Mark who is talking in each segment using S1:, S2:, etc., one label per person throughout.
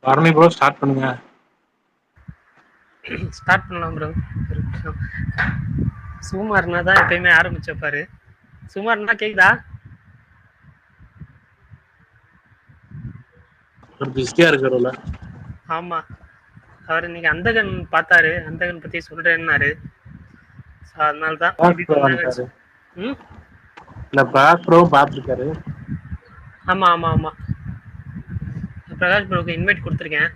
S1: Bharani bro start பண்ணுங்க.
S2: Start பண்ணலாம் bro. சுகுமார்னா தான் எப்பயுமே ஆரம்பிச்சப்பாரு. சுகுமார்னா கேக்குதா?
S1: ஒரு பிஸியா இருக்கிறோம்ல.
S2: ஆமா, அவர் இன்னைக்கு அந்தகன் பார்த்தாரு, அந்தகன் பத்தி சொல்றேன்னாரு. அதனால தான் மேபி கொஞ்ச நேரம். ம்,
S1: இல்ல பிரகாஷ் ப்ரோ பார்த்துருக்காரு.
S2: ஆமா ஆமா ஆமா, பிரகாஷ் ப்ரோக்கு இன்வைட் கொடுத்துருக்கேன்,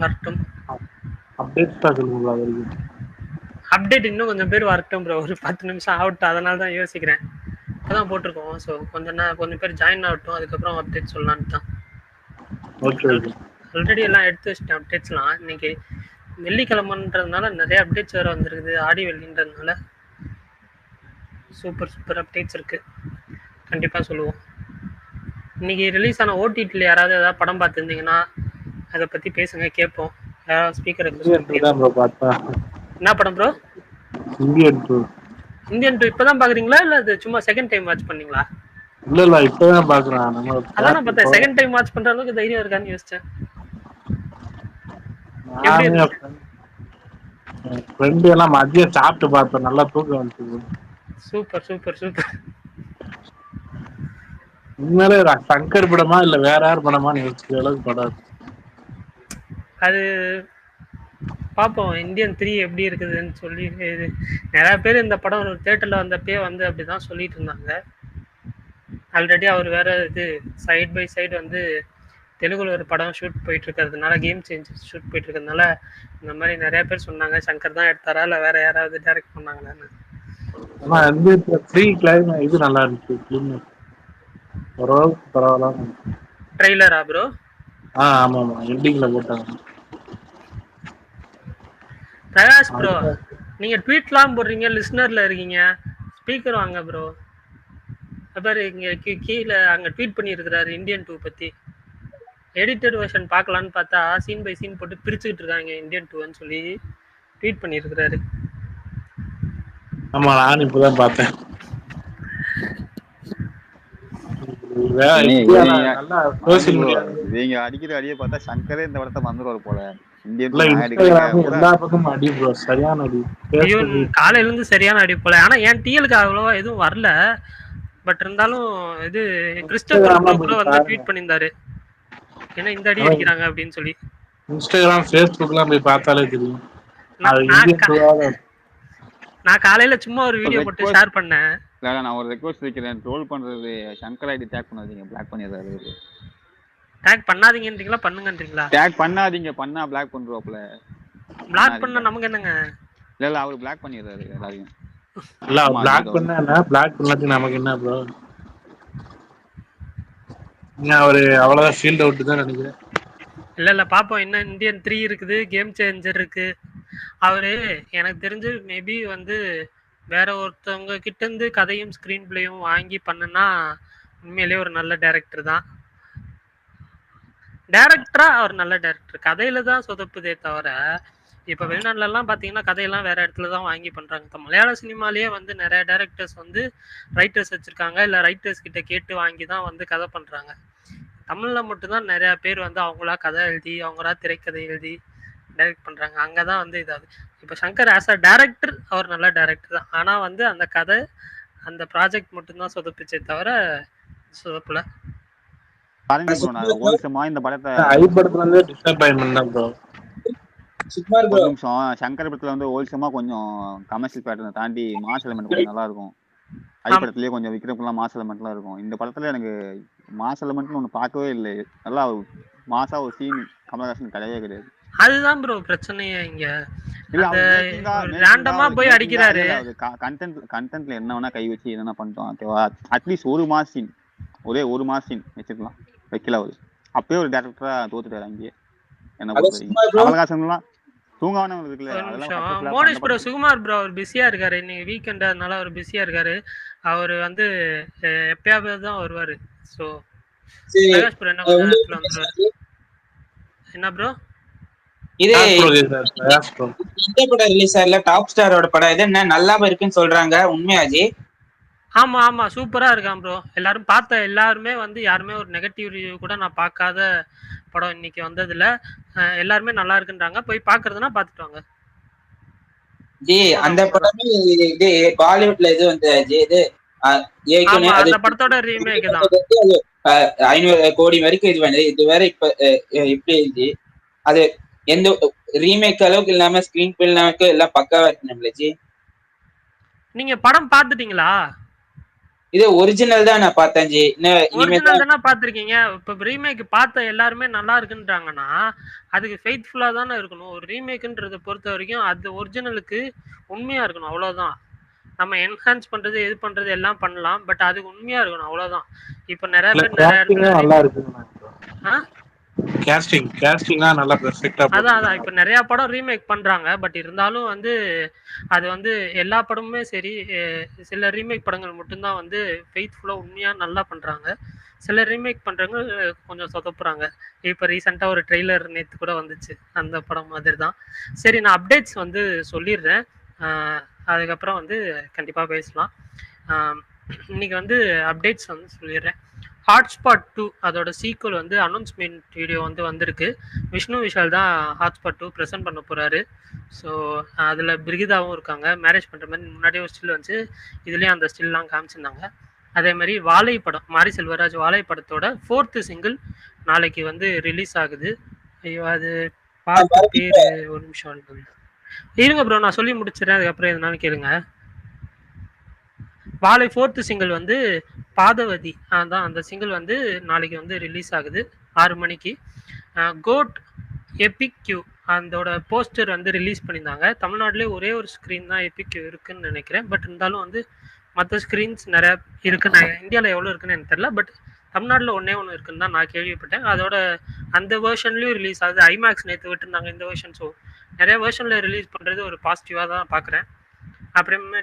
S2: வரட்டும்.
S1: அப்டேட் தான் சொல்லுங்களா வரைக்கும்.
S2: அப்டேட் இன்னும் கொஞ்சம் பேர் வரட்டும் ப்ரோ, ஒரு 10 நிமிஷம் ஆகட்டும், அதனால தான் யோசிக்கிறேன். இப்போதான் போட்டிருக்கோம், ஸோ கொஞ்சம் பேர் ஜாயின் ஆகட்டும், அதுக்கப்புறம் அப்டேட் சொல்லலான்னு தான்.
S1: Okay okay.
S2: ஆல்ரெடி எல்லாம் எடுத்து வச்சிட்டேன் அப்டேட்ஸ்லாம். இன்னைக்கு வெள்ளிக்கிழமைன்றதுனால நிறைய அப்டேட்ஸ் வேறு வந்துருக்குது, ஆடி வெள்ளின்றதுனால சூப்பர் சூப்பர் அப்டேட்ஸ் இருக்கு, கண்டிப்பாக சொல்லுவோம். இன்னைக்கு ரிலீஸ் ஆன ஓடிடியில் யாராவது ஏதாவது படம் பார்த்துருந்தீங்கன்னா அதை பற்றி பேசுங்க, கேட்போம். யாராவது ஸ்பீக்கர் என்ன படம் ப்ரோ?
S1: இந்தியன் 2.
S2: இந்தியன் 2 இப்போதான் பார்க்குறீங்களா, இல்லை அது சும்மா செகண்ட் டைம் வாட்ச் பண்ணீங்களா?
S1: இல்ல இப்பதான் பாக்குறேன்.
S2: அதான் நான் பார்த்தேன், செகண்ட் டைம் வாட்ச் பண்ற அளவுக்கு தைரியம் இருக்கான்னு யோசிச்சேன்.
S1: ஃப்ரெண்டு எல்லாம் மதியம் சாப்பிட்டு பார்த்தேன், நல்லா தூக்கம் வந்துச்சு.
S2: Super super super.
S1: உண்மையிலே சங்கர் படமா இல்ல வேற யார் படமான்னு யோசிக்கிற அளவுக்கு படம்.
S2: அது பார்ப்போம் இந்தியன் 3 எப்படி இருக்குதுன்னு சொல்லி. நிறைய பேர் இந்த படம் தியேட்டர்ல வந்தப்பே வந்து அப்படிதான் சொல்லிட்டு இருந்தாங்க. ஆல்ரெடி அவர் வேற இது சைட் பை சைடு வந்து தெலுங்குல ஒரு படம் ஷூட் போயிட்டு இருக்கிறதுனால, கேம் சேஞ்சர் ஷூட் போயிட்டு இருக்கிறதுனால இந்த மாதிரி நிறைய பேர் சொன்னாங்க சங்கர் தான் எடுத்தாரா இல்லை வேற யாராவது டைரக்ட் பண்ணாங்களான்னு.
S1: இது நல்லா இருந்துச்சு, ஓரளவுக்கு பரவாயில்ல.
S2: ட்ரெய்லரா ப்ரோ?
S1: ஆமா ஆமா, எண்டிங்ல போட்டாங்க.
S2: பிரகாஷ் ப்ரோ, நீங்க ட்வீட்லாம் போடுறீங்க, லிஸ்னர்ல இருக்கீங்க, ஸ்பீக்கர் வாங்க ப்ரோ. அப்புறம் இங்க கீழே அங்க ட்வீட் பண்ணியிருக்கிறாரு இந்தியன் 2 பத்தி. எடிட்டட் வெர்ஷன் பார்க்கலான்னு பார்த்தா சீன் பை சீன் போட்டு பிரிச்சுக்கிட்டு இருக்காங்க இந்தியன் 2ன்னு சொல்லி ட்வீட் பண்ணியிருக்கிறாரு.
S1: ஆமா, நான் இப்பதான் பார்த்தேன்.
S3: நீங்க அடிக்கிற அடியை பார்த்தா சங்கரே இந்த படத்தை வந்துருவாரு போல.
S1: எல்லா பக்கமும் அடி ப்ரோ, சரியான அடி.
S2: காலையில இருந்து சரியான அடி போல. ஆனா என் டிஎலுக்கு அவ்வளவா எதுவும் வரல, பட் இருந்தாலும் இது கிறிஸ்டோபர் ப்ரோக்குள்ள வந்து ட்வீட் பண்ணியிருந்தாரு, ஏன்னா இந்த அடி அடிக்கிறாங்க அப்படின்னு சொல்லி.
S1: இன்ஸ்டாகிராம் ஃபேஸ்புக்லாம் போய் பார்த்தாலே தெரியும்.
S2: நான் காலையில சும்மா ஒரு வீடியோ போட்டு ஷேர் பண்ணேன்.
S3: நான் ஒரு ரெக்வெஸ்ட் வைக்கிறேன், ட்ரோல் பண்றது சங்கர் ஐடி டேக் பண்ணாதீங்க, பிளாக் பண்ணிடுறாரு.
S2: டேக் பண்ணாதீங்கன்றீங்களா பண்ணுங்கன்றீங்களா?
S3: டேக் பண்ணாதீங்க, பண்ணா பிளாக் பண்றோம்ல.
S2: பிளாக் பண்ணா நமக்கு என்னங்க?
S3: இல்ல அவர் பிளாக் பண்ணிடுறாரு எல்லாரையும்.
S1: இல்ல பிளாக் பண்ணா என்ன, பிளாக் பண்ணாதீங்க நமக்கு என்ன ப்ரோ? அவரு அவ்வளவுதான் ஃபீல்ட் அவுட் தான் நினைக்கிறேன்.
S2: இல்ல பாப்போம், இன்னும் இந்தியன் 3 இருக்குது, கேம் சேஞ்சர் இருக்கு. அவரு எனக்கு தெரிஞ்சு மேபி வந்து வேற ஒருத்தவங்க கிட்ட இருந்து கதையும் ஸ்கிரீன் பிளேயும் வாங்கி பண்ணுனா உண்மையிலேயே ஒரு நல்ல டைரக்டர் தான். டைரக்டரா அவர் நல்ல டைரக்டர், கதையில தான் சொதப்புதே தவிர. இப்ப வெளிநாட்டுல எல்லாம் பாத்தீங்கன்னா கதையெல்லாம் வேற இடத்துல தான் வாங்கி பண்றாங்க. இப்போ மலையாள சினிமாலேயே வந்து நிறைய டைரக்டர்ஸ் வந்து ரைட்டர்ஸ் வச்சிருக்காங்க, இல்ல ரைட்டர்ஸ் கிட்ட கேட்டு வாங்கி தான் வந்து கதை பண்றாங்க. தமிழ்ல மட்டும்தான் நிறைய பேர் வந்து அவங்களா கதை எழுதி அவங்களா திரைக்கதை எழுதி டைரக்ட் பண்றாங்க. அங்கதான் வந்து இதாது. இப்போ சங்கர் ஆஸ் அ டைரக்டர் அவர் நல்ல டைரக்டர் தான், ஆனா வந்து அந்த கதை அந்த ப்ராஜெக்ட் மட்டும்தான் சொதப்பிச்சே தவிர சொதப்பல.
S3: இந்த படத்தை சங்கர் படத்துல வந்து ஹோல்சமா கொஞ்சம் கமர்ஷியல் பேட்டர்ன் தாண்டி மாஸ் எலிமெண்ட் கொஞ்சம் நல்லா இருக்கும். ஐ படத்துலயே கொஞ்சம் விக்ரம்லாம் மாஸ் எலிமெண்ட்லாம் இருக்கும். இந்த படத்துல எனக்கு மாஸ் எலிமெண்ட்னு ஒண்ணு பார்க்கவே இல்லை. நல்லா மாசா ஒரு சீன் கமலஹாசன் கிடையவே கிடையாது.
S2: அதுதான் ப்ரோ பிரச்சனையே இங்க. ரேண்டமா போய் அடிக்கிறாரு.
S3: கண்டென்ட்ல என்ன வேணா கை வச்சு என்ன பண்ணிட்டோம், ஓகேவா? அட்லீஸ்ட் ஒரு மாஸ் சீன், ஒரே ஒரு மாஸ் சீன் வச்சிருக்கலாம், வைக்கல அவரு. அப்பயே ஒரு டைரக்டரா தோத்துட்டாரு அங்கேயே. என்ன பொறுத்தவரைக்கும் கமலஹாசன்லாம் தூங்கானவங்க இருக்குல்ல.
S2: மோனிஷ் ப்ரோ, சுகுமார் ப்ரோ அவர் பிஸியா இருக்காரு, இன்னைக்கு வீக்கெண்ட், அதனால அவர் பிஸியா இருக்காரு. அவர் வந்து எப்பயாவது தான் வருவாரு. ஸோ பிரகாஷ் ப்ரோ என்ன கொஞ்ச நேரத்துல வந்துருவாரு. என்ன ப்ரோ
S4: இது இந்த படம் ரிலீஸ் ஆகல, டாப் ஸ்டாரோட படம். இது என்ன நல்லாம இருக்குன்னு சொல்றாங்க, உண்மையாஜி?
S2: ஆமா ஆமா சூப்பரா இருக்கான் ப்ரோ. எல்லாரும் பார்த்த எல்லாருமே வந்து யாருமே ஒரு நெகட்டிவ் ரிவ்யூ கூட நான் பார்க்காத படம் இன்னைக்கு வந்ததுல எல்லாருமே நல்லா இருக்குன்றாங்க. போய் பார்க்கறதுனா பார்த்துட்டு வாங்க.
S4: ஜி அந்த படமே இது பாலிவுட்ல இது வந்து ஜி இது
S2: ஆமா அந்த படத்தோட ரீமேக் தான்.
S4: 500 கோடி வரைக்கும் இது வந்து இது வேற இப்ப இப்படி ஜி அது எந்த ரீமேக் அளவுக்கு இல்லாம ஸ்கிரீன் பிளே எல்லாம் பக்காவா இருக்கு ஜி.
S2: நீங்க படம் பார்த்துட்டீங்களா?
S4: இது ஒரிஜினல் தான் நான் பார்த்தேன் ஜி.
S2: ஒரிஜினல் தானே பார்த்திருக்கீங்க. இப்ப ரீமேக் பார்த்த எல்லாருமே நல்லா இருக்குன்றாங்கன்னா அதுக்கு ஃபெய்த்ஃபுல்லா தானே இருக்கணும். ஒரு ரீமேக்ன்றத பொறுத்த வரைக்கும் அது ஒரிஜினலுக்கு உண்மையா இருக்கணும், அவ்வளவுதான். நம்ம என்ஹான்ஸ் பண்றது எது பண்றது எல்லாம் பண்ணலாம், பட் அதுக்கு உண்மையா இருக்கணும், அவ்வளவுதான். இப்ப நிறைய பேர் நிறைய
S1: நல்லா இருக்கு. கேஸ்டிங்னா நல்லா பெர்ஃபெக்ட்டா
S2: அதான் இப்ப நிறைய படம் ரீமேக் பண்றாங்க. பட் இருந்தாலும் வந்து அது வந்து எல்லா படமுமே சரி, சில ரீமேக் படங்கள் மட்டும்தான் வந்து ஃபெய்த்ஃபுல்லா உண்மையா நல்லா பண்றாங்க. சில ரீமேக் பண்றவங்க கொஞ்சம் சொதப்புறாங்க. இப்ப ரீசெண்டா ஒரு ட்ரெய்லர் நேத்து கூட வந்துச்சு, அந்த படம் மாதிரி தான். சரி, நான் அப்டேட்ஸ் வந்து சொல்லிடுறேன், அதுக்கப்புறம் வந்து கண்டிப்பா பேசலாம். இன்னைக்கு வந்து அப்டேட்ஸ் வந்து சொல்லிடுறேன். ஹாட்ஸ்பாட் 2 அதோட சீக்குவல் வந்து அனௌன்ஸ்மெண்ட் வீடியோ வந்து வந்திருக்கு. விஷ்ணு விஷால் தான் ஹாட்ஸ்பாட் 2 ப்ரெசென்ட் பண்ண போறாரு. ஸோ அதில் பிரிகிதாவும் இருக்காங்க. மேரேஜ் பண்ணுற மாதிரி முன்னாடியே ஒரு ஸ்டில் வந்து இதுலேயும் அந்த ஸ்டில்லாம் காமிச்சிருந்தாங்க. அதே மாதிரி வாழை படம், மாரி செல்வராஜ் வாழை படத்தோட 4th சிங்கிள் நாளைக்கு வந்து ரிலீஸ் ஆகுது. ஐயோ அது பார்த்து பேர் ஒரு நிமிஷம் இருங்க ப்ரோ, நான் சொல்லி முடிச்சிடறேன், அதுக்கப்புறம் எதுனாலும் கேளுங்க. வாழை 4th சிங்கிள் வந்து பாதவதி, அதான் அந்த சிங்கிள் வந்து நாளைக்கு வந்து ரிலீஸ் ஆகுது 6 மணிக்கு. கோட் எபிக் கியூ அதோட போஸ்டர் வந்து ரிலீஸ் பண்ணியிருந்தாங்க. தமிழ்நாட்டிலே ஒரே ஒரு ஸ்க்ரீன் தான் எபிக் கியூ இருக்குன்னு நினைக்கிறேன். பட் இருந்தாலும் வந்து மற்ற ஸ்க்ரீன்ஸ் நிறையா இருக்குன்னு, இந்தியாவில் எவ்வளோ இருக்குன்னு எனக்கு தெரியல. பட் தமிழ்நாட்டில் ஒன்றே ஒன்று இருக்குன்னு தான் நான் கேள்விப்பட்டேன். அதோட அந்த வேர்ஷன்லேயும் ரிலீஸ் ஆகுது. ஐமேக்ஸ் நேற்று விட்டுருந்தாங்க இந்த வேர்ஷன். ஸோ நிறைய வேர்ஷனில் ரிலீஸ் பண்ணுறது ஒரு பாசிட்டிவாக தான் பார்க்குறேன். அப்புறமே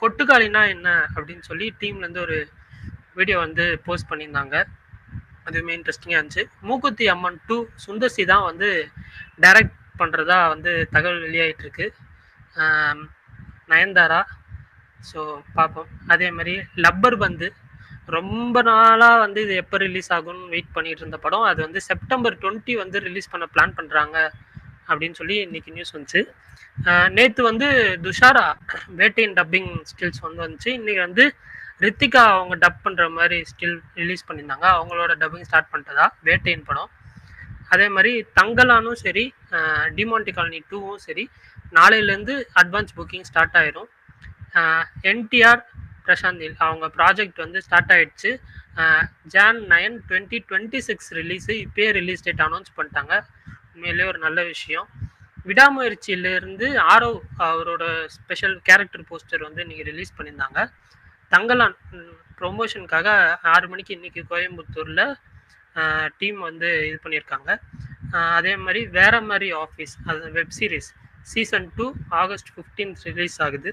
S2: கொட்டுக்காளினா என்ன அப்படின்னு சொல்லி டீம்லேருந்து ஒரு வீடியோ வந்து போஸ்ட் பண்ணியிருந்தாங்க. அதுவுமே இன்ட்ரெஸ்டிங்காக இருந்துச்சு. மூக்குத்தி அம்மன் 2 சுந்தர்சி தான் வந்து டைரக்ட் பண்ணுறதா வந்து தகவல் வெளியாகிட்டு இருக்கு, நயன்தாரா. ஸோ பார்ப்போம். அதே மாதிரி லப்பர் பந்து ரொம்ப நாளாக வந்து இது எப்போ ரிலீஸ் ஆகும்னு வெயிட் பண்ணிட்டு இருந்த படம். அது வந்து செப்டம்பர் 20 வந்து ரிலீஸ் பண்ண பிளான் பண்ணுறாங்க அப்படின்னு சொல்லி இன்னைக்கு நியூஸ் வந்துச்சு. நேற்று வந்து துஷாரா வேட்டையின் டப்பிங் ஸ்டில்ஸ் வந்து வந்துச்சு. இன்னைக்கு வந்து ரித்திகா அவங்க டப் பண்ணுற மாதிரி ஸ்டில் ரிலீஸ் பண்ணியிருந்தாங்க. அவங்களோட டப்பிங் ஸ்டார்ட் பண்ணிட்டதா வேட்டையின் படம். அதே மாதிரி தங்கலானும் சரி, டிமாண்டி காலனி 2வும் சரி, நாளையிலேருந்து அட்வான்ஸ் புக்கிங் ஸ்டார்ட் ஆயிரும். என்டிஆர் பிரசாந்த் நீல் அவங்க ப்ராஜெக்ட் வந்து ஸ்டார்ட் ஆயிடுச்சு. Jan 9, 2026 release. இப்போயே ரிலீஸ் டேட் அனௌன்ஸ் பண்ணிட்டாங்க. உண்மையிலே ஒரு நல்ல விஷயம். விடாமுயற்சியிலேருந்து ஆரவ் அவரோட ஸ்பெஷல் கேரக்டர் போஸ்டர் வந்து இன்றைக்கி ரிலீஸ் பண்ணியிருந்தாங்க. தங்கலான் ப்ரொமோஷனுக்காக 6 மணிக்கு இன்றைக்கி கோயம்புத்தூரில் டீம் வந்து இது பண்ணியிருக்காங்க. அதே மாதிரி வேற மாதிரி ஆஃபீஸ், அது web series season 2 August 15 release ஆகுது.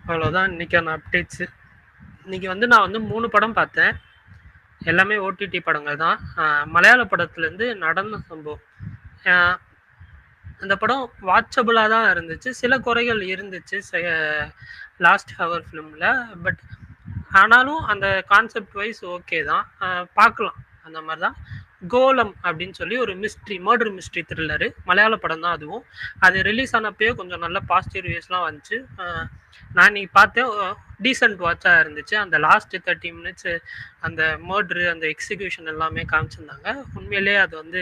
S2: அவ்வளோதான் இன்றைக்கான அப்டேட்ஸு. இன்றைக்கி வந்து நான் வந்து 3 படம் பார்த்தேன். எல்லாமே ஓடிடி படங்கள் தான். மலையாள படத்துலேருந்து நடன சம்பவம், அந்த படம் வாட்சபுளாக தான் இருந்துச்சு. சில குறைகள் இருந்துச்சு லாஸ்ட் ஹவர் ஃபிலிமில். பட் ஆனாலும் அந்த கான்செப்ட் வைஸ் ஓகே தான், பார்க்கலாம். அந்த மாதிரி தான் கோலம் அப்படின்னு சொல்லி ஒரு மிஸ்ட்ரி, மர்டர் மிஸ்ட்ரி த்ரில்லரு, மலையாள படம் தான் அதுவும். அது ரிலீஸ் ஆனப்பயே கொஞ்சம் நல்ல பாசிட்டிவ் ரிவ்யூஸ்லாம் வந்துச்சு. நான் இன்னைக்கு பார்த்தேன், டீசென்ட் வாட்சாக இருந்துச்சு. அந்த லாஸ்ட் 30 மினிட்ஸ் அந்த மர்ட்ரு, அந்த எக்ஸிக்யூஷன் எல்லாமே காமிச்சிருந்தாங்க. உண்மையிலே அது வந்து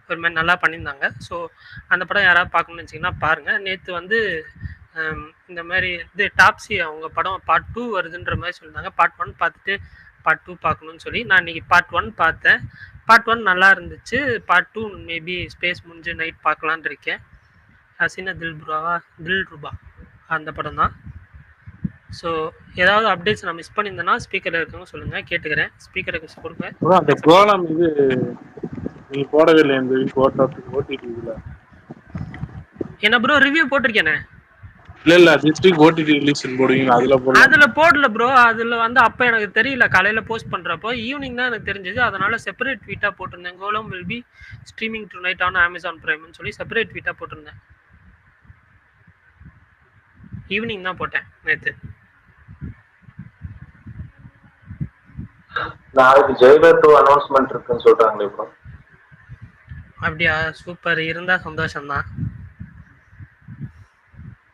S2: ஒரு மாதிரி நல்லா பண்ணியிருந்தாங்க. ஸோ அந்த படம் யாராவது பார்க்கணும்னு வச்சிங்கன்னா பாருங்கள். நேற்று வந்து இந்த மாதிரி இது டாப்ஸி அவங்க படம் பார்ட் 2 வருதுன்ற மாதிரி சொல்லியிருந்தாங்க. பார்ட் 1 பார்த்துட்டு பார்ட் 2 பார்க்கணும்னு சொல்லி நான் இன்றைக்கி பார்ட் 1 பார்த்தேன். பார்ட் 1 நல்லா இருந்துச்சு. பார்ட் 2 மேபி ஸ்பேஸ் முடிஞ்சு நைட் பார்க்கலான் இருக்கேன். ஹசினா தில்ருபா அந்த படம் தான். ஸோ ஏதாவது அப்டேட்ஸ் நான் மிஸ் பண்ணியிருந்தேன்னா ஸ்பீக்கரில் இருக்கவங்க சொல்லுங்கள், கேட்டுக்கிறேன். ஸ்பீக்கருக்கு கொடுங்க.
S1: அந்த கோலம் இது நீங்கள் போடவே இல்லை இந்த வீக் ஓடிடியில்.
S2: என்ன ப்ரோ ரிவ்யூ போட்டிருக்கேனே?
S1: இல்ல டிஸ்ட்ரிக்ட் ஓடிடி ரிலீஸ் போடுவீங்க, அதுல
S2: போடல ப்ரோ. அதுல வந்து அப்ப எனக்கு தெரியல, காலையில போஸ்ட் பண்றப்போ ஈவினிங் தான் எனக்கு தெரிஞ்சது. அதனால செப்பரேட் ட்வீட்டா போட்டிருந்தேன். Kolam will be streaming tonight on Amazon பிரைம்னு சொல்லி செப்பரேட் ட்வீட்டா போட்டிருந்தேன். ஈவினிங் தான் போட்டேன் நேத்து.
S1: நாளைக்கு ஜெயிலர் 2 அனௌன்ஸ்மெண்ட் இருக்குன்னு சொல்றாங்களே ப்ரோ.
S2: அப்படியா? சூப்பர், இருந்தா சந்தோஷம் தான்.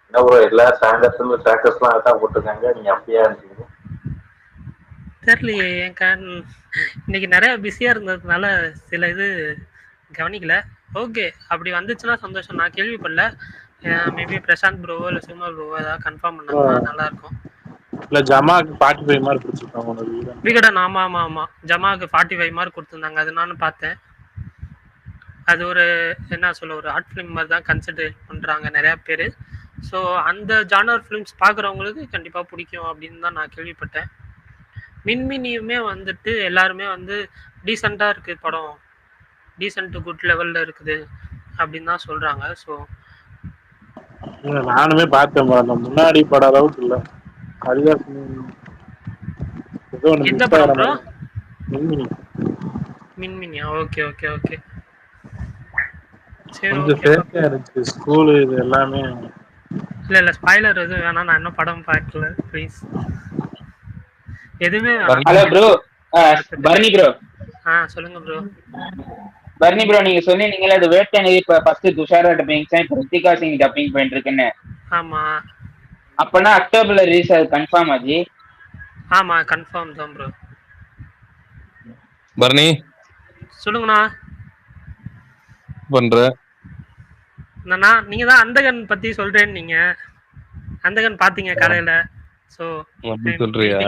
S1: என்ன ப்ரோ எல்லா ஸ்டாண்டர்ட்ஸ்ல ஸ்டாட்டஸ்லாம் அதான் போட்டுருக்காங்க, நீங்க அப்படியே இருந்தீங்க.
S2: தெரியலையே, என் கண் இன்னைக்கு நிறைய பிஸியா இருந்ததுனால சில இது கவனிக்கல. ஓகே, அப்படி வந்துச்சுன்னா சந்தோஷம். நான் கேள்விப்படல. மேபி பிரசாந்த் ப்ரோவோ இல்லை சுமல் ப்ரோவோ ஏதாவது கன்ஃபார்ம் பண்ணாங்கன்னா நல்லா இருக்கும்.
S1: இல்ல ஜமாக்கு 45 மார்க் கொடுத்துருக்காங்க உனக்கு.
S2: விகடன் ஆமா ஆமா ஆமா, ஜமாக்கு 45 மார்க் கொடுத்துருந்தாங்க. அது நானும் பார்த்தேன். அது ஒரு என்ன சொல்ல, ஒரு ஆர்ட் ஃபிலிம் மாதிரி தான் கன்சிடர் பண்றாங்க நிறைய பேர். ஸோ அந்த ஜானர் ஃபிலிம்ஸ் பார்க்குறவங்களுக்கு கண்டிப்பாக பிடிக்கும் அப்படின்னு தான் நான் கேள்விப்பட்டேன். மின்மினியுமே வந்துட்டு எல்லாருமே வந்து டீசெண்டாக இருக்குது படம், டீசென்ட் குட் லெவலில் இருக்குது அப்படின்னு தான் சொல்கிறாங்க. ஸோ
S1: நானுமே பார்த்தேன், அந்த முன்னாடி படம் அளவுக்கு இல்லை.
S2: எந்த படம் ப்ரோ?
S1: மின்மினி.
S2: மின்மினியா? ஓகே ஓகே ஓகே, சரி
S1: கொஞ்சம்
S2: ஓகே.
S1: ஃபேக்கா இருக்கு ஸ்கூலு இது எல்லாமே.
S2: இல்லை இல்லை, ஸ்பாய்லர் எதுவும் வேணாம், நான் இன்னும் படம் பார்க்கல ப்ளீஸ். எதுவுமே வேணாம்.
S4: Hello bro, Barney bro.
S2: சொல்லுங்க ப்ரோ.
S4: பர்னி ப்ரோ, நீங்க சொன்னீங்களா அது வேட்டை இப்ப ஃபர்ஸ்ட் துஷாரா டப்பிங் இப்ப ரித்திகா சிங் டப்பிங் பண்ணிட்டு இருக்குன்னு.
S2: ஆமா,
S4: அப்பனா அக்டோபர்ல ரிலீஸ் ஆகுது கன்ஃபார்ம் ஆச்சு?
S2: ஆமா கன்ஃபார்ம் தான் ப்ரோ.
S5: பர்னி
S2: சொல்லுங்கண்ணா.
S5: பண்ற
S2: நீங்க தான் அந்தகன் பத்தி சொல்றேன்னு, நீங்க அந்தகன் பாத்தீங்க காலையில. சோ
S5: அப்படி சொல்றியா?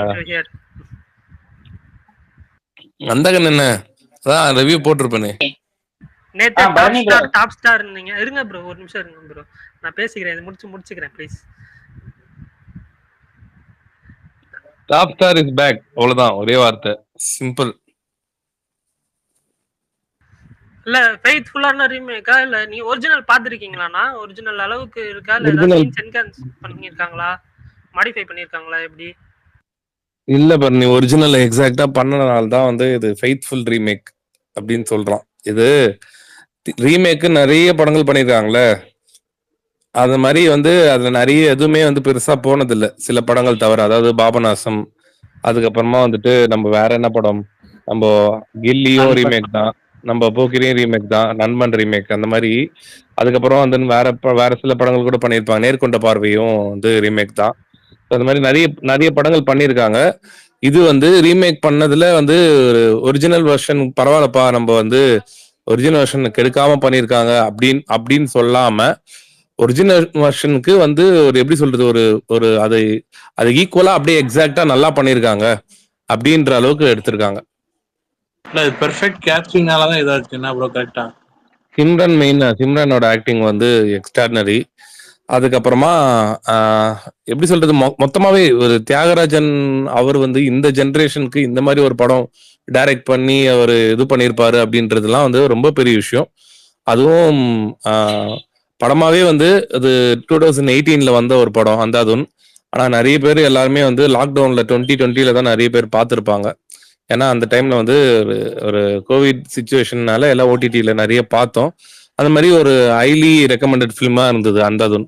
S5: அந்தகன் என்ன அதான் ரிவ்யூ போட்டிருப்பேனே
S2: நேத்து. டாப் ஸ்டார் நீங்க இருங்க ப்ரோ, ஒரு நிமிஷம் இருங்க ப்ரோ, நான் பேசிக்கிறேன், இது முடிச்சுக்கிறேன் please.
S5: Top star is back, அவ்வளவுதான், ஒரே வார்த்தை, சிம்பிள்.
S2: இல்ல ஃபெய்த்ஃபுல்லான ரீமேக்கா இல்ல நீ ஒரிஜினல் பாத்துருக்கீங்களாண்ணா? ஒரிஜினல் அளவுக்கு இருக்கா இல்ல ஏதாவது சீன்ஸ் என்ஹான்ஸ் பண்ணிருக்காங்களா, மாடிஃபை பண்ணிருக்காங்களா எப்படி?
S5: இல்ல பர்னி, ஒரிஜினல் எக்ஸாக்ட்டா பண்ணனால தான் வந்து இது ஃபெய்த்ஃபுல் ரீமேக் அப்படின்னு சொல்றான். இது ரீமேக்கு நிறைய படங்கள் பண்ணிருக்காங்களே, அது மாதிரி வந்து அதுல நிறைய எதுவுமே வந்து பெருசா போனதில்லை, சில படங்கள் தவிர. அதாவது பாபநாசம், அதுக்கப்புறமா வந்துட்டு நம்ம வேற என்ன படம், நம்ம கில்லியும் ரீமேக் தான், நம்ம போக்கிரியும் ரீமேக் தான், நண்பன் ரீமேக் அந்த மாதிரி. அதுக்கப்புறம் வந்து வேற சில படங்கள் கூட பண்ணியிருப்பாங்க, நேர்கொண்ட பார்வையும் வந்து ரீமேக் தான். அந்த மாதிரி நிறைய நிறைய படங்கள் பண்ணியிருக்காங்க. இது வந்து ரீமேக் பண்ணதுல வந்து ஒரிஜினல் வெர்ஷன் பரவாயில்லப்பா, நம்ம வந்து ஒரிஜினல் வெர்ஷன் கெடுக்காம பண்ணியிருக்காங்க அப்படின்னு சொல்லாம, ஒரிஜினல் வெர்ஷனுக்கு வந்து ஒரு எப்படி சொல்றது, ஒரு அது ஈக்குவலா அப்படியே எக்ஸாக்டா நல்லா பண்ணியிருக்காங்க அப்படின்ற அளவுக்கு எடுத்திருக்காங்க.
S1: பெர்ஃபெக்ட் கேஸ்டிங்னால தான் இதாச்சு. என்ன ப்ரோ கரெக்ட்டா?
S5: சிம்ரனோட ஆக்டிங் வந்து எக்ஸ்ட்ராடினரி. அதுக்கப்புறமா எப்படி சொல்றது, மொத்தமாவே ஒரு தியாகராஜன் அவர் வந்து இந்த ஜெனரேஷனுக்கு இந்த மாதிரி ஒரு படம் டைரக்ட் பண்ணி அவர் இது பண்ணியிருப்பாரு அப்படின்றதுலாம் வந்து ரொம்ப பெரிய விஷயம். அதுவும் படமாவே வந்து அது 2018 வந்த ஒரு படம் அந்தாதுன். ஆனா நிறைய பேர் எல்லாருமே வந்து லாக்டவுன்ல 2020 தான் நிறைய பேர் பார்த்துருப்பாங்க. ஏன்னா அந்த டைம்ல வந்து ஒரு கோவிட் சிச்சுவேஷன்னால எல்லாம் ஓடிடியில நிறைய பார்த்தோம். அந்த மாதிரி ஒரு ஹைலி ரெக்கமெண்டட் ஃபிலிமா இருந்தது அந்தாதுன்.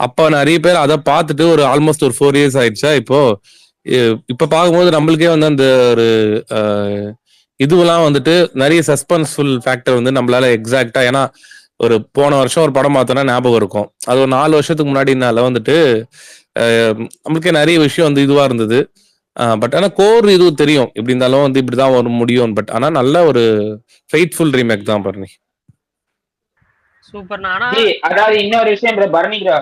S5: அப்ப நிறைய பேர் அதை பார்த்துட்டு ஒரு ஆல்மோஸ்ட் ஒரு 4 years ஆயிடுச்சா. இப்ப பார்க்கும்போது நம்மளுக்கே வந்து அந்த ஒரு இதுவெல்லாம் வந்துட்டு நிறைய சஸ்பென்ஸ்ஃபுல் ஃபேக்டர் வந்து நம்மளால எக்ஸாக்டா, ஏன்னா ஒரு போன வருஷம் ஒரு படம் பார்த்தோன்னா ஞாபகம் இருக்கும், அது ஒரு 4 வருஷத்துக்கு முன்னாடினால வந்துட்டு நம்மளுக்கே நிறைய விஷயம் வந்து இதுவா இருந்தது. பட் ஆனா கோர் இது தெரியும், இப்படி இருந்தாலும் வந்து இப்படிதான் வர முடியும். பட் ஆனா நல்ல ஒரு ஃபெய்த்ஃபுல் ரீமேக் தான் பர்னி.
S2: சூப்பர்.
S4: அதாவது இன்னொரு விஷயம் ப்ரோ, பர்னி ப்ரோ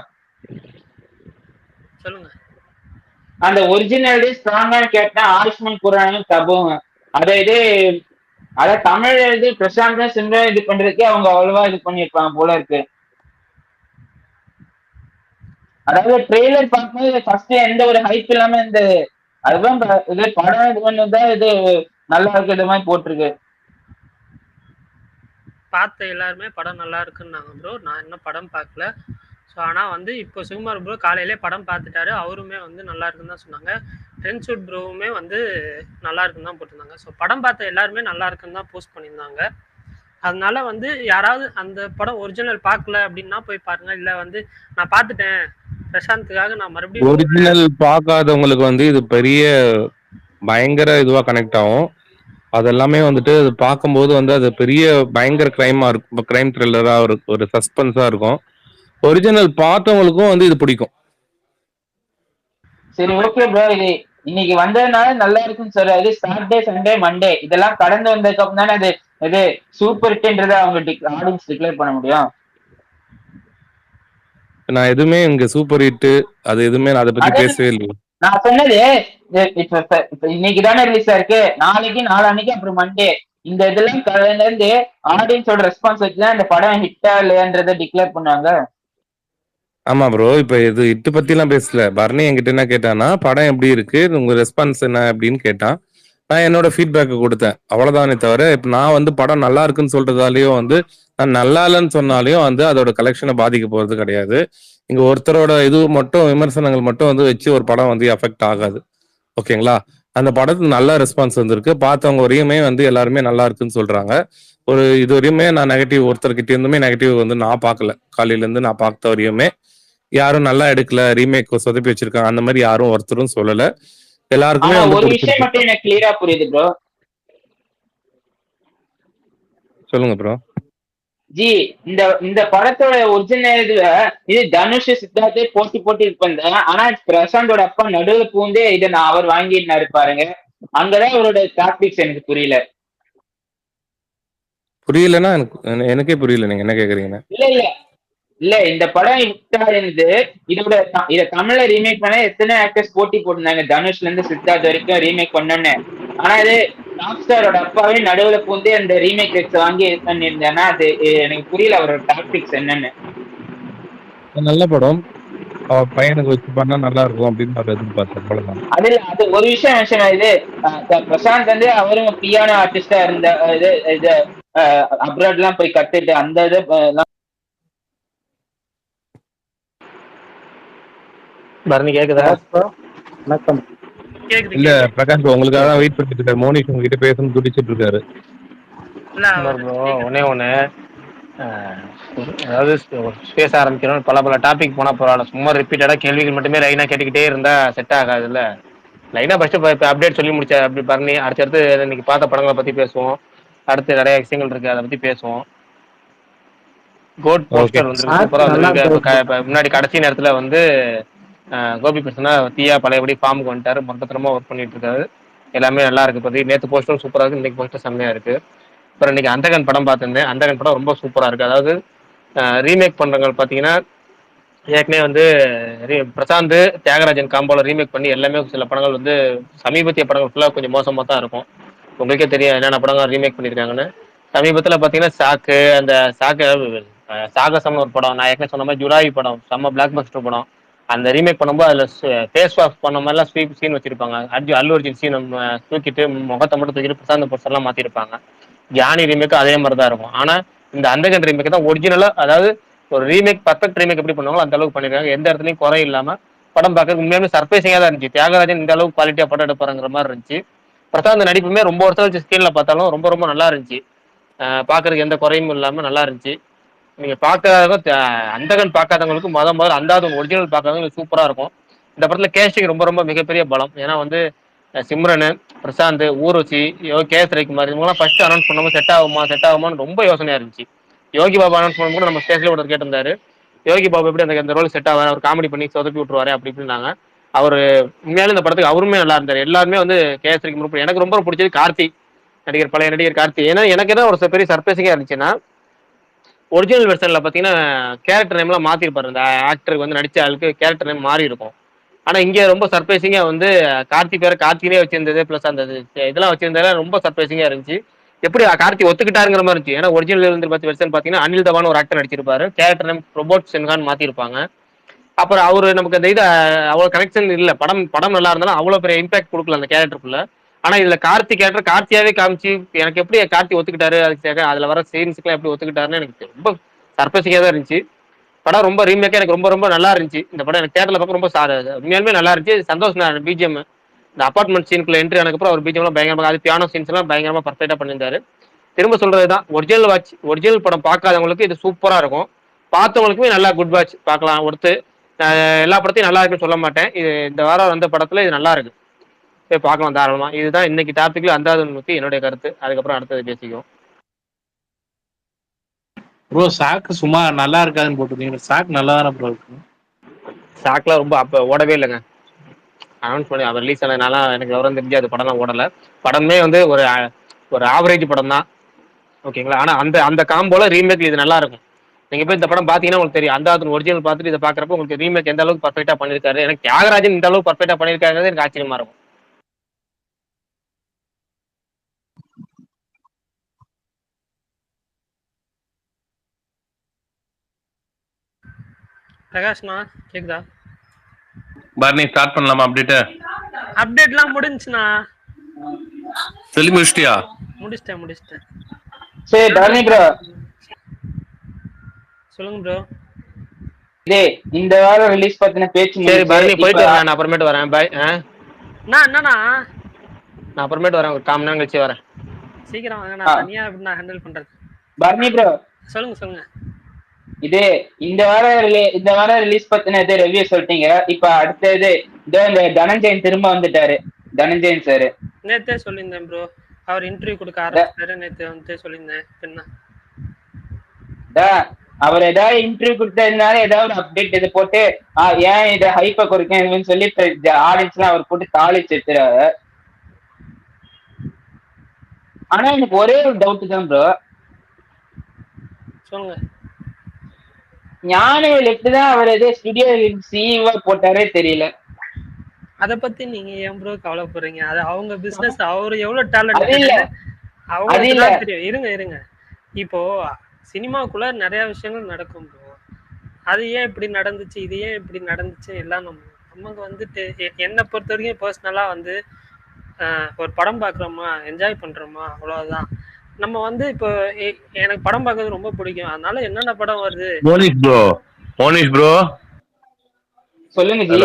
S2: சொல்லுங்க.
S4: அந்த ஒரிஜினல் ஸ்ட்ராங்கா கேட்டா ஆயுஷ்மான் குரானும் தபும், அதாவது தமிழ் இது பிரசாந்த் சிம்ரன் இது பண்றதுக்கே அவங்க அவ்வளவா இது பண்ணிருப்பாங்க போல இருக்கு. அதாவது ட்ரெய்லர் பார்க்கும்போது ஃபர்ஸ்ட் எந்த ஒரு ஹைப் இல்லாம இந்த அதுதான் இது படம் இது பண்ணதான் இது நல்லா இருக்கு, இது மாதிரி போட்டிருக்கு.
S2: பார்த்த எல்லாருமே படம் நல்லா இருக்குன்னாங்க ப்ரோ. நான் இன்னும் படம் பார்க்கல. ஸோ ஆனால் வந்து இப்போ சுகுமார் ப்ரோ காலையிலே படம் பார்த்துட்டாரு, அவருமே வந்து நல்லா இருக்குன்னு தான் சொன்னாங்க. டென்சூட் ப்ரோவுமே வந்து நல்லா இருக்குன்னு தான் போட்டிருந்தாங்க. ஸோ படம் பார்த்த எல்லாருமே நல்லா இருக்குன்னு தான் போஸ்ட் பண்ணியிருந்தாங்க. அதனால வந்து யாராவது அந்த படம் ஒரிஜினல் பார்க்கல அப்படின்னா போய் பாருங்க. இல்லை வந்து நான் பார்த்துட்டேன் பிரசாந்த்காக நான் மறுபடியும்
S5: ஒரிஜினல் பார்க்காதவங்களுக்கு வந்து இது பெரிய பயங்கர இதுவா கனெக்ட் ஆகும். அதெல்லாமே வந்துட்டு அது பார்க்கும்போது வந்து அது பெரிய பயங்கர கிரைமா இருக்கும், கிரைம் த்ரில்லரா ஒரு சஸ்பென்ஸா இருக்கும். ஒரிஜினல் பார்த்தவங்களுக்கும் வந்து இது பிடிக்கும்.
S4: சரி ஓகே ப்ரோ, இது இன்னைக்கு வந்ததுனால நல்லா இருக்குன்னு சொல்றாரு. சாட்டர்டே சண்டே மண்டே இதெல்லாம் கடந்து வந்ததுக்கு அப்புறம் தானே அது இது சூப்பர் ஹிட்ன்றத அவங்க ஆடியன்ஸ் டிக்ளேர் பண்ண முடியும்.
S5: நான் எதுவுமே இங்க சூப்பர் ஹிட் அது எதுவுமே நான் அதை பத்தி பேசவே இல்லை.
S4: நான் சொன்னது இப்ப இன்னைக்கு தானே ரிலீஸ் ஆயிருக்கு, நாளைக்கு நாளான்னைக்கு அப்புறம் மண்டே இந்த இதெல்லாம் கலந்து ஆடியன்ஸோட ரெஸ்பான்ஸ் வச்சுதான் இந்த படம் ஹிட்டா இல்லையான்றதை டிக்ளேர் பண்ணுவாங்க.
S5: ஆமா ப்ரோ, இப்ப இது இட்டு பத்தி எல்லாம் பேசல. பரணி என்கிட்ட என்ன கேட்டானா, படம் எப்படி இருக்கு, உங்க ரெஸ்பான்ஸ் என்ன அப்படின்னு கேட்டான். நான் என்னோட ஃபீட்பேக் கொடுத்தேன், அவ்வளவுதானே தவிர இப்ப நான் வந்து படம் நல்லா இருக்குன்னு சொல்றதாலயும் வந்து நான் நல்லா இல்லைன்னு சொன்னாலையும் வந்து அதோட கலெக்ஷனை பாதிக்க போறது கிடையாது. இங்க ஒருத்தரோட இது மட்டும் விமர்சனங்கள் மட்டும் வந்து வச்சு ஒரு படம் வந்து எஃபெக்ட் ஆகாது. ஓகேங்களா? அந்த படத்துக்கு நல்ல ரெஸ்பான்ஸ் வந்திருக்கு, பார்த்தவங்க வரையுமே வந்து எல்லாருமே நல்லா இருக்குன்னு சொல்றாங்க. ஒரு இது வரையுமே நான் நெகட்டிவ் ஒருத்தர்கிட்ட இருந்துமே நெகட்டிவ் வந்து நான் பார்க்கல. காலையில இருந்து நான் பார்த்த வரையுமே யாரும் நல்லா எடுக்கல, ரீமேக் சொதப்பி வச்சிருக்காங்க அந்த மாதிரி யாரும் ஒருத்தரும் சொல்லல. எல்லாருக்குமே
S4: ஒரு விஷயம் மட்டும் எனக்கு கிளியரா புரியுது ப்ரோ.
S5: சொல்லுங்க ப்ரோ.
S4: ஜி, இந்த படத்தோட ஒரிஜினல் இது தனுஷ் சித்தார்த்தே போட்டி இருப்பாங்க. ஆனா பிரசாந்தோட அப்பா நடுவுல பூந்தே இதை நான் அவர் வாங்கிட்டு இருப்பாருங்க. அங்கதான் அவரோட டாக்டிக்ஸ் எனக்கு
S5: புரியலன்னா எனக்கே புரியல நீங்க என்ன கேக்குறீங்க.
S4: இல்ல இந்த படம் இத தமிழ்ல ரீமேக் பண்ண எத்தனை ஆக்டர்ஸ் போட்டி போட்டிருந்தாங்க, தனுஷ்ல இருந்து சித்தார்த் வரைக்கும் ரீமேக் பண்ணோன்னு. ஆனா இது டாப் ஸ்டாரோட அப்பாவே நடுவுல பூந்து அந்த ரீமேக் ரைட்ஸ் வாங்கி இது பண்ணியிருந்தேன்னா அது எனக்கு புரியல அவரோட டாக்டிக்ஸ் என்னன்னு.
S5: நல்ல படம், பையனுக்கு வச்சு பண்ணா நல்லா இருக்கும் அப்படின்னு எதிர்பார்த்தேன்.
S4: அது ஒரு விஷயம் இது பிரசாந்த் வந்து அவரும் பியானோ ஆர்டிஸ்டா இருந்த இது அப்ராட் எல்லாம் போய் கத்துட்டு அந்த இது
S6: பரணி கேக்குதா?
S1: வணக்கம்.
S5: இல்ல பிரகாஷ் உங்களுக்காக தான் வெயிட் பண்ணிட்டு இருக்காரு. மோனிஷ் உங்ககிட்ட பேசணும் துடிச்சிட்டு இருக்காரு.
S6: ஒன்னே ஒண்ணு, அதாவது பேச ஆரம்பிக்கிறோம், பல டாபிக் போனா பரவாயில்ல. சும்மா ரிப்பீட்டடா கேள்விகள் மட்டுமே லைனா கேட்டுக்கிட்டே இருந்தா செட் ஆகாதுல்ல. லைனா ஃபர்ஸ்ட் அப்டேட் சொல்லி முடிச்சா அப்படி பரணி. அடுத்தடுத்து இன்னைக்கு பார்த்த படங்களை பத்தி பேசுவோம். அடுத்து நிறைய விஷயங்கள் இருக்கு, அதை பத்தி பேசுவோம். கோட் போஸ்டர் வந்து முன்னாடி கடைசி நேரத்துல வந்து கோபி பிரச்சனை தீயா பழையபடி ஃபார்முக்கு வந்துட்டாரு, மொத்தமா ஒர்க் பண்ணிட்டு இருக்காரு. எல்லாமே நல்லா இருக்கு. பத்தி நேற்று போஸ்டரும் சூப்பரா இருக்கு, இன்னைக்கு போஸ்டர் செம்மையா இருக்கு. அப்புறம் இன்னைக்கு அந்தகன் படம் பார்த்திருந்தேன். அந்தகன் படம் ரொம்ப சூப்பரா இருக்கு. அதாவது ரீமேக் பண்றவங்க பாத்தீங்கன்னா ஏற்கனவே வந்து பிரசாந்த் தியாகராஜன் காம்போல ரீமேக் பண்ணி எல்லாமே சில படங்கள் வந்து சமீபத்திய படங்கள் ஃபுல்லா கொஞ்சம் மோசமா தான் இருக்கும். உங்களுக்கே தெரியும் என்னென்ன படங்கள் ரீமேக் பண்ணிருக்காங்கன்னு. சமீபத்துல பாத்தீங்கன்னா அந்த சாகசம்னு ஒரு படம், நான் ஏற்கனவே சொன்ன மாதிரி ஜுராவி படம், செம்ம பிளாக் பஸ்டர் படம். அந்த ரீமேக் பண்ணும்போது அதுல ஃபேஸ் வாஷ் பண்ண மாதிரிலாம் ஸ்வீப் சீன் வச்சிருப்பாங்க. அல்லு அர்ஜுன் சீன் தூக்கிட்டு முகத்தை மட்டும் தூக்கிட்டு பிரசாந்த் போஸ்டர் எல்லாம் மாத்திருப்பாங்க. ஜானி ரீமேக் அதே மாதிரி தான் இருக்கும். ஆனா இந்த அந்தகன் ரீமேக் தான் ஒரிஜினலா, அதாவது ஒரு ரீமேக் பர்ஃபெக்ட் ரீமேக் எப்படி பண்ணுவாங்களோ அந்த அளவுக்கு பண்ணிருக்காங்க. எந்த இடத்துலயும் குறை இல்லாம படம் பார்க்க உண்மையுமே சர்ப்ரைசிங்கா தான் இருந்துச்சு. தியாகராஜன் இந்த அளவுக்கு குவாலிட்டியா படம் எடுப்பாருங்கிற மாதிரி இருந்துச்சு. பிரசாந்த் நடிப்புமே ரொம்ப வருஷம் வச்சு ஸ்கிரீன்ல பார்த்தாலும் ரொம்ப ரொம்ப நல்லா இருந்துச்சு. பாக்குறதுக்கு எந்த குறையும் இல்லாம நல்லா இருந்துச்சு. நீங்க பார்க்காதவங்க அந்தகன் பார்க்காதவங்களுக்கு முதல்ல அந்த ஒரிஜினல் பார்க்காதவங்களுக்கு சூப்பரா இருக்கும். இந்த படத்துல கேஸ்டிங் ரொம்ப ரொம்ப மிகப்பெரிய பலம். ஏன்னா வந்து சிம்ரன், பிரசாந்த், ஊர்வசி, கேஎஸ் ரவிக்குமார் இவங்கெல்லாம் ஃபர்ஸ்ட் அனௌன்ஸ் பண்ணும்போது செட் ஆகுமான்னு ரொம்ப யோசனையா இருந்துச்சு. யோகி பாபா அனௌன்ஸ் பண்ணும் கூட நம்ம ஸ்டேஜ்ல ஒருத்தர் கேட்டிருந்தாரு, யோகி பாபா எப்படி அந்த ரோல் செட் ஆவாரு, அவர் காமெடி பண்ணி சொதப்பி விட்டுருவாரு அப்படி இப்படின்னாங்க. அவரு உண்மையாலும் இந்த படத்துக்கு அவருமே நல்லா இருந்தாரு. எல்லாருமே வந்து கேஎஸ் ரவிக்குமார். எனக்கு ரொம்ப பிடிச்சது கார்த்தி, பழைய நடிகர் கார்த்தி. ஏன்னா எனக்கு என்ன ஒரு பெரிய சர்ப்ரைசிங்கா இருந்துச்சுன்னா, ஒரிஜினல் வெர்ஷன்ல பாத்தீங்கன்னா கேரக்டர் நேம் எல்லாம் மாத்திருப்பாரு. இந்த ஆக்டருக்கு வந்து நடிச்ச ஆளுக்கு கேரக்டர் நேம் மாறி இருக்கும். ஆனா இங்க ரொம்ப சர்ப்ரைசிங்கா வந்து கார்த்தி பேரை கார்த்தினே வச்சிருந்தது, பிளஸ் அந்த இதெல்லாம் வச்சிருந்ததுல ரொம்ப சர்ப்ரைசிங்கா இருந்துச்சு. எப்படி கார்த்தி ஒத்துக்கிட்டாருங்கிற மாதிரி இருந்துச்சு. ஏன்னா ஒரிஜினல் வந்து வெர்ஷன் பாத்தீங்கன்னா அனில் தவான் ஒரு ஆக்டர் நடிச்சிருப்பாரு, கேரக்டர் நேம் ரோபோட் சென்கான் மாத்திருப்பாங்க. அப்புறம் அவரு நமக்கு அந்த இது அவ்வளவு கனெக்ஷன் இல்ல. படம் நல்லா இருந்தாலும் அவ்வளவு பெரிய இம்பாக்ட் கொடுக்கல அந்த கேரக்டருக்குள்ள. ஆனா இதுல கார்த்தி கேரக்டர் கார்த்தியாவே காமிச்சு எனக்கு எப்படி கார்த்தி ஒத்துக்கிட்டாரு, அதுல வர சீன்ஸ்க்குலாம் எப்படி ஒத்துக்கிட்டாருன்னு எனக்கு ரொம்ப சர்ப்ரைசிங்கா தான் இருந்துச்சு. படம் ரொம்ப ரீமேக்கா எனக்கு ரொம்ப ரொம்ப நல்லா இருந்துச்சு. இந்த படம் எனக்கு தேட்டர்ல பார்க்க ரொம்ப உண்மையாலுமே நல்லா இருந்துச்சு. சந்தோஷம். பிஜிஎம் இந்த அபார்ட்மெண்ட் சீனுக்குள்ள என்ட்ரி ஆனதுக்கப்புறம் அவர் பிஜிஎம் பயங்கரமா, அது பியானோ சீன்ஸ் எல்லாம் பயங்கரமா பர்ஃபெக்டா பண்ணியிருந்தாரு. திரும்ப சொல்றதுதான், ஒரிஜினல் படம் பார்க்காதவங்களுக்கு இது சூப்பரா இருக்கும், பார்த்தவங்களுக்குமே நல்லா குட் வாட்ச் பார்க்கலாம். ஒருத்து எல்லா படத்தையும் நல்லா இருக்குன்னு சொல்ல மாட்டேன். இது இந்த வாரம் வந்த படத்துல இது நல்லா இருக்கு, போய் பார்க்கலாம் தாராளமா. இதுதான் இன்னைக்கு டாபிக்ல அந்தாதன் பத்தி என்னுடைய கருத்து. அதுக்கப்புறம் அடுத்தது பேசிக்குவோம்.
S1: ப்ரோ சாக்கு சும்மா நல்லா இருக்காதுன்னு போட்டுருக்கீங்க. சாக்கு நல்லா தானே ப்ரோ இருக்கு.
S6: சாக்லாம் ரொம்ப அப்ப ஓடவே இல்லைங்க. அனௌன்ஸ் பண்ணி அவர் ரிலீஸ் ஆனதுனால எனக்கு விவரம் தெரிஞ்சு அது படம்லாம் ஓடல. படமே வந்து ஒரு ஆவரேஜ் படம் தான், ஓகேங்களா. ஆனா அந்த காம்போல ரீமேக் இது நல்லா இருக்கும். நீங்க போய் இந்த படம் பாத்தீங்கன்னா உங்களுக்கு தெரியும். அந்தாதன் ஒரிஜினல் பார்த்துட்டு இதை பாக்குறப்ப உங்களுக்கு ரீமேக் எந்த அளவுக்கு பர்ஃபெக்டா பண்ணிருக்காரு. எனக்கு தியாகராஜன் இந்த அளவுக்கு பர்ஃபெக்டா பண்ணிருக்காங்கிறது எனக்கு ஆச்சரியமா இருக்கும்.
S2: பிரகாஷ்மா கேக்குதா?
S5: பர்னி ஸ்டார்ட் பண்ணலாமா?
S2: அப்டேட்லாம் முடிஞ்சுண்ணா.
S5: சொல்லி முடிச்சிட்டியா?
S2: முடிச்சிட்டேன்.
S4: சரி பரணி ப்ரோ
S2: சொல்லுங்க ப்ரோ.
S4: இந்த வாரம் ரிலீஸ் பத்தின பேச்சு.
S6: சரி பரணி போயிட்டு வரேன், நான் அப்புறமேட்டு வரேன். பாய்.
S2: என்னண்ணா
S6: நான் அப்புறமேட்டு வரேன், ஒரு 1/4 மணி நேரம் கழிச்சு வரேன்.
S2: சீக்கிரம் வாங்க, நான் தனியா எப்படி நான் ஹேண்டில் பண்றது.
S4: பரணி ப்ரோ
S2: சொல்லுங்க.
S4: இந்த வாரம் ரிலீஸ் பத்தின ரிவ்யூ சொல்லிட்டீங்க. இப்ப அடுத்தது இந்த தனஞ்சயன் திரும்ப வந்துட்டாரு. தனஞ்சயன் சார்
S2: நேத்தே சொல்லியிருந்தேன் ப்ரோ, அவர் இன்டர்வியூ கொடுக்க ஆரம்பிச்சாரு. நேத்து வந்து சொல்லியிருந்தேன். என்ன
S4: அவர் ஏதாவது இன்டர்வியூ கொடுத்ததுனால ஏதாவது ஒரு அப்டேட் இது போட்டு ஏன் இதை ஹைப்பை குறைக்கன்னு சொல்லி ஆடியன்ஸ் எல்லாம் அவர் போட்டு தாளிச்சு எடுத்துறாரு. ஆனா எனக்கு ஒரே ஒரு டவுட் தான் ப்ரோ.
S2: சொல்லுங்க.
S4: ஞானவேல் எப்படிதான் அவர் ஏதோ ஸ்டுடியோ சிஇஓ போட்டாரே தெரியல.
S2: அத பத்தி நீங்க ஏன் ப்ரோ கவலைப்படுறீங்க? அது அவங்க பிசினஸ். அவரு எவ்வளவு டேலண்ட் அவங்களுக்கு தெரியும். இருங்க. இப்போ சினிமாக்குள்ள நிறைய விஷயங்கள் நடக்கும் ப்ரோ. அது ஏன் இப்படி நடந்துச்சு, இது ஏன் இப்படி நடந்துச்சு எல்லாம் நமக்கு வந்துட்டு என்னை பொறுத்த வரைக்கும் பர்சனலா வந்து ஒரு படம் பார்க்குறோமா, என்ஜாய் பண்றோமா, அவ்வளவுதான். நம்ம வந்து இப்போ எனக்கு படம் பார்க்கறது ரொம்ப பிடிக்கும். அதனால என்னென்ன படம் வருது.
S5: மோனிஷ் ப்ரோ
S4: சொல்லுங்க ஜி.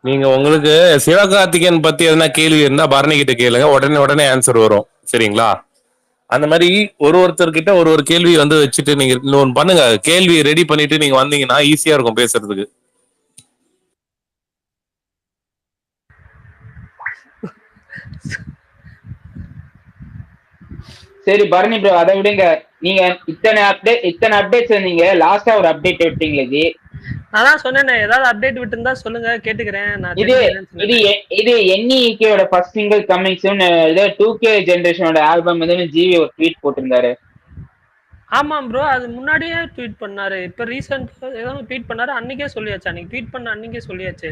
S5: நீங்க உங்களுக்கு சிவகார்த்திகேயன் பத்தி எதனா கேள்வி இருந்தா பரணி கிட்ட கேளுங்க, உடனே ஆன்சர் வரும். சரிங்களா? அந்த மாதிரி ஒருத்தர்கிட்ட ஒரு கேள்வி வந்து வச்சுட்டு நீங்க இன்னொன்னு பண்ணுங்க. கேள்வி ரெடி பண்ணிட்டு நீங்க வந்தீங்கன்னா ஈஸியா இருக்கும் பேசுறதுக்கு.
S4: சரி பரணி ப்ரோ, அதை விடுங்க. நீங்க இத்தனை அப்டேட்ஸ் நீங்க லாஸ்டா ஒரு அப்டேட் விட்டீங்களே ஜி.
S2: அதான் சொன்னேன், ஏதாவது அப்டேட் விட்டு இருந்தா சொல்லுங்க, கேட்டுக்கிறேன்.
S4: இது NEEKயோட ஃபர்ஸ்ட் சிங்கிள் கமிங் சூன். ஏதோ 2K ஜெனரேஷனோட ஆல்பம் வந்து ஜிவி ஒரு ட்வீட் போட்டிருந்தாரு.
S2: ஆமா ப்ரோ, அது முன்னாடியே ட்வீட் பண்ணாரு. இப்ப ரீசெண்டா ஏதோ ட்வீட் பண்ணாரு, அன்னைக்கே சொல்லியாச்சு. அன்னைக்கு ட்வீட் பண்ண அன்னைக்கே சொல்லியாச்சு.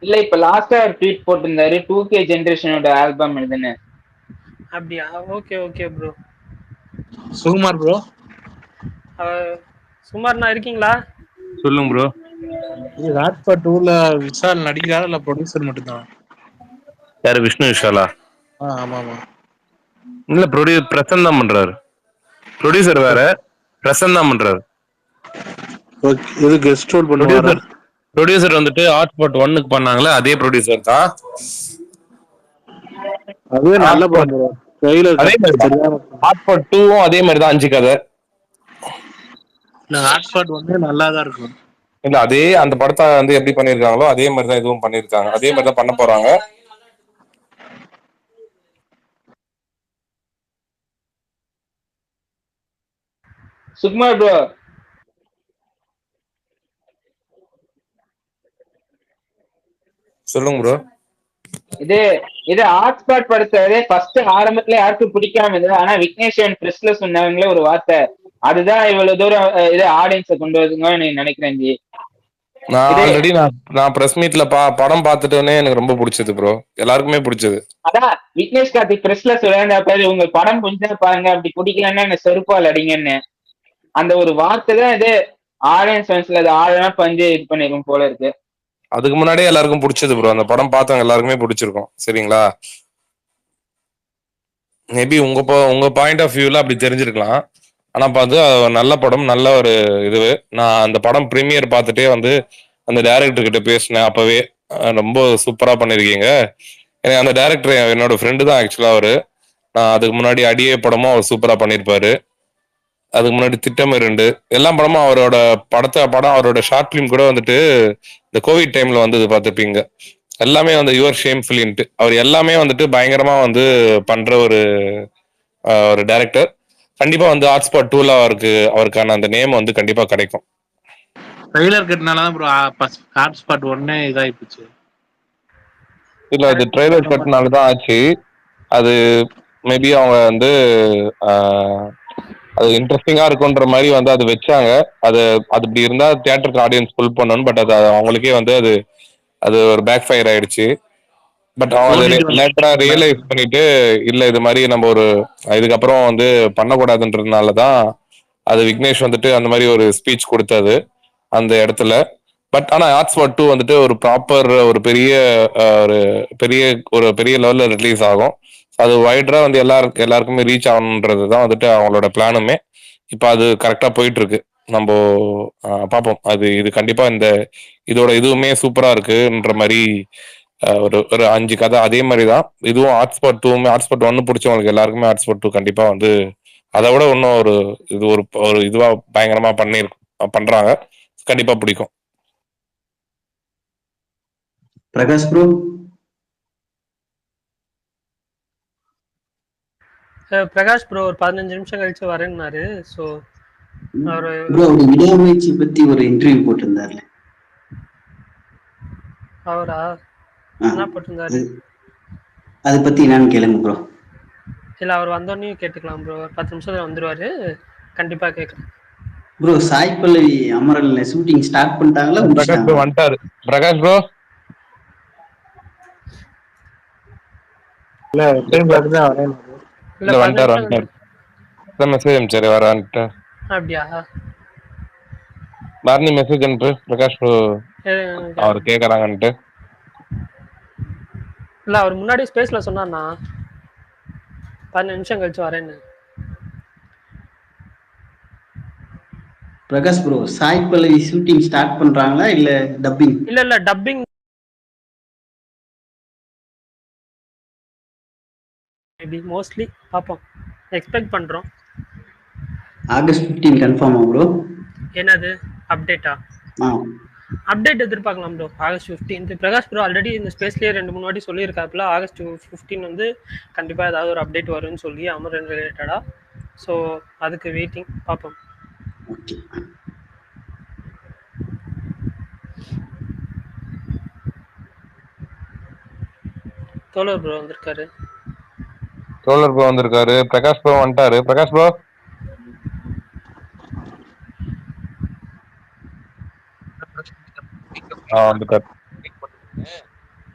S4: இல்ல இப்ப லாஸ்டா ஒரு ட்வீட் போட்டிருந்தாரு 2K ஜெனரேஷனோட ஆல்பம் எழுதுன்னு.
S2: அப்படியா? Okay bro.
S1: சுகுமார் ப்ரோ,
S2: சுமார்னா இருக்கீங்களா?
S5: சொல்லுங்க ப்ரோ.
S1: இது ராஜ்பாட் 2ல விஷால் நடிக்கிறாரா இல்ல ப்ரொடியூசர் மட்டும்தான்?
S5: யாரு? விஷ்ணு விஷாலா?
S1: ஆமா.
S5: இல்ல, பிரசன் தான் பண்றாரு. ப்ரொடியூசர் வேற, பிரசன் தான் பண்றாரு.
S1: இது கெஸ்ட் ரோல் பண்ணுவாரு.
S5: ப்ரொடியூசர் வந்துட்டு ஹாட்ஸ்பாட் 1க்கு பண்ணாங்களே அதே ப்ரொடியூசர் தான்.
S1: அதுவே நல்ல படம் ப்ரோ.
S5: அதே மாதிரி ஹாட்ஸ்பாட் 2வும் அதே மாதிரி தான் 5 கதை.
S1: ஹாட்ஸ்பாட் வந்து நல்லா தான் இருக்கும்.
S5: இல்ல அதே அந்த படத்தை வந்து எப்படி பண்ணிருக்காங்களோ அதே மாதிரி தான் இதுவும் பண்ணிருக்காங்க. அதே மாதிரி தான் பண்ண போறாங்க.
S4: சுகுமார் ப்ரோ,
S5: சொல்லுங்க ப்ரோ.
S4: இது ஹாட்ஸ்பாட் படத்தை ஃபர்ஸ்ட் ஆரம்பத்துல யாருக்கும் பிடிக்காம இருந்தது. ஆனா விக்னேஸ்வரன் பிரஸ்ல சொன்னாங்களே ஒரு வார்த்தை, அதுதான் இவ்வளவு தூரம் இது ஆடியன்ஸை கொண்டு வருதுன்னு நினைக்கிறேன் ஜி.
S5: நான் பிரஸ் மீட்ல படம் பார்த்துட்டோன்னே எனக்கு ரொம்ப பிடிச்சது ப்ரோ. எல்லாருக்குமே பிடிச்சது.
S4: அதான் விக்னேஷ் கார்த்திக் பிரஸ்ல சொல்ல, உங்க படம் கொஞ்சம் பாருங்க, அப்படி பிடிக்கலன்னா என்ன செருப்பால் அடிங்கன்னு. அந்த ஒரு வார்த்தை தான் இது ஆடியன்ஸ் மனசுல அது ஆழமா பஞ்சு இது பண்ணிருக்கும் போல இருக்கு.
S5: அதுக்கு முன்னாடியே எல்லாருக்கும் பிடிச்சது ப்ரோ. அந்த படம் பார்த்தவங்க எல்லாருக்குமே பிடிச்சிருக்கும். சரிங்களா? மேபி உங்க பாயிண்ட் ஆஃப் வியூல அப்படி தெரிஞ்சிருக்கலாம். ஆனா பார்த்து நல்ல படம், நல்ல ஒரு இது. நான் அந்த படம் பிரீமியர் பார்த்துட்டே வந்து அந்த டைரக்டர் கிட்ட பேசினேன். அப்பவே ரொம்ப சூப்பரா பண்ணிருக்கீங்க. எனக்கு அந்த டைரக்டர் என்னோட ஃப்ரெண்டு தான் ஆக்சுவலா அவரு. நான் அதுக்கு முன்னாடி அடியே படமும் அவர் சூப்பரா பண்ணிருப்பாரு. அதுக்கு முன்னாடி திட்டம் 2 எல்லா படமும் அவரோட படம் அவரோட ஷார்ட் பிலிம் கூட வந்துட்டு இந்த கோவிட் டைம்ல வந்தது பார்த்துப்பீங்க. எல்லாமே வந்து யுவர் ஷேம்ஃபுல்லின்ட்டு அவர் எல்லாமே வந்துட்டு பயங்கரமா வந்து பண்ற ஒரு டைரக்டர். கண்டிப்பா வந்து ஹாட்ஸ்பாட் 2ல அவருக்கான அந்த நேம் வந்து கண்டிப்பா கிடைக்கும்.
S1: ட்ரெய்லர் கட்டினாலதான் ப்ரோ ஹாட்ஸ்பாட் 1 இதாயிடுச்சு.
S5: இல்ல அது ட்ரெய்லர் கட்டினாலதான் ஆச்சு. அது மேபி அவங்க வந்து அது இன்ட்ரெஸ்டிங்கா இருக்குன்ற மாதிரி வந்து அது வச்சாங்க. அது இப்படி இருந்தா தியேட்டருக்கு ஆடியன்ஸ் ஃபுல் பண்ணணும். பட் அது அவங்களுக்கே வந்து அது ஒரு பேக் ஃபயர் ஆயிடுச்சு. பட் அவங்க லேட்டரா ரியலைஸ் பண்ணிட்டு இல்ல இது மாதிரி நம்ம ஒரு இதுக்கப்புறம் வந்து பண்ணக்கூடாதுன்றதுனாலதான் அது விக்னேஷ் வந்துட்டு அந்த மாதிரி ஒரு ஸ்பீச் கொடுத்தது அந்த இடத்துல. பட் ஆனா ஹாட்ஸ்பாட் 2 வந்துட்டு ஒரு ப்ராப்பர் ஒரு பெரிய லெவல்ல ரிலீஸ் ஆகும். அது வைடரா வந்து எல்லாருக்குமே ரீச் ஆகணுன்றதுதான் வந்துட்டு அவங்களோட பிளானுமே. இப்ப அது கரெக்டா போயிட்டு இருக்கு. நம்ம பார்ப்போம். இது கண்டிப்பா இதோட இதுவுமே சூப்பரா இருக்குன்ற மாதிரி ஒரு 5 கதை அதே மாதிரிதான் இதுவும். ஹாட்ஸ்பாட் 1 பிடிச்சவங்களுக்கு எல்லாருக்குமே ஹாட்ஸ்பாட் 2 கண்டிப்பா வந்து அதை விட இன்னும் ஒரு இதுவா பயங்கரமா பண்றாங்க. கண்டிப்பா பிடிக்கும்.
S7: பிரகாஷ் ப்ரோ
S2: பிரகாஷ் ப்ரோ ஒரு 15 நிமிஷம் கழிச்சு வரேன்னாரு. ஸோ அவரு
S7: விடாமுயற்சி பத்தி ஒரு இன்டர்வியூ போட்டிருந்தாருல,
S2: அவரா என்ன போட்டிருந்தாரு?
S7: அதை பத்தி என்னன்னு கேளுங்க ப்ரோ.
S2: இல்ல அவர் வந்தோடனே கேட்டுக்கலாம் ப்ரோ. 10 நிமிஷத்துல வந்துருவாரு, கண்டிப்பா கேட்கறேன்
S7: bro. Sai Pallavi அமரல்ல shooting start பண்ணிட்டாங்களா?
S5: பிரகாஷ் ப்ரோ வந்துட்டாரு. பிரகாஷ் ப்ரோ
S1: இல்ல டைம் பார்த்துதான் வரேன்.
S5: இல்ல வந்துட்டாரு. மெசேஜ் அனுப்பிச்சாரு வரான்ட்டு.
S2: அப்படியா?
S5: மார்னிங் மெசேஜ் அனுப்பு பிரகாஷ் ப்ரோ அவர் கேக்குறாங்கன்ட்டு.
S2: இல்ல அவர் முன்னாடி ஸ்பேஸ்ல சொன்னார்னா 15 நிமிஷம் கழிச்சு வரேன்னு.
S7: Prakash bro Sai Pallavi shooting start பண்றாங்களா இல்ல டப்பிங்?
S2: இல்ல டப்பிங் மேபி மோஸ்ட்லி பாப்போம், எக்ஸ்பெக்ட் பண்றோம்.
S7: ஆகஸ்ட் 15 கன்ஃபார்மா ப்ரோ?
S2: என்னது அப்டேட்டா? அப்டேட் எதிர்பார்க்கலாம் bro. August 15 Prakash bro already இந்த ஸ்பேஸ்லயே 2-3 வாட்டி சொல்லியிருக்காப்புல. ஆகஸ்ட் 15 வந்து கண்டிப்பா ஏதாவது ஒரு அப்டேட் வரும்னு சொல்லி அமரன் ரிலேட்டடா. ஸோ அதுக்கு வெயிட்டிங், பார்ப்போம். தோழர் ப்ரோ வந்திருக்காரு.
S5: பிரகாஷ் ப்ரோ வந்துட்டாரு. பிரகாஷ் ப்ரோ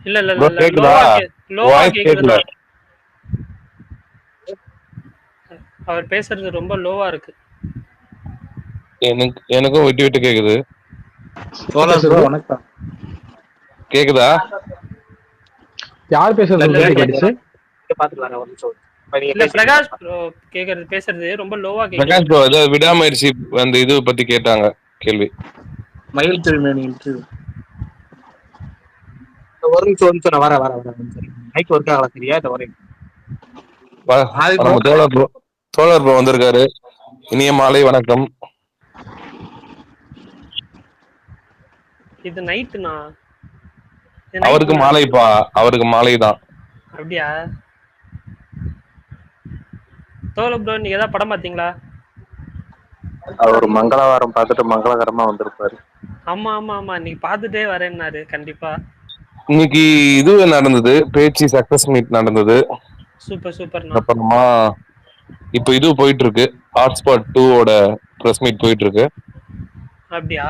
S2: இல்ல லோவா கேக்குது. அவர் பேசுறது ரொம்ப லோவா இருக்கு.
S5: எனக்கும் விட்டு விட்டு கேக்குது.
S1: வணக்கம்,
S5: கேக்குதா?
S6: யார் பேசுறது?
S2: பிரகாஷ் ப்ரோ கேக்குறது பேசுறது ரொம்ப லோவா கேக்குது.
S5: பிரகாஷ் ப்ரோ ஏதோ விடாமுயற்சி அந்த இது பத்தி கேட்டாங்க கேள்வி.
S1: மயில் திருமேனி இன்டர்வியூ.
S6: ஒரு நிமிஷம் வர மைக் ஒர்க் ஆகல சரியா?
S5: தோழர் ப்ரோ வந்திருக்காரு. இனிய மாலை வணக்கம்.
S2: இது நைட்னா
S5: அவருக்கு மாலைப்பா, அவருக்கு மாலை தான்.
S2: அப்படியா? தோழர் ப்ரோ நீங்க ஏதாவது படம் பாத்தீங்களா?
S8: அவர் மங்களவாரம் பார்த்துட்டு மங்களகரமா வந்திருப்பாரு.
S2: ஆமா ஆமா ஆமா, இன்னைக்கு பார்த்துட்டே வரேன்னாரு. கண்டிப்பா
S5: இன்னைக்கு இது நடந்தது, பேச்சு சக்சஸ் மீட் நடந்தது.
S2: சூப்பர்.
S5: அப்புறமா இப்போ இது போயிட்டு இருக்கு, ஹாட்ஸ்பாட் 2ஓட பிரஸ் மீட் போயிட்டு இருக்கு.
S2: அப்படியா?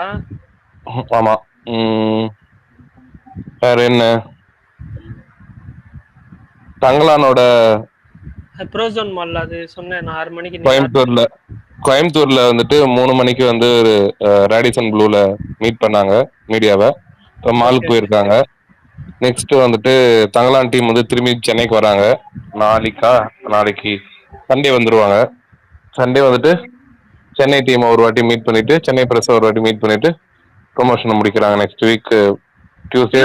S5: ஆமா. வேற என்ன, தங்கலானோட
S2: ப்ரோசோன் மால் அது சொன்னேன் 6 மணிக்கு.
S5: கோயம்புத்தூர்ல வந்துட்டு 3 மணிக்கு வந்து ரேடிசன் ப்ளூல மீட் பண்ணாங்க மீடியாவை. இப்போ மாலுக்கு போயிருக்காங்க. நெக்ஸ்ட் வந்துட்டு தங்கலான் டீம் வந்து திரும்பி சென்னைக்கு வராங்க. நாளைக்கு சண்டே வந்துருவாங்க. சண்டே வந்துட்டு சென்னை டீம் ஒரு வாட்டி மீட் பண்ணிட்டு, சென்னை பிரஸ் ஒரு வாட்டி மீட் பண்ணிட்டு ப்ரொமோஷன் முடிக்கிறாங்க. நெக்ஸ்ட் வீக் டியூஸ்டே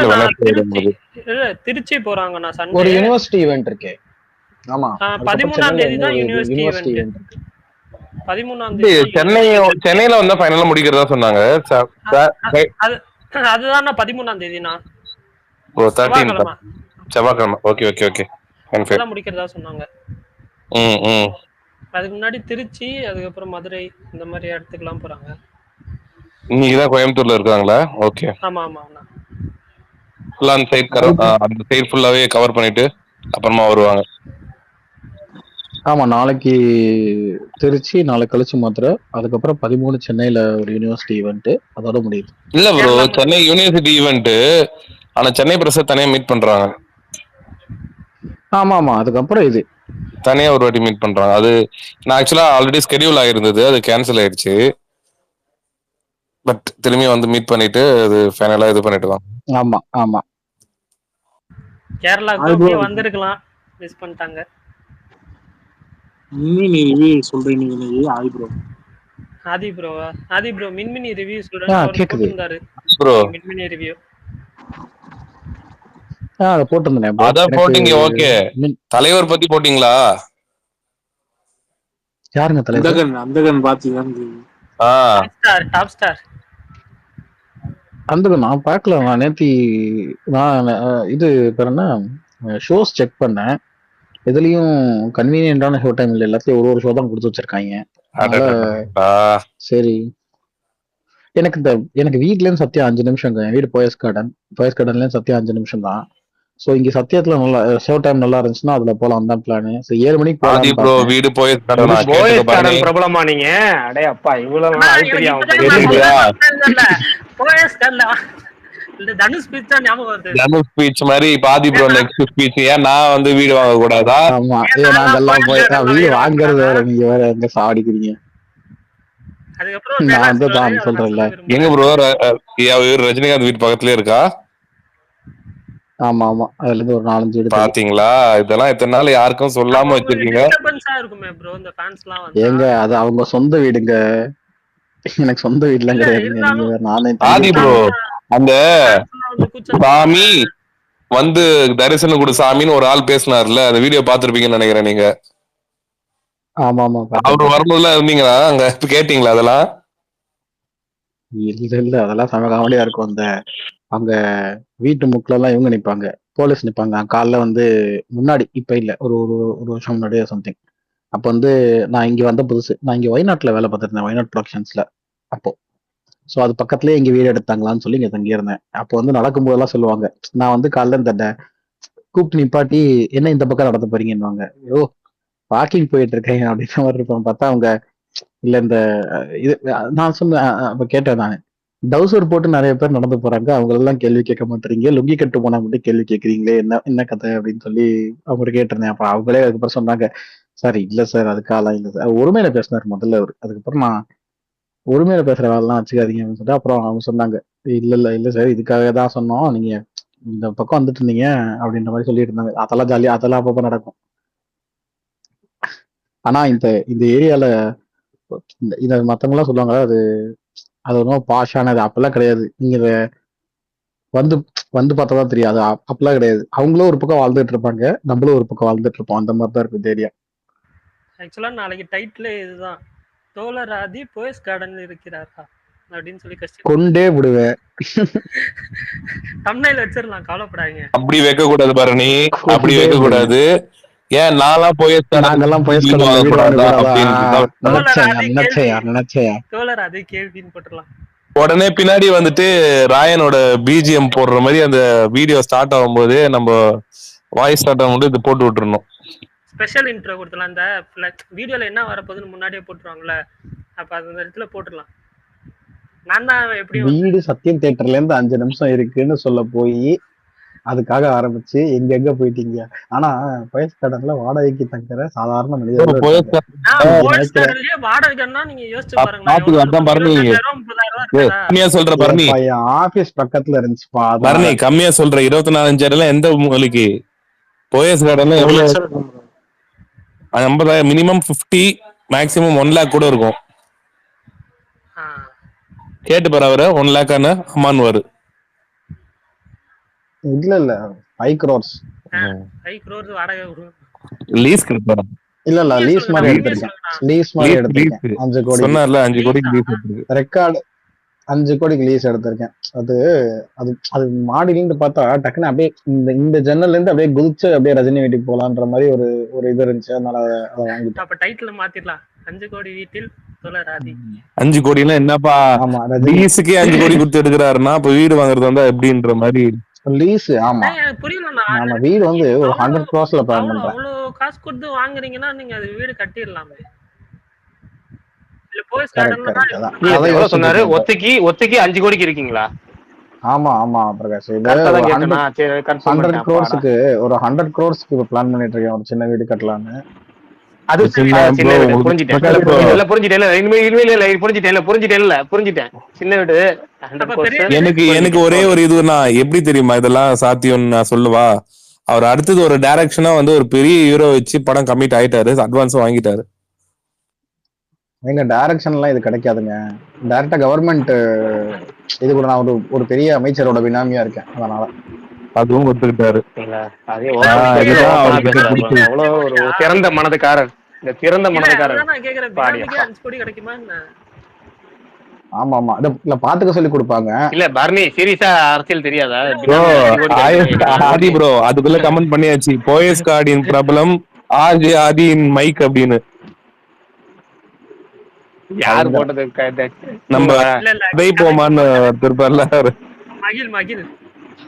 S2: திருச்சி போறாங்க. நான் சண்டே
S6: ஒரு யூனிவர்சிட்டி ஈவென்ட் இருக்கு. ஆமா,
S2: 13ஆம் தேதி தான் யூனிவர்சிட்டி ஈவென்ட். 13ஆம்
S5: இது
S2: தேதி
S5: சென்னையில வந்தா ஃபைனலா முடிக்கிறதா சொன்னாங்க.
S2: அதுதான் 13ஆம் தேதினா
S5: ஓ 13
S2: செவ்வாய்க்கிழமை
S5: செவ்வாய்க்கிழமை. ஓகே ஓகே ஓகே
S2: அப்பதான் முடிக்கிறதா சொன்னாங்க.
S5: ம்
S2: அதுக்கு முன்னாடி திருச்சி, அதுக்கப்புறம் மதுரை, இந்த மாதிரி இடத்துக்குலாம் போறாங்க.
S5: இன்னைக்குதான் கோயம்புத்தூர்ல இருக்காங்களா? ஓகே.
S2: ஆமா ஆமா அண்ணா.
S5: அந்த சைடு ஃபுல்லாவே கவர் பண்ணிட்டு அப்புறமா வருவாங்க.
S9: ஆமா, நாளைக்கு திருச்சி, நாளை கழிச்சு மதுரை, அதுக்கப்புறம் 13 சென்னையில ஒரு யூனிவர்சிட்டி ஈவெண்ட், அதோட முடியுது.
S5: இல்ல ப்ரோ, சென்னை யூனிவர்சிட்டி ஈவெண்ட், ஆனா சென்னை பிரஸ் தனியா மீட் பண்றாங்க.
S9: ஆமா ஆமா, அதுக்கப்புறம் இது
S5: தனியா ஒரு வாட்டி மீட் பண்றாங்க. அது நான் ஆக்சுவலா ஆல்ரெடி ஸ்கெடியூல் ஆயிருந்தது, அது கேன்சல் ஆயிடுச்சு. பட் திரும்பி வந்து மீட் பண்ணிட்டு அது ஃபைனலா இது பண்ணிட்டு தான்.
S9: ஆமா ஆமா,
S2: கேரளாக்கு அப்படியே வந்திருக்கலாம், மிஸ் பண்ணிட்டாங்க.
S1: மின்மினி ரிவ்யூ சொல்றீங்க நீங்க
S2: ஆதி ப்ரோ மின்மினி ரிவ்யூ சொல்றேன் அவர் போட்டுருந்தாரு
S5: ப்ரோ.
S2: மின்மினி ரிவ்யூ
S9: அத போட்டுருந்தேன்.
S5: அத போட்டீங்க, ஓகே. தலைவர் பத்தி போட்டீங்களா?
S9: யாருங்க தலைவர்?
S1: அந்தகன் பாத்தீங்க?
S2: டாப் ஸ்டார்
S9: அந்தகன் நான் பார்க்கல. நான் நேத்தி இது பேர் என்ன ஷோஸ் செக் பண்ணேன். எதுலயும் கன்வீனியன்டான ஷோ டைம் இல்ல, எல்லாத்தையும் ஒரு ஷோ தான் கொடுத்து வச்சிருக்காங்க. சரி, எனக்கு வீட்ல இருந்து சத்தியம் 5 நிமிஷம். என் வீடு போயஸ் கார்டன்ல சத்தியம் 5 நிமிஷம் தான். சோ இங்க சத்தியத்துல நல்லா ஷோ டைம் நல்லா இருந்துச்சுன்னா அதுல போலாம் தான் பிளான். 7 மணிக்கு
S5: போலாம் ப்ரோ. வீடு போயஸ் கார்டன்
S6: பிரபலமா நீங்க? அடே அப்பா, இவ்வளவு
S2: போயஸ் கார்டன் இல்ல தனுஷ் ஸ்பீச் தான் ஞாபகம் வருது.
S5: தனுஷ் ஸ்பீச் மாதிரி பாதி ப்ரோ நெக்ஸ்ட் ஸ்பீச். ஏன் நான் வந்து வீடு வாங்க கூடாதா?
S9: ஆமா, நாங்கெல்லாம் போய் வீடு வாங்குறது வேற, நீங்க வேற எங்க சாடிக்கிறீங்க? நான் வந்து தான் சொல்றேன்ல.
S5: எங்க ப்ரோ ரஜினிகாந்த் வீட்டு பக்கத்துலயே இருக்கா?
S9: ஆமா ஆமா, அதுல இருந்து ஒரு 4-5 வீடு.
S5: பாத்தீங்களா, இதெல்லாம் எத்தனை நாள் யாருக்கும் சொல்லாம வச்சிருக்கீங்க.
S9: ஏங்க அது அவங்க சொந்த வீடுங்க, எனக்கு சொந்த வீடுலாம் கிடையாதுங்க. நீங்க நானே
S5: ஆதி ப்ரோ, அந்த சாமி வந்து தரிசனம் கொடு சாமின்னு ஒரு ஆள் பேசினார்ல, அந்த வீடியோ பாத்துருப்பீங்கன்னு நினைக்கிறேன் நீங்க.
S9: ஆமா ஆமா,
S5: அவரு வரும்போதுலாம் இருந்தீங்களா அங்க? கேட்டீங்களா அதெல்லாம்?
S9: இல்ல அதெல்லாம் செம காமெடியா இருக்கும். அந்த அங்க வீட்டு முக்குல எல்லாம் இவங்க நிப்பாங்க, போலீஸ் நிப்பாங்க. காலைல வந்து முன்னாடி, இப்ப இல்ல, ஒரு ஒரு வருஷம் முன்னாடியே சம்திங். அப்ப வந்து நான் இங்க வந்த புதுசு, நான் இங்க வயநாட்டுல வேலை பார்த்திருந்தேன், வயநாட் ப்ரொடக்ஷன்ஸ்ல. அப்போ ஸோ அது பக்கத்துலேயே இங்கே வீடு எடுத்தாங்களான்னு சொல்லி இங்கே தங்கியிருந்தேன். அப்போ வந்து நடக்கும்போதெல்லாம் சொல்லுவாங்க, நான் வந்து காலைல இந்த கூப்பிட்டு நிப்பாட்டி என்ன இந்த பக்கம் நடந்து போறீங்கன்னுவாங்க. ஐயோ வாக்கிங் போயிட்டு இருக்கேன் அப்படின்ற மாதிரி இருப்பேன். பார்த்தா அவங்க இல்ல இந்த இது நான் சொன்னேன். அப்ப கேட்டேன் நான், டவுசர் போட்டு நிறைய பேர் நடந்து போறாங்க, அவங்களெல்லாம் கேள்வி கேட்க மாட்டேறீங்க, லுங்கி கட்டு போனா மட்டும் கேள்வி கேட்குறீங்களே, என்ன கதை அப்படின்னு சொல்லி அவங்க கேட்டிருந்தேன். அப்புறம் அவங்களே அதுக்கப்புறம் சொன்னாங்க, சார் இல்ல சார் அதுக்காலாம் இல்லை சார். ஒருமையில பேசினார் முதல்ல அவர். அதுக்கப்புறம் நான் ஒருமையில பேசுற வேலைலாம் வச்சுக்காதீங்க அப்படின்னு சொல்லிட்டு அப்புறம் அவங்க சொன்னாங்க, இல்ல சார் இதுக்காக தான் சொன்னோம், நீங்க இந்த பக்கம் வந்துட்டு இருந்தீங்க அப்படின்ற மாதிரி சொல்லிட்டு இருந்தாங்க. அதெல்லாம் ஜாலியா, அதெல்லாம் அப்பப்ப நடக்கும். ஆனா இந்த ஏரியால இத மத்தவங்க எல்லாம் சொல்லுவாங்க, அது ஒன்றும் பாஷானது அப்பெல்லாம் கிடையாது. நீங்க வந்து வந்து பார்த்தாதான் தெரியாது, அப்பெல்லாம் கிடையாது. அவங்களும் ஒரு பக்கம் வாழ்ந்துட்டு இருப்பாங்க, நம்மளும் ஒரு பக்கம் வாழ்ந்துட்டு இருப்போம். அந்த மாதிரி தான் இருக்கு இந்த ஏரியா.
S2: ஆக்சுவலா நாளைக்கு டைட்டில் இதுதான், தோழர் ஆதி போயஸ் கார்டன்ல இருக்கிறாரா அப்படின்னு சொல்லி
S9: கொண்டே விடுவேன்.
S2: தம்ப்நெயில் வச்சிரலாம், கவலைப்படாதீங்க.
S5: அப்படி வைக்க கூடாது பரணி, அப்படி வைக்க கூடாது. ஏன் நான்லாம்
S9: நாங்கெல்லாம்
S2: தோழர் ஆதி கேள்வின்னு போட்டுடலாம்.
S5: உடனே பின்னாடி வந்துட்டு ராயனோட பிஜிஎம் போடுற மாதிரி அந்த வீடியோ ஸ்டார்ட் ஆகும்போது நம்ம வாய்ஸ் ஸ்டார்ட் ஆகும்போது இது போட்டு விட்டுறணும்.
S2: ஸ்பெஷல் இன்ட்ரோ கொடுத்துலாம். அந்த வீடியோல என்ன வரப்போகுதுன்னு முன்னாடியே போட்டுருவாங்கல்ல, அப்ப அந்த இடத்துல போட்டுடலாம். நான் தான் எப்படி
S9: வீடு சத்தியம் தியேட்டர்ல இருந்து 5 நிமிஷம் இருக்குன்னு சொல்ல போய் அதுக்காக ஆரம்பிச்சு எங்க போயிட்டீங்க. ஆனா போயஸ் கார்டன்ல வாடகைக்கு தங்குற சாதாரண மனிதர்கள் ஆபீஸ் பக்கத்துல இருந்துச்சுப்பா.
S5: கம்மியா சொல்ற 24,000 எந்த மொழிக்கு? போயஸ் கார்டன்ல எவ்வளவு? 50,000 மினிமம், 50 மேக்ஸிமம் 1 lakh கூட இருக்கும். கேட்டு பாரு அவரை, 1 lakh அம்மான் வரு.
S9: இல்ல 5 crores
S2: வாடகை
S5: லீஸ் கொடுப்பாரு.
S9: இல்ல லீஸ் மாதிரி
S2: உண்மையை
S9: எடுத்திருக்கேன்.
S2: சொல்லுங்கண்ணா.
S9: லீஸ் மாதிரி
S5: லீஸ்
S9: எடுத்திருக்கேன்.
S5: லீஸ்
S9: 5 கோடிக்கு
S5: சொன்னார்ல 5 கோடிக்கு
S2: லீஸா?
S5: லீஸ் எடுத்துருக்கு.
S9: ரெக்கார்டு 5 கோடிக்கு லீஸ் எடுத்திருக்கேன். அது அது அது மாடியிலிருந்து பார்த்தா டக்குன்னு அப்படியே இந்த ஜன்னல்ல இருந்து அப்படியே குதிச்சு அப்படியே ரஜினி வீட்டுக்கு போலான்ற மாதிரி ஒரு ஒரு இது இருந்துச்சு. அதனால அதை வாங்கிட்டேன்.
S2: அப்ப டைட்டில் மாத்திடலாம். 5 கோடி வீட்டில் தோழர் ஆதி.
S5: 5 கோடினா என்னப்பா
S9: ஆமா ரஜினி
S5: லீஸுக்கே 5 கோடி கொடுத்து எடுக்கிறாருன்னா இப்ப வீடு வாங்குறது வந்தா எப்படின்ற மாதிரி.
S9: லீஸ். ஆமா
S2: எனக்கு புரியலண்ணா.
S9: ஆமா வீடு வந்து ஒரு 100 crores பிளான்
S2: அவ்வளோ
S9: பண்றேன்.
S2: அவ்வளோ காசு கொடுத்து வாங்குறீங்கன்னா நீங்க அது வீடு கட்டிடலாமே. இல்ல போயஸ்
S9: கரெக்ட்
S2: கார்டன்ல
S9: கரெக்ட். அதான்
S6: இல்ல
S9: அதை
S6: எவ்வளவு
S9: யோசிச்சுட்டு
S6: சொன்னாரு?
S9: இருக்கேன் இப்போ.
S6: ஒத்திக்கு 5 கோடிக்கு இருக்கீங்களா?
S9: ஆமா ஆமா பிரகாஷ். இது
S6: கரெக்டா
S9: ஒரு
S6: தான்
S9: 100
S6: கேட்டேனா? சரி கன்ஃபார்ம்
S9: 100
S6: பண்ணிட்டேன். அப்பாடா.
S9: crores ஒரு 100 crores இப்போ பிளான் பண்ணிட்டு இருக்கேன். ஒரு சின்ன வீடு கட்டலான்னு.
S6: அது
S5: சின்ன
S6: சின்ன
S5: bro,
S6: வீடு புரிஞ்சுட்டேன்.
S5: பிரகாஷ் bro,
S6: புரிஞ்சுட்டேன். சின்ன வீடு 100
S2: அப்ப
S6: crores.
S2: பெரிய
S5: எனக்கு ஒரே ஒரு இதுனா எப்படி தெரியுமா இதெல்லாம் சாத்தியம்னு நான் சொல்லுவா. அவர் அடுத்தது ஒரு டைரக்ஷனா வந்து ஒரு பெரிய ஹீரோ வச்சு படம் கமிட் ஆயிட்டாரு, அட்வான்ஸும் வாங்கிட்டாரு.
S9: எங்க டைரக்ஷன்லாம் இது கிடைக்காதுங்க. டைரக்டா கவர்மெண்ட் இது கூட நான் ஒரு பெரிய அமைச்சரோட பினாமியா இருக்கேன். அதனால
S5: அதுவும் ஒத்துக்கிட்டாரு.
S6: சரிங்களா? அதே
S5: இதுதான்
S6: ஓப்பனா
S5: அவருக்கு
S6: பேசுறாரு.
S5: பிடிச்சது.
S6: அவ்வளவு ஒரு திறந்த மனதுக்காரர். இந்த திறந்த
S2: இல்ல
S6: மனதுக்காரர்
S2: அதான் நான் கேக்குறேன்.
S6: பாடியா.
S2: பினாமிக்கே 5 கோடி கிடைக்குமா என்ன?
S9: ஆமா ஆமா இல்ல பாத்துக்க சொல்லி கொடுப்பாங்க.
S6: இல்ல பர்னி சீரியஸா அரசியல் தெரியாதா?
S5: ப்ரோ ஆதி ப்ரோ அதுக்குள்ள கமெண்ட் பண்ணியாச்சு. போயஸ் கார்டின் பிரபலம் ஆர்ஜே ஆதியின் மைக் அப்படின்னு.
S6: யாரு போட்டது?
S5: நம்ம
S2: இல்ல இல்ல
S5: கதை போமான்னு திருப்பார்ல
S2: மகிழ்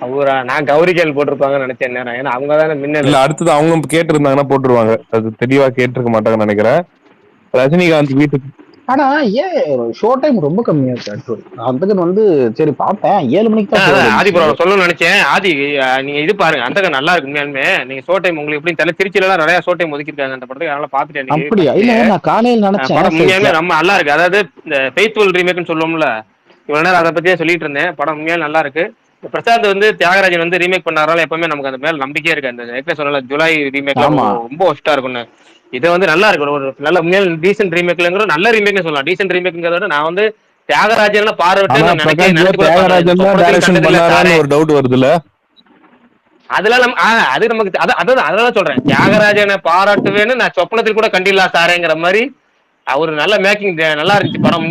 S6: அவரா? நான் கௌரிகள் போட்டிருப்பாங்கன்னு நினைச்சேன் நேரம். ஏன்னா அவங்க தானே மின்னல்.
S5: இல்ல அடுத்தது அவங்க கேட்டு இருந்தாங்கன்னா போட்டுருவாங்க. அது தெளிவா கேட்டிருக்க மாட்டாங்கன்னு நினைக்கிறேன். ரஜினிகாந்த் வீட்டுக்கு
S9: ஆனா ஏன் ஷோ டைம் ரொம்ப கம்மியா இருக்கு ஆக்சுவலி. அதுக்கு வந்து சரி பார்த்தேன் 7 மணிக்கு தான்
S6: ஆதி ப்ரோ சொல்லணும்னு நினைச்சேன். ஆதி நீங்க இது பாருங்க. அந்த நல்லா இருக்கு உண்மையாலுமே. நீங்க ஷோ டைம் உங்களுக்கு எப்படி தெரியல. திருச்சியில எல்லாம் நிறைய ஷோ டைம் ஒதுக்கிருக்காங்க அந்த படத்துக்கு. அதனால பாத்துட்டேன்.
S9: அப்படியா? இல்ல நான் காலையில
S6: படம்
S9: நினைச்சேன்.
S6: உண்மையாலுமே ரொம்ப நல்லா இருக்கு. அதாவது இந்த ஃபெய்த்ஃபுல் ரீமேக்னு சொல்லுவோம்ல, இவ்வளவு நேரம் அதை பத்தியே சொல்லிட்டு இருந்தேன். படம் உண்மையாலும் நல்லா இருக்கு. பிரசாந்த் வந்து தியாகராஜன் வந்து ரீமேக் பண்ணாரால எப்பவுமே நமக்கு அந்த மேல நம்பிக்கையே இருக்கு. அந்த ஏற்கனவே சொன்னல ஜூலை ரீமேக்ல ரொம்ப ஒஸ்டா இருக்கும்னு. இது வந்து நல்லா இருக்கு. ஒரு நல்ல உண்மையான டீசென்ட் ரீமேக்லங்கிற நல்ல ரீமேக்னு சொல்லலாம். டீசென்ட் ரீமேக்ங்கிறத விட நான் வந்து தியாகராஜன் பார்வையிட்டு
S5: ஒரு டவுட் வருதுல்ல.
S6: அதெல்லாம் அது நமக்கு அதெல்லாம் சொல்றேன். தியாகராஜனை பாராட்டுவேன்னு நான் சொப்பனத்தில் கூட கண்டில்லா சாரேங்கிற மாதிரி அவர் நல்ல மேக்கிங் நல்லா இருந்துச்சு படம்.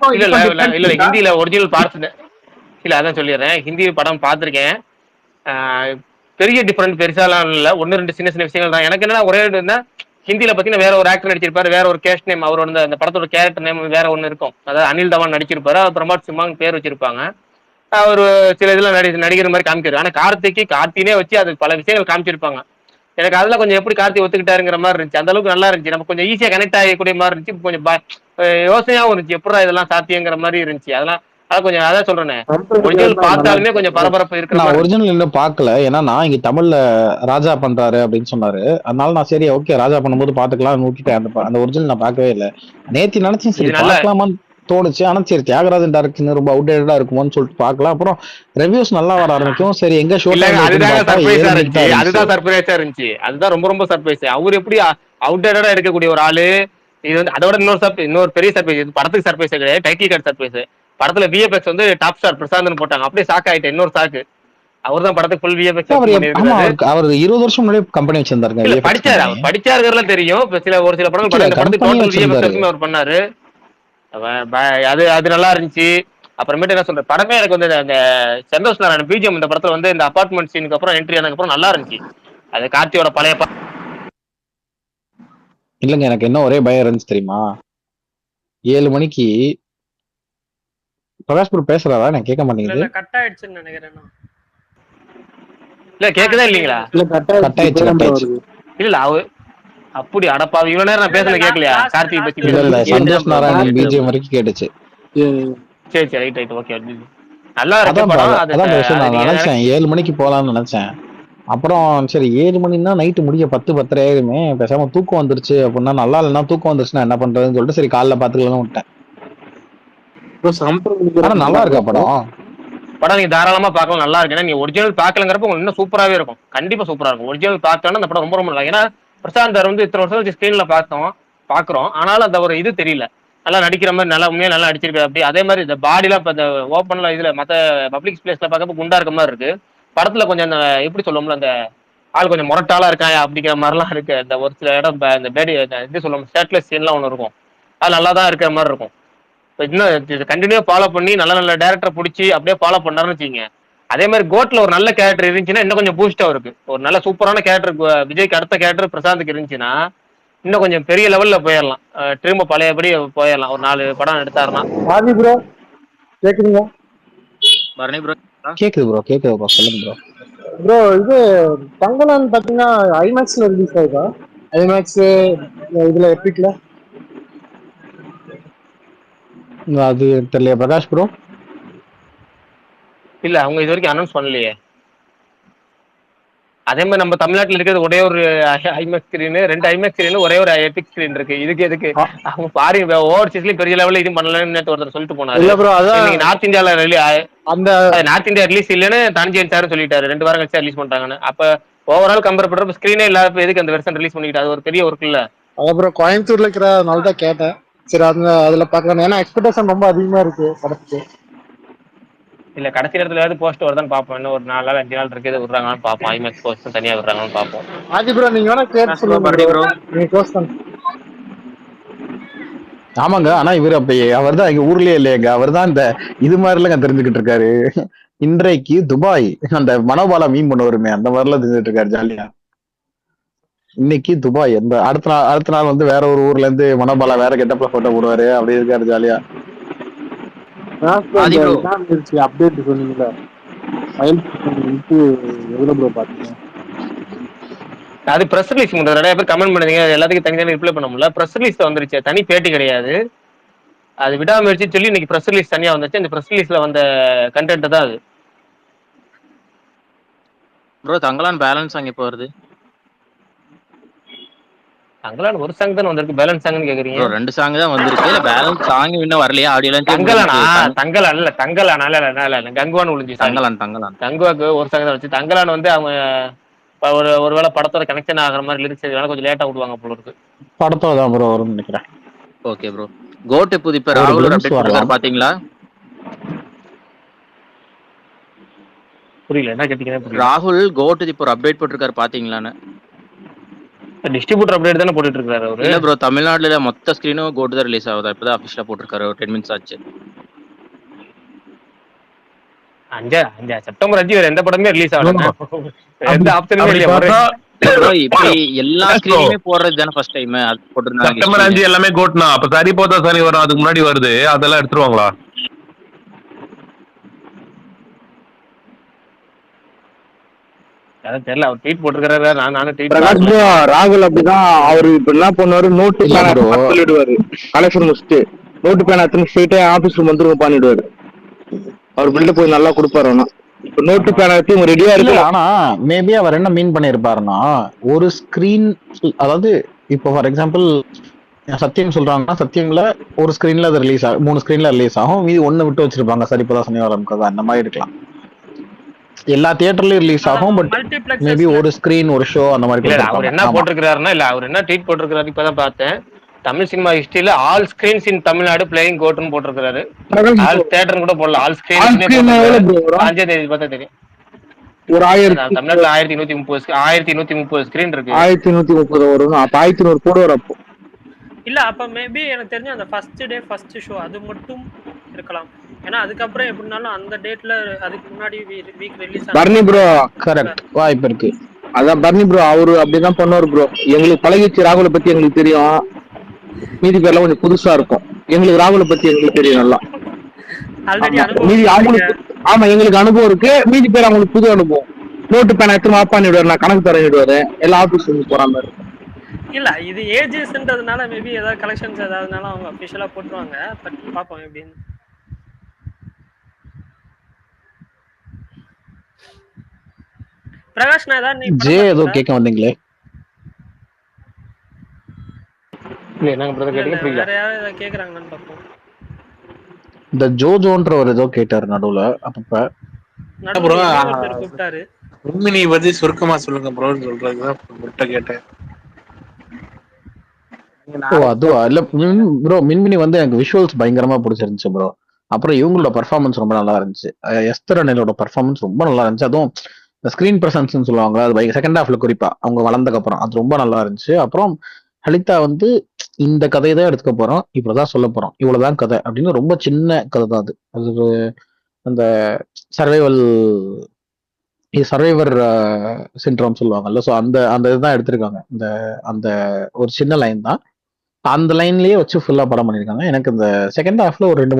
S6: இல்ல ஹிந்தியில ஒரிஜினல் பார்த்து இல்ல அதான் சொல்லிடுறேன். ஹிந்தி படம் பார்த்திருக்கேன். பெரிய டிஃபரெண்ட் பெருசாலாம் இல்ல. 1-2 சின்ன சின்ன விஷயங்கள் தான். எனக்கு என்ன ஒரே இருந்தா ஹிந்தியில பாத்தீங்கன்னா வேற ஒரு ஆக்டர் நடிச்சிருப்பாரு. வேற ஒரு கேஸ்ட் நேம் அவரோட அந்த படத்தோட கேரக்டர் நேம் வேற ஒண்ணு இருக்கும். அதாவது அனில் தவான் நடிச்சிருப்பாரு. பிரபாத் சிம்மான்னு பேர் வச்சிருப்பாங்க. ஒரு சில இதுல நடிகர் மாதிரி காமிக்கிறாரு. ஆனா கார்த்தினே வச்சு அது பல விஷயங்கள் காமிச்சிருப்பாங்க. எனக்கு அதெல்லாம் கொஞ்சம் எப்படி கார்த்தி ஒத்துக்கிட்டாருங்கிற மாதிரி இருந்துச்சு. அந்த அளவுக்கு நல்லா இருந்துச்சு. நம்ம கொஞ்சம் ஈஸியா கனெக்ட் ஆகக்கூடிய மாதிரி இருந்துச்சு. கொஞ்சம் யோசனையாவும் இருந்துச்சு. எப்படா இதெல்லாம் சாத்தியங்கிற மாதிரி இருந்துச்சு. அதெல்லாம் கொஞ்சம் அதான் சொல்றேன். ஒரிஜினல் பார்த்தாலுமே கொஞ்சம் பரபரப்பு இருக்கு.
S9: நான் ஒரிஜினல் இன்னும் பார்க்கல. ஏன்னா நான் இங்க தமிழ்ல ராஜா பண்றாரு அப்படின்னு சொன்னாரு. அதனால நான் சரி ஓகே ராஜா பண்ணும்போது பாத்துக்கலாம் ஊட்டிட்டேன். அந்த ஒரிஜினல் நான் பார்க்கவே இல்லை. நேத்தி நினைச்சேன் சரி பார்க்கலாமான்னு தோணுச்சு. ஆனா சரி தியாகராஜன் டைரக்ஷன் ரொம்ப அவுடேட்டடா இருக்குமோன்னு சொல்லிட்டு பார்க்கலாம். அப்புறம் ரிவ்யூஸ் நல்லா வர ஆரம்பிக்கும். சரி எங்க ஷோ
S6: அதுதான் சர்ப்ரைஸா இருந்துச்சு. அதுதான் ரொம்ப ரொம்ப சர்ப்ரைஸ். அவர் எப்படி அவுடேட்டடா இருக்கக்கூடிய ஒரு ஆளு. இது வந்து அதோட இன்னொரு பெரிய சர்ப்ரைஸ். படத்துக்கு சர்ப்ரைஸ் கிடையாது, டைட்டில் கார்டு சர்ப்ரைஸ். படத்துல விஎஃப்எக்ஸ் வந்து டாப் ஸ்டார் பிரசாந்த் போட்டாங்க. அப்படியே ஷாக் ஆயிட்டேன். இன்னொரு சாக்கு அவர் தான் படத்துக்கு ஃபுல் விஎஃப்எக்ஸ்.
S9: அவர் 20 வருஷம் முன்னாடி கம்பெனி வச்சிருந்தாருங்க.
S6: படிச்சாருலாம் தெரியும். ஒரு சில படத்துக்கு டோட்டல் விஎஃப்எக்ஸ் அவர் பண்ணாரு. அது நல்லா இருந்துச்சு. அப்புறமேட்டு என்ன சொல்ற படமே எனக்கு வந்து அந்த சந்தோஷ் நாராயணன் பிஜிஎம் இந்த படத்துல வந்து இந்த அபார்ட்மெண்ட் சீனுக்கு அப்புறம் என்ட்ரி ஆனதுக்கு அப்புறம் நல்லா இருந்துச்சு. அது கார்த்தியோட பழைய
S9: இல்லங்க எனக்கு என்ன ஒரே பயம் இருந்துச்சு தெரியுமா? 7 மணிக்கு பிரகாஷ் ப்ரோ பேசுறாரா? நான் கேட்க மாட்டேங்குது.
S2: கட் ஆயிடுச்சுன்னு நினைக்கிறேன்.
S6: இல்ல கேக்குதா இல்லீங்களா?
S9: கட் ஆயிடுச்சு.
S6: இல்ல அப்படி அடப்பாவி இவ்வளவு நேரம் நான் பேசல கேட்கலையா? கார்த்திக் பத்தி
S9: இல்ல சந்தோஷ் நாராயணன் பிஜிஎம் வரைக்கும் கேட்டுச்சு.
S6: சரி ரைட் ஓகே நல்லா இருக்கு படம்.
S9: நான் நினைச்சேன் 7 மணிக்கு போலாம்னு நினைச்சேன். அப்புறம் சரி 7 மணின்னா நைட்டு முடிய 10-10:30 ஆயிருமே. பேசாம தூக்கம் வந்துருச்சு அப்படின்னா நல்லா இல்லைன்னா தூக்கம் வந்துருச்சுன்னா என்ன பண்றதுன்னு சொல்லிட்டு சரி காலைல பாத்துக்கலாம்னு விட்டேன். நல்லா இருக்கா படம்?
S6: நீங்க தாராளமா பார்க்கலாம். நல்லா இருக்கு. ஏன்னா நீங்க ஒரிஜினல் பாக்கலங்கிறப்ப உங்களுக்கு இன்னும் சூப்பராவே இருக்கும். கண்டிப்பா சூப்பரா இருக்கும். ஒரிஜினல் பார்க்கலன்னா அந்த படம் ரொம்ப ரொம்ப நல்லா. ஏன்னா பிரசாந்த் வந்து இத்தனை வருஷம் ஸ்கிரீன்ல பாக்குறோம். ஆனாலும் அந்த ஒரு இது தெரியல. நல்லா நடிக்கிற மாதிரி நல்லா உண்மையா நல்லா நடிச்சிருக்காரு. அப்படி அதே மாதிரி இந்த பாடிலாம் இப்போ இந்த ஓப்பன்ல இதுல மற்ற பப்ளிக் பிளேஸ்ல பார்க்கப்ப குண்டா இருக்க மாதிரி இருக்கு. படத்துல கொஞ்சம் அந்த எப்படி சொல்லுவோம்ல அந்த ஆள் கொஞ்சம் முரட்டாளா இருக்கான் அப்படிங்கிற மாதிரிலாம் இருக்கு. இந்த ஒரு சில இடம் இந்த பேடி இது சொல்லுவோம் ஸ்டேட்லெஸ் சீன்லாம் ஒன்று இருக்கும், அது நல்லா தான் இருக்கிற மாதிரி இருக்கும். இப்போ இன்னும் கண்டினியூ ஃபாலோ பண்ணி நல்ல நல்ல டேரக்டர் பிடிச்சி அப்படியே ஃபாலோ பண்ணாருன்னு வச்சுங்க. அதே மாதிரி கோட்ல ஒரு நல்ல கேரக்டர் இருந்துச்சுன்னா இன்னும் கொஞ்சம் பூஸ்டா இருக்கு. ஒரு நல்ல சூப்பரான கேரக்டர் விஜய்க்கு அடுத்த கேரக்டர் பிரசாந்துக்கு இருந்துச்சுன்னா இன்னும் கொஞ்சம் பெரிய லெவல்ல போயிடலாம். திரும்ப பழையபடி போயிடலாம். ஒரு 4 படம் எடுத்தாருன்னா.
S10: ஆதி ப்ரோ கேக்குதுங்க?
S3: பரணி ப்ரோ
S9: கேக்குது ப்ரோ சொல்லுங்க ப்ரோ.
S10: ப்ரோ இது தங்கலான் பாத்தீங்கன்னா ஐமேக்ஸ்ல ரிலீஸ் ஆகுதா? ஐமேக்ஸ் இதுல எப்பிக்ல
S9: அது தெரியல பிரகாஷ் ப்ரோ.
S6: இல்ல அவங்க இது வரைக்கும் அனௌன்ஸ் பண்ணலையே. அதே மாதிரி நம்ம தமிழ்நாட்டில் இருக்கிறது ஒரே ஒரு ஐமேக்ஸ் ஸ்கிரீன், 2 ஐமேக்ஸ் ஸ்கிரீன், ஒரே ஒரு எபிக் ஸ்கிரீன் இருக்கு. இதுக்கு எதுக்கு அவங்க பாருங்க ஓவர்சீஸ்லயும் பெரிய லெவலில் இது பண்ணலன்னு ஒருத்தர் சொல்லிட்டு போனாரு.
S10: இல்ல ப்ரோ அதான்
S6: நார்த் இந்தியால
S10: அந்த
S6: நார்த் இந்தியா ரிலீஸ் இல்லைன்னு தனஞ்சயன் சார் சொல்லிட்டாரு. 2 வாரம் கழிச்சு ரிலீஸ் பண்றாங்கன்னு. அப்ப ஓவரால் கம்பேர் பண்றப்ப ஸ்கிரீனே இல்லாத எதுக்கு அந்த வெர்ஷன் ரிலீஸ் பண்ணிக்கிட்டு? அது ஒரு பெரிய ஒர்க் இல்ல.
S10: அதான் ப்ரோ கோயம்புத்தூர்ல இருக்கிறதுனால தான் கேட்டேன். சரி அதுல பாக்கலாம், ஏன்னா எக்ஸ்பெக்டேஷன் ரொம்ப அதிகமா இருக்கு படத்துக்கு.
S6: இல்ல கடைசி இடத்துல போஸ்ட் வருதான்னு பாப்போம். இன்னும் ஒரு 4 நாள் 5 நாள் இருக்கு, இது விடுறாங்கன்னு பாப்போம். ஐமேக்ஸ் போஸ்ட் தனியா விடுறாங்கன்னு பாப்போம்.
S10: ஆதி ப்ரோ நீங்க வேணா கேட்டு சொல்லுங்க ப்ரோ. நீங்க க்ளோஸ் பண்ணு.
S9: ஆமாங்க, ஆனா இவர் அப்ப அவர் தான் எங்க ஊர்லயே இல்லையங்க. அவர் தான் இந்த இது மாதிரி எல்லாம் தெரிஞ்சுக்கிட்டு இருக்காரு. இன்றைக்கு துபாய் அந்த மனோபாலா மீன் பண்ண வருமே அந்த மாதிரி எல்லாம் தெரிஞ்சுட்டு இருக்காரு ஜாலியா. இன்னைக்கு துபாய் அந்த அடுத்த நாள் வந்து வேற ஒரு ஊர்ல இருந்து மனோபாலா வேற கெட்டப்ல போட்டோ போடுவாரு. அப்படி இருக்காரு ஜாலியா.
S1: அப்டேட் சொன்னீங்கல்ல எவ்வளவு ப்ரோ பாத்தீங்க?
S6: அது பிரஸ் ரிலீஸ் பண்றது நிறைய பேர் கமெண்ட் பண்ணுங்க, எல்லாத்துக்கும் தனித்தனி ரிப்ளை பண்ண முடியல. பிரஸ் ரிலீஸ் வந்துருச்சு, தனி பேட்டி கிடையாது. அது விடாமுயற்சி சொல்லி இன்னைக்கு பிரஸ் ரிலீஸ் தனியா வந்துச்சு. அந்த பிரஸ் ரிலீஸ்ல வந்த கண்டென்ட் தான் அது.
S3: ப்ரோ தங்கலான் பேலன்ஸ் சாங் எப்போ வருது?
S6: தங்கலான் ஒரு சாங் தான் வந்திருக்கு, பேலன்ஸ் சாங்னு கேக்குறீங்க?
S3: ப்ரோ 2 சாங் தான் வந்திருக்கு. இல்ல பேலன்ஸ் சாங் இன்னும் வரலையா? ஆடியோ லான்ச்
S6: தங்கலான் இல்ல கங்குவான் ஒளிஞ்சு கங்குவாக்கு ஒரு சாங் தான் வச்சு. தங்கலான் வந்து அவங்க ஒருவேளை படத்தோட கனெக்ஷன் ஆகிற மாதிரி லிரிக்ஸ் கொஞ்சம் லேட்டா விடுவாங்க போல இருக்கு.
S9: படத்தோட தான் ப்ரோ வரும்னு நினைக்கிறேன்.
S3: Okay bro. கோட் எப்போது இப்ப ராகுல் அப்டேட் பண்ணாரு பாத்தீங்களா?
S6: புரியல என்ன கேட்டீங்க?
S3: ராகுல் கோட் இப்போ அப்டேட் போட்டிருக்காரு பாத்தீங்களான்னு.
S6: டிஸ்ட்ரிபியூட்டர் அப்டேட் தானே போட்டுட்டு இருக்காரு அவரு.
S3: இல்ல ப்ரோ தமிழ்நாட்டுல மொத்த ஸ்கிரீனும் கோட் தான் ரிலீஸ் ஆகுதா? இப்பதான் அபிஷியலா போட்டிருக்காரு. 10 மினிட்ஸ் ஆச்சு.
S6: 5 செப்டம்பர் 5 வேற எந்த படமே ரிலீஸ் ஆகல. எந்த ஆப்ஷனுமே இல்ல.
S3: இப்படி எல்லா ஸ்கிரீனுமே போடுறது தானே ஃபர்ஸ்ட் டைம். அது போட்டுருந்தாங்க
S5: செப்டம்பர் 5 எல்லாமே கோட்னா அப்ப சரி போதா சரி வரும். அதுக்கு முன்னாடி வருது, அதெல்லாம் எடுத்துருவாங்களா?
S6: தெரியல, அவர் ட்வீட் போட்டுருக்காரு. நானும் ட்வீட்
S10: ராகுல் அப்படிதான். அவரு இப்ப என்ன பண்ணுவாரு, நோட்டு சொல்லிடுவாரு கலெக்ஷன் முடிச்சுட்டு நோட்டு பேனா எடுத்து ஸ்ட்ரெயிட்டா ஆபீஸ் ரூம் வந்து பண்ணிடுவாரு. அவர் பில்டப் போய் நல்லா கொடுப்பாரு. இப்ப நோட்டு பேனா எடுத்து ரெடியா இருக்கு.
S9: ஆனா மேபி அவர் என்ன மீன் பண்ணிருப்பாருன்னா, ஒரு ஸ்கிரீன் அதாவது இப்போ ஃபார் எக்ஸாம்பிள் சத்தியம் சொல்றாங்கன்னா சத்தியம்ல ஒரு ஸ்கிரீன்ல அது ரிலீஸ் ஆகும், 3 ஸ்கிரீன்ல ரிலீஸ் ஆகும், மீதி 1 விட்டு வச்சிருப்பாங்க. சரிப்பதா சனிவாரம் கதை அந்த மாதிரி இருக்கலாம். எல்லா தியேட்டர்லயும் ரிலீஸ் ஆகும், பட் மேபி ஒரு ஸ்கிரீன் ஒரு ஷோ அந்த மாதிரி.
S6: அவர் என்ன போட்டிருக்காருன்னா, இல்ல அவர் என்ன ட்வீட் போட்டிருக்காரு இப்பதான் பார்த்தேன். தமிழ் சினிமா ஹிஸ்டரியில ஆல் ஸ்கிரீன்ஸ் இன் தமிழ்நாடு பிளேயிங் கோட்னு போட்டிருக்காரு. ஆல் தியேட்டர் கூட போடல, ஆல் ஸ்கிரீன்ஸ். 5ஆம் தேதி பார்த்தா தெரியும். ஒரு தமிழ்நாட்டுல 1130 ஸ்கிரீன் இருக்கு.
S10: 1130 வரும். அப்ப 1100 போடுவார் அப்போ.
S2: இல்ல அப்ப மேபி எனக்கு தெரிஞ்ச அந்த ஃபர்ஸ்ட் டே ஃபர்ஸ்ட் ஷோ அது மட்டும் இருக்கலாம். ஏன்னா அதுக்கப்புறம் எப்படினாலும் அந்த டேட்ல அதுக்கு முன்னாடி week release
S10: Barney bro
S9: correct வாய்ப்பு இருக்கு.
S10: அதான் பர்னி ப்ரோ அவரு அப்படிதான் பண்ணுவார் ப்ரோ. எங்களுக்கு பழகிச்சு, ராகுலை பத்தி எங்களுக்கு தெரியும். மீதி பேர்லாம் கொஞ்சம் புதுசா இருக்கும். எங்களுக்கு ராகுலை பத்தி எங்களுக்கு தெரியும் நல்லா. மீதி அவங்களுக்கு ஆமா எங்களுக்கு அனுபவம் இருக்கு. மீதி பேர் அவங்களுக்கு புது அனுபவம். நோட்டு பேனா எடுத்து ஆஃப் பண்ணிடுவாரு, நான் கணக்கு தரவிடுவாரு. எல்லா ஆபீஸ் போற மாதிரி இருக்கும்.
S2: இல்ல இது ஏஜஸ்ன்றதுனால மேபி ஏதாவது கலெக்ஷன்ஸ் ஏதாவதுனால அவங்க அபிஷியலா போட்டுருவாங்க. பட் பாப்போம் எப்படின்னு. பிரகாஷ் நான் ஏதாவது
S9: ஜே ஏதோ கேட்க வந்தீங்களே.
S2: வேற யாராவது ஏதாவது கேக்குறாங்கன்னு பாப்போம்.
S9: இந்த ஜோஜோன்ற ஒரு ஏதோ கேட்டாரு நடுவுல. அப்பப்ப
S2: கூப்பிட்டாரு.
S1: உண்மையை பத்தி சுருக்கமா சொல்லுங்க ப்ரோன்னு சொல்றதுதான் கேட்டேன்.
S9: ஓ அதுவா இல்ல ப்ரோ, மின்மினி வந்து எனக்கு விஷுவல்ஸ் பயங்கரமா பிடிச்சிருந்துச்சு ப்ரோ. அப்புறம் இவங்களோட பர்ஃபார்மன்ஸ் ரொம்ப நல்லா இருந்துச்சு. எஸ்தர் அனிலோட பர்ஃபார்மன்ஸ் ரொம்ப நல்லா இருந்துச்சு. அதுவும் ஸ்கிரீன் பிரசன்ஸ்னு சொல்லுவாங்க, அது செகண்ட் ஹாஃப்ல குறிப்பா அவங்க வளர்ந்ததுக்கு அப்புறம் அது ரொம்ப நல்லா இருந்துச்சு. அப்புறம் ஹலிதா வந்து இந்த கதையை தான் எடுத்துக்க போறோம், இவ்வளவுதான் சொல்ல போறோம், இவ்வளவுதான் கதை அப்படின்னு ரொம்ப சின்ன கதை தான் அது. அது ஒரு அந்த சர்வைவல் சர்வைவர் சிண்ட்ரோம் சொல்லுவாங்கல்ல, ஸோ அந்த அந்த இதுதான் எடுத்திருக்காங்க. இந்த அந்த ஒரு சின்ன லைன் தான், அந்த லைன்லயே வச்சு ஃபுல்லா படம் பண்ணியிருக்காங்க. எனக்கு இந்த செகண்ட் ஹாஃப்ல ஒரு 2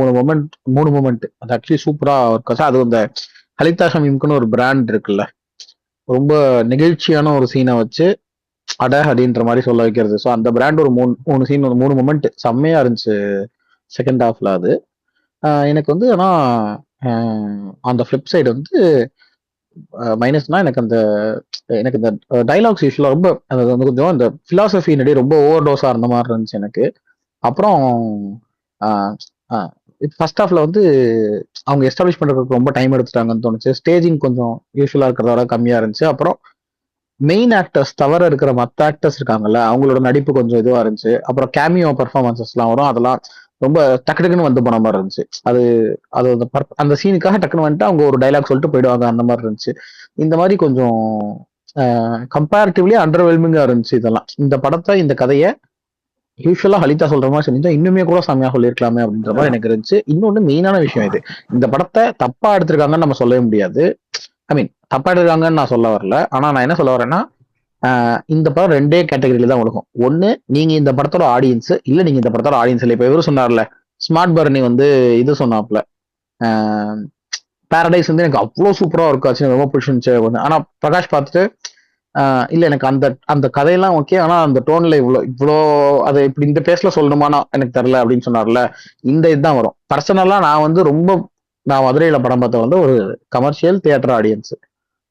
S9: 3 மூமெண்ட் அது ஆக்சுவலி சூப்பரா ஒர்க் ஆச்சு. அது இந்த ஹலிதா ஷமீம்க்குன்னு ஒரு பிராண்ட் இருக்குல்ல, ரொம்ப நெகிழ்ச்சியான ஒரு சீனை வச்சு அட அப்படின்ற மாதிரி சொல்ல வைக்கிறது. ஸோ அந்த பிராண்ட் ஒரு 3 சீன், ஒரு 3 மூமெண்ட் செம்மையா இருந்துச்சு செகண்ட் ஹாஃப்ல. அது எனக்கு வந்து ஆனா அந்த ஃபிளிப் சைடு வந்து மைனஸ்னா எனக்கு இந்த டைலாக்ஸ் யூஸ்வலா ரொம்ப அது வந்து கொஞ்சம் இந்த பிலாசபி நடி ரொம்ப ஓவர் டோஸா இருந்த மாதிரி இருந்துச்சு எனக்கு. அப்புறம் ஃபர்ஸ்ட் ஹாஃப்ல வந்து அவங்க எஸ்டாப்ளிஷ் பண்றதுக்கு ரொம்ப டைம் எடுத்துட்டாங்கன்னு தோணுச்சு. ஸ்டேஜிங் கொஞ்சம் யூஸ்வலா இருக்கிறதோட கம்மியா இருந்துச்சு. அப்புறம் மெயின் ஆக்டர்ஸ் தவிர இருக்கிற மற்ற ஆக்டர்ஸ் இருக்காங்கல்ல, அவங்களோட நடிப்பு கொஞ்சம் இதுவா இருந்துச்சு. அப்புறம் கேமியோ பர்ஃபார்மன்சஸ்லாம் வரும், அதெல்லாம் ரொம்ப டக்கு டக்குன்னு வந்து போன மாதிரி இருந்துச்சு. அது அது அந்த சீனுக்காக டக்குன்னு வந்துட்டு அவங்க ஒரு டைலாக் சொல்லிட்டு போயிடுவாங்க, அந்த மாதிரி இருந்துச்சு. இந்த மாதிரி கொஞ்சம் கம்பேரிட்டிவ்லி அண்டர்வெல்மிங்கா இருந்துச்சு இதெல்லாம். இந்த படத்தை இந்த கதையை யூஸ்வலா ஹலிதா சொல்ற மாதிரி சொல்லியிருந்தா இன்னுமே கூட செம்மையா சொல்லியிருக்கலாமே அப்படின்ற மாதிரி எனக்கு இருந்துச்சு. இன்னொன்னு மெயினான விஷயம் இது, இந்த படத்தை தப்பா எடுத்திருக்காங்கன்னு நம்ம சொல்லவே முடியாது. ஐ மீன் தப்பா எடுத்திருக்காங்கன்னு நான் சொல்ல வரல, ஆனா நான் என்ன சொல்ல வரேன்னா இந்த படம் 2 கேட்டகரியில தான் ஒழுகும். ஒண்ணு, நீங்க இந்த படத்தோட ஆடியன்ஸ், இல்ல நீங்க இந்த படத்தோட ஆடியன்ஸ் இல்லை. இப்ப இவரு சொன்னார்ல ஸ்மார்ட் பர்னி வந்து இது சொன்னாப்ல, பாரடைஸ் வந்து எனக்கு அவ்வளவு சூப்பரா ஒர்க் ஆச்சு, ரொம்ப பிடிச்சிருந்துச்சு. ஆனா பிரகாஷ் பார்த்துட்டு இல்ல எனக்கு அந்த அந்த கதையெல்லாம் ஓகே, ஆனா அந்த டோன்ல இவ்வளோ அதை இப்படி இந்த பேஸ்ல சொல்லணுமானா எனக்கு தெரியல அப்படின்னு சொன்னார்ல. இந்த இதுதான் வரும். பர்சனலா நான் வந்து நான் மதுரையில படம் பார்த்த வந்து ஒரு கமர்ஷியல் தியேட்டர் ஆடியன்ஸ்,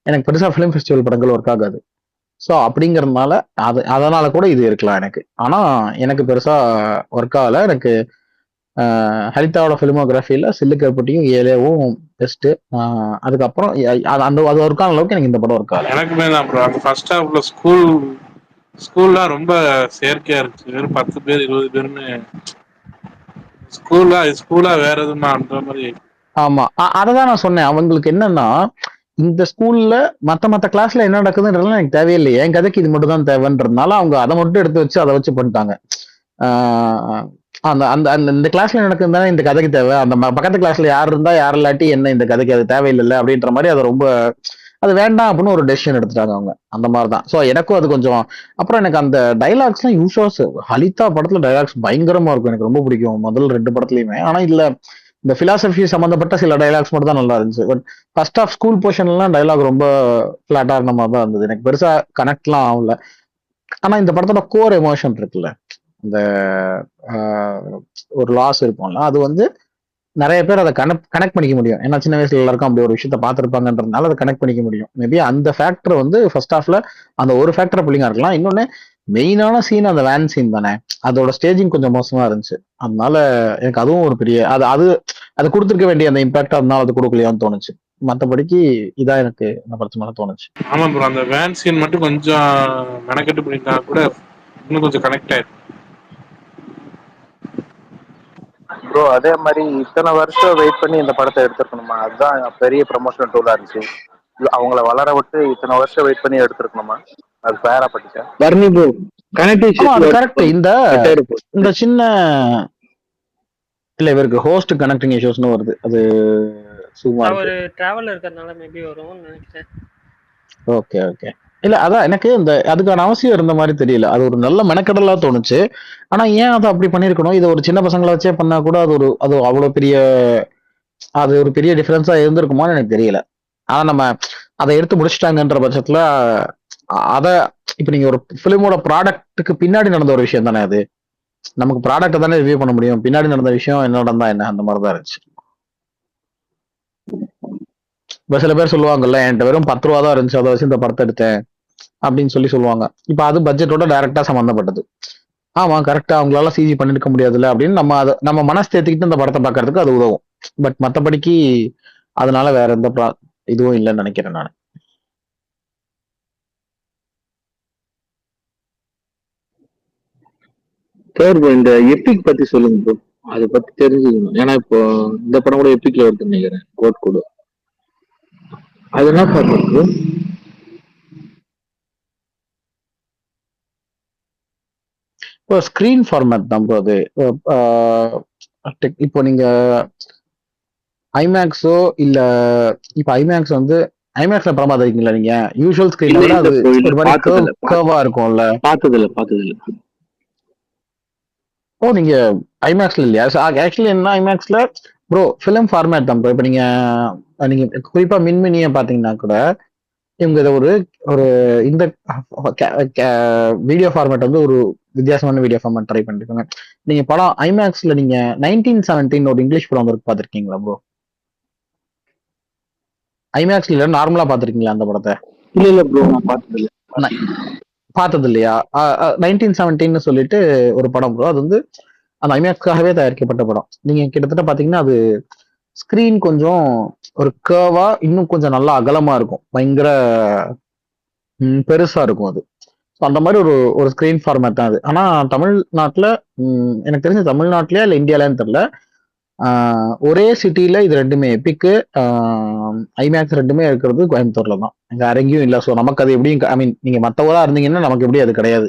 S9: எனக்கு பெருசா ஃபிலிம் ஃபெஸ்டிவல் படங்கள் ஒர்க் ஆகாது. ஸோ அப்படிங்கறதுனால அதனால கூட இது இருக்கலாம் எனக்கு. ஆனா எனக்கு பெருசா ஒர்க் ஆகல. எனக்கு ஹரிதாவோட பிலிமோகிராஃபில சில்லு கருப்பட்டியும் ஏலேவும் பெஸ்ட். அதுக்கப்புறம் அது ஒர்க் ஆன அளவுக்கு எனக்கு இந்த படம் ஒர்க் ஆகல.
S1: எனக்குமே தான் ப்ரோ. அந்த ஃபர்ஸ்ட் ஹாஃப்ல ஸ்கூல்லாம் ரொம்ப செயற்கையா இருந்துச்சு. வெறும் 10 பேர் 20 பேருன்னு ஸ்கூலா வேற எதுவுமான்ற மாதிரி.
S9: ஆமா, அததான் நான் சொன்னேன். அவங்களுக்கு என்னன்னா, இந்த ஸ்கூல்ல மத்த கிளாஸ்ல என்ன நடக்குதுன்றதுலாம் எனக்கு தேவையில்லை, என் கதைக்கு இது மட்டும் தான் தேவைன்றதுனால அவங்க அதை மட்டும் எடுத்து வச்சு அதை வச்சு பண்ணிட்டாங்க. அந்த அந்த அந்த இந்த கிளாஸ்ல நடக்குது தானே இந்த கதைக்கு தேவை, அந்த பக்கத்து கிளாஸ்ல யார் இருந்தா யார் இல்லாட்டி என்ன, இந்த கதைக்கு அது தேவையில்லை அப்படின்ற மாதிரி அதை ரொம்ப அது வேண்டாம் அப்படின்னு ஒரு டெசிஷன் எடுத்துட்டாங்க அவங்க. அந்த மாதிரிதான். ஸோ எனக்கும் அது கொஞ்சம். அப்புறம் எனக்கு அந்த டைலாக்ஸ்லாம் யூஸ்வாஸ் ஹலிதா படத்துல டைலாக்ஸ் பயங்கரமா இருக்கும், எனக்கு ரொம்ப பிடிக்கும் முதல் 2 படத்துலயுமே. ஆனா இல்ல இந்த பிலாசபி சம்பந்தப்பட்ட சில டைலாக்ஸ் மட்டும் தான் நல்லா இருந்துச்சு. பட் ஃபர்ஸ்ட் ஆஃப் ஸ்கூல் போர்ஷன்லாம் டைலாக் ரொம்ப ஃபிளாட்டா இருந்த மாதிரி தான் இருந்தது, எனக்கு பெருசா கனெக்ட்லாம் ஆகல. ஆனா இந்த படத்தோட கோர் எமோஷன் இருக்குல்ல, இந்த ஒரு லாஸ் இருக்கும்ல, அது வந்து நிறைய பேர் அதை கனெக்ட் பண்ணிக்க முடியும். ஏன்னா சின்ன வயசுல எல்லாருக்கும் அப்படி ஒரு விஷயத்த பார்த்துருப்பாங்கன்றதுனால அதை கனெக்ட் பண்ணிக்க முடியும். மேபி அந்த ஃபேக்டர் வந்து ஃபர்ஸ்ட் ஹாஃப்ல அந்த ஒரு ஃபேக்டர் பிள்ளைங்க இருக்கலாம். இன்னொன்னு மெயினான சீன் அந்த வேன் சீன் தானே, அதோட ஸ்டேஜிங் கொஞ்சம் மோசமா இருந்துச்சு. அதனால எனக்கு அதுவும் ஒரு பெரிய அது அது அது கொடுத்துருக்க வேண்டிய அந்த இம்பாக்ட் அதனால அது கொடுக்கலையான்னு தோணுச்சு. மற்றபடிக்கு இதான் எனக்கு இந்த படத்து மேல தோணுச்சு.
S1: ஆமா ப்ரோ, அந்த வேன் சீன் மட்டும் கொஞ்சம் மெனக்கெட்டு பண்ணிட்டா கூட இன்னும் கொஞ்சம் கனெக்ட் ஆயிடும்
S8: ப்ரோ. அதே மாதிரி இத்தனை வருஷம் வெயிட் பண்ணி இந்த படத்தை எடுத்துருக்கணுமா? அதுதான் பெரிய ப்ரமோஷனல் டூலா இருந்துச்சு. அவங்கள வளர விட்டு இத்தனை வருஷம் வெயிட் பண்ணி எடுத்துருக்கணுமா? அது ஃபேரா பட்டுச்சா?
S10: வர்ணி ப்ரோ
S9: அது கரெக்ட். இந்த சின்ன இல்ல இவருக்கு ஹோஸ்ட் கனெக்டிங் இஷ்யூஸ்னு வருது, அது சும்மா
S2: ஒரு டிராவல் இருக்கறனால மேபி வரும்னு நினைக்கிறேன்.
S9: Okay okay. இல்ல அதான் எனக்கு அதுக்கான அவசியம் இருந்த மாதிரி தெரியல. அது ஒரு நல்ல மெனக்கடலா தோணுச்சு. ஆனா ஏன் அதை அப்படி பண்ணிருக்கணும்? இது ஒரு சின்ன பசங்களை வச்சே பண்ணா கூட அது அவ்வளவு பெரிய அது ஒரு பெரிய டிஃபரன்ஸா இருந்திருக்குமான்னு எனக்கு தெரியல. ஆனா நம்ம அதை எடுத்து முடிச்சிட்டாங்கன்ற பட்சத்துல அத இப்ப நீங்க ஒரு பிலிமோட ப்ராடக்ட்டுக்கு பின்னாடி நடந்த ஒரு விஷயம் தானே அது. நமக்கு ப்ராடக்ட்டை தானே ரிவ்யூ பண்ண முடியும், பின்னாடி நடந்த விஷயம் என்ன நடந்தா என்ன, அந்த மாதிரிதான் இருந்துச்சு. இப்ப சில பேர் சொல்லுவாங்கல்ல, என்கிட்ட வெறும் 10 ரூபா தான் இருந்துச்சு, அதை வச்சு இந்த படத்தை எடுத்தேன் அப்படின்னு சொல்லுவாங்க. இப்ப அது பட்ஜெட்டோட டைரக்டா சம்பந்தப்பட்டது. ஆமா கரெக்டா, அவங்களால சிஜி பண்ணிருக்க முடியாதுல்ல அப்படின்னு நம்ம மனசு தேத்திக்கிட்டு இந்த படத்தை பாக்குறதுக்கு அது உதவும். பட் மத்தபடிக்கு அதனால வேற எந்த இதுவும் இல்லைன்னு நினைக்கிறேன் நான்.
S10: சார் ப்ரோ இந்த எபிக் பத்தி சொல்லுங்க ப்ரோ. அதை பத்தி தெரிஞ்சுக்கணும். ஏன்னா இப்போ இந்த படம் கூட எபிக்ல வருதுன்னு நினைக்கிறேன். கோட் கூட அது என்ன ஃபார்மேட் ப்ரோ?
S9: இப்போ ஸ்கிரீன் ஃபார்மேட் தான் ப்ரோ அது. இப்போ நீங்க ஐமேக்ஸோ இல்ல இப்போ ஐமேக்ஸ் வந்து ஐமேக்ஸ்ல படம் பார்த்துருக்கீங்களா நீங்க? யூஷுவல் ஸ்கிரீன் விட அது ஒரு மாதிரி கர்வா இருக்கும்ல.
S10: பார்த்ததில்ல.
S9: ஓ நீங்க ஐமேக்ஸ்ல இல்லையா? ஆக்சுவலி என்ன ஐமேக்ஸ்ல ப்ரோ ஃபிலிம் ஃபார்மேட் தான் ப்ரோ. இப்போ நீங்க குறிப்பா மின்மினியை பாத்தீங்கன்னா கூட இவங்க இதை ஒரு ஒரு இந்த வீடியோ ஃபார்மேட் வந்து ஒரு வித்தியாசமான வீடியோ ஃபார்மேட் ட்ரை பண்ணிருக்காங்க. நீங்க படம் ஐமேக்ஸ்ல நீங்க 1917 ஒரு இங்கிலீஷ் படம் இருக்கு, பாத்திருக்கீங்களா ப்ரோ? ஐமேக்ஸ்ல நார்மலா பாத்திருக்கீங்களா அந்த படத்தை?
S10: இல்ல ப்ரோ நான்
S9: பார்த்தது இல்லையா? 1917 சொல்லிட்டு ஒரு படம் ப்ரோ. அது வந்து அந்த ஐமேக்ஸ்க்காகவே தயாரிக்கப்பட்ட படம். நீங்க கிட்டத்தட்ட பாத்தீங்கன்னா அது ஸ்கிரீன் கொஞ்சம் ஒரு கர்வா இன்னும் கொஞ்சம் நல்லா அகலமா இருக்கும், பயங்கர பெருசா இருக்கும் அது. அந்த மாதிரி ஒரு ஸ்கிரீன் ஃபார்மேட் தான் அது. ஆனா தமிழ்நாட்டுல எனக்கு தெரிஞ்ச தமிழ்நாட்டிலயா இல்ல இந்தியாலன்னு தெரியல, ஒரே சிட்டில இது ரெண்டுமே எபிக்கு ஐமேக்ஸ் ரெண்டுமே இருக்கிறது கோயம்புத்தூர்ல தான். எங்க அரங்கியும் இல்லை. ஸோ நமக்கு அது எப்படியும் ஐ மீன் நீங்க மற்ற ஊரா இருந்தீங்கன்னா நமக்கு எப்படி அது கிடையாது.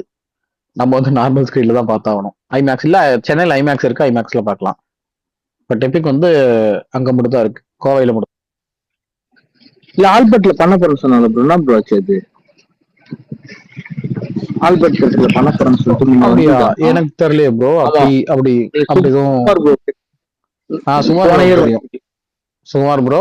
S9: நம்ம வந்து நார்மல் ஸ்கிரீன்ல தான் பார்த்தாகணும். ஐமேக்ஸ் இல்ல சென்னையில் ஐமேக்ஸ் இருக்கு, ஐமேக்ஸ்ல பார்க்கலாம். பட் எபிக் வந்து அங்க மட்டும் தான் இருக்கு, கோவையில மட்டும்.
S10: இல்ல ஆல்பர்ட்ல பண்ண போறேன்னு சொன்னாங்க ப்ரோ. என்ன ப்ரோ ஆச்சு அது? ஆல்பர்ட் சர்ச்ல பண்ண போறேன்னு சொல்லிட்டு
S9: அப்படியா? எனக்கு தெரியலையே ப்ரோ. அப்படி எதுவும் சுமார் ப்ரோ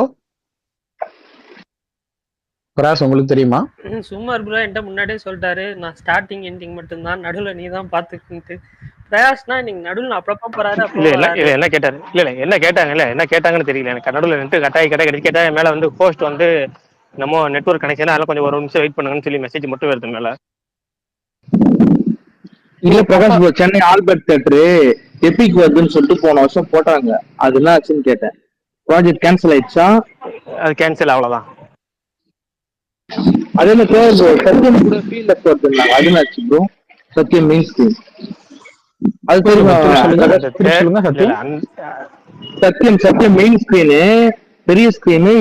S9: பிரகாஷ் உங்களுக்கு தெரியுமா?
S2: சுமார் ப்ரோ என்கிட்ட முன்னாடியே சொல்லிட்டாரு, நான் ஸ்டார்டிங் எண்டிங் மட்டும்தான், நடுவில் நீ தான் பாத்துக்கிட்டு. பிரகாஷ்னா நீங்க நடுவில் அப்பப்போ போறாரு.
S6: என்ன கேட்டாரு? இல்ல என்ன கேட்டாங்கல்ல, என்ன கேட்டாங்கன்னு தெரியல எனக்கு. நடுவில் நின்று கட்டாய் கேட்டா மேல வந்து போஸ்ட் வந்து நம்ம நெட்வொர்க் கனெக்ஷன், அதெல்லாம் கொஞ்சம் ஒரு நிமிஷம் வெயிட் பண்ணுங்கன்னு சொல்லி மெசேஜ் மட்டும் வருது மேல.
S10: இல்ல Prakash bro, Chennai Albert theatre Epic வருதுன்னு சொல்லிட்டு போன வருஷம் போட்டாங்க. அது என்ன ஆச்சுன்னு கேட்டேன். ப்ராஜெக்ட் கேன்சல் ஆயிடுச்சா?
S6: அது கேன்சல், அவ்வளவுதான்.
S10: அதே மாதிரி சத்தியம் கூட ஃபீல்ட் வருதுன்னாங்க. அது என்ன ஆச்சு ப்ரோ? சத்தியம் மெயின் ஸ்கிரீன் அது தெரியுமா? சத்தியம் மெயின் ஸ்கிரீனு பெரிய ஸ்கிரீனு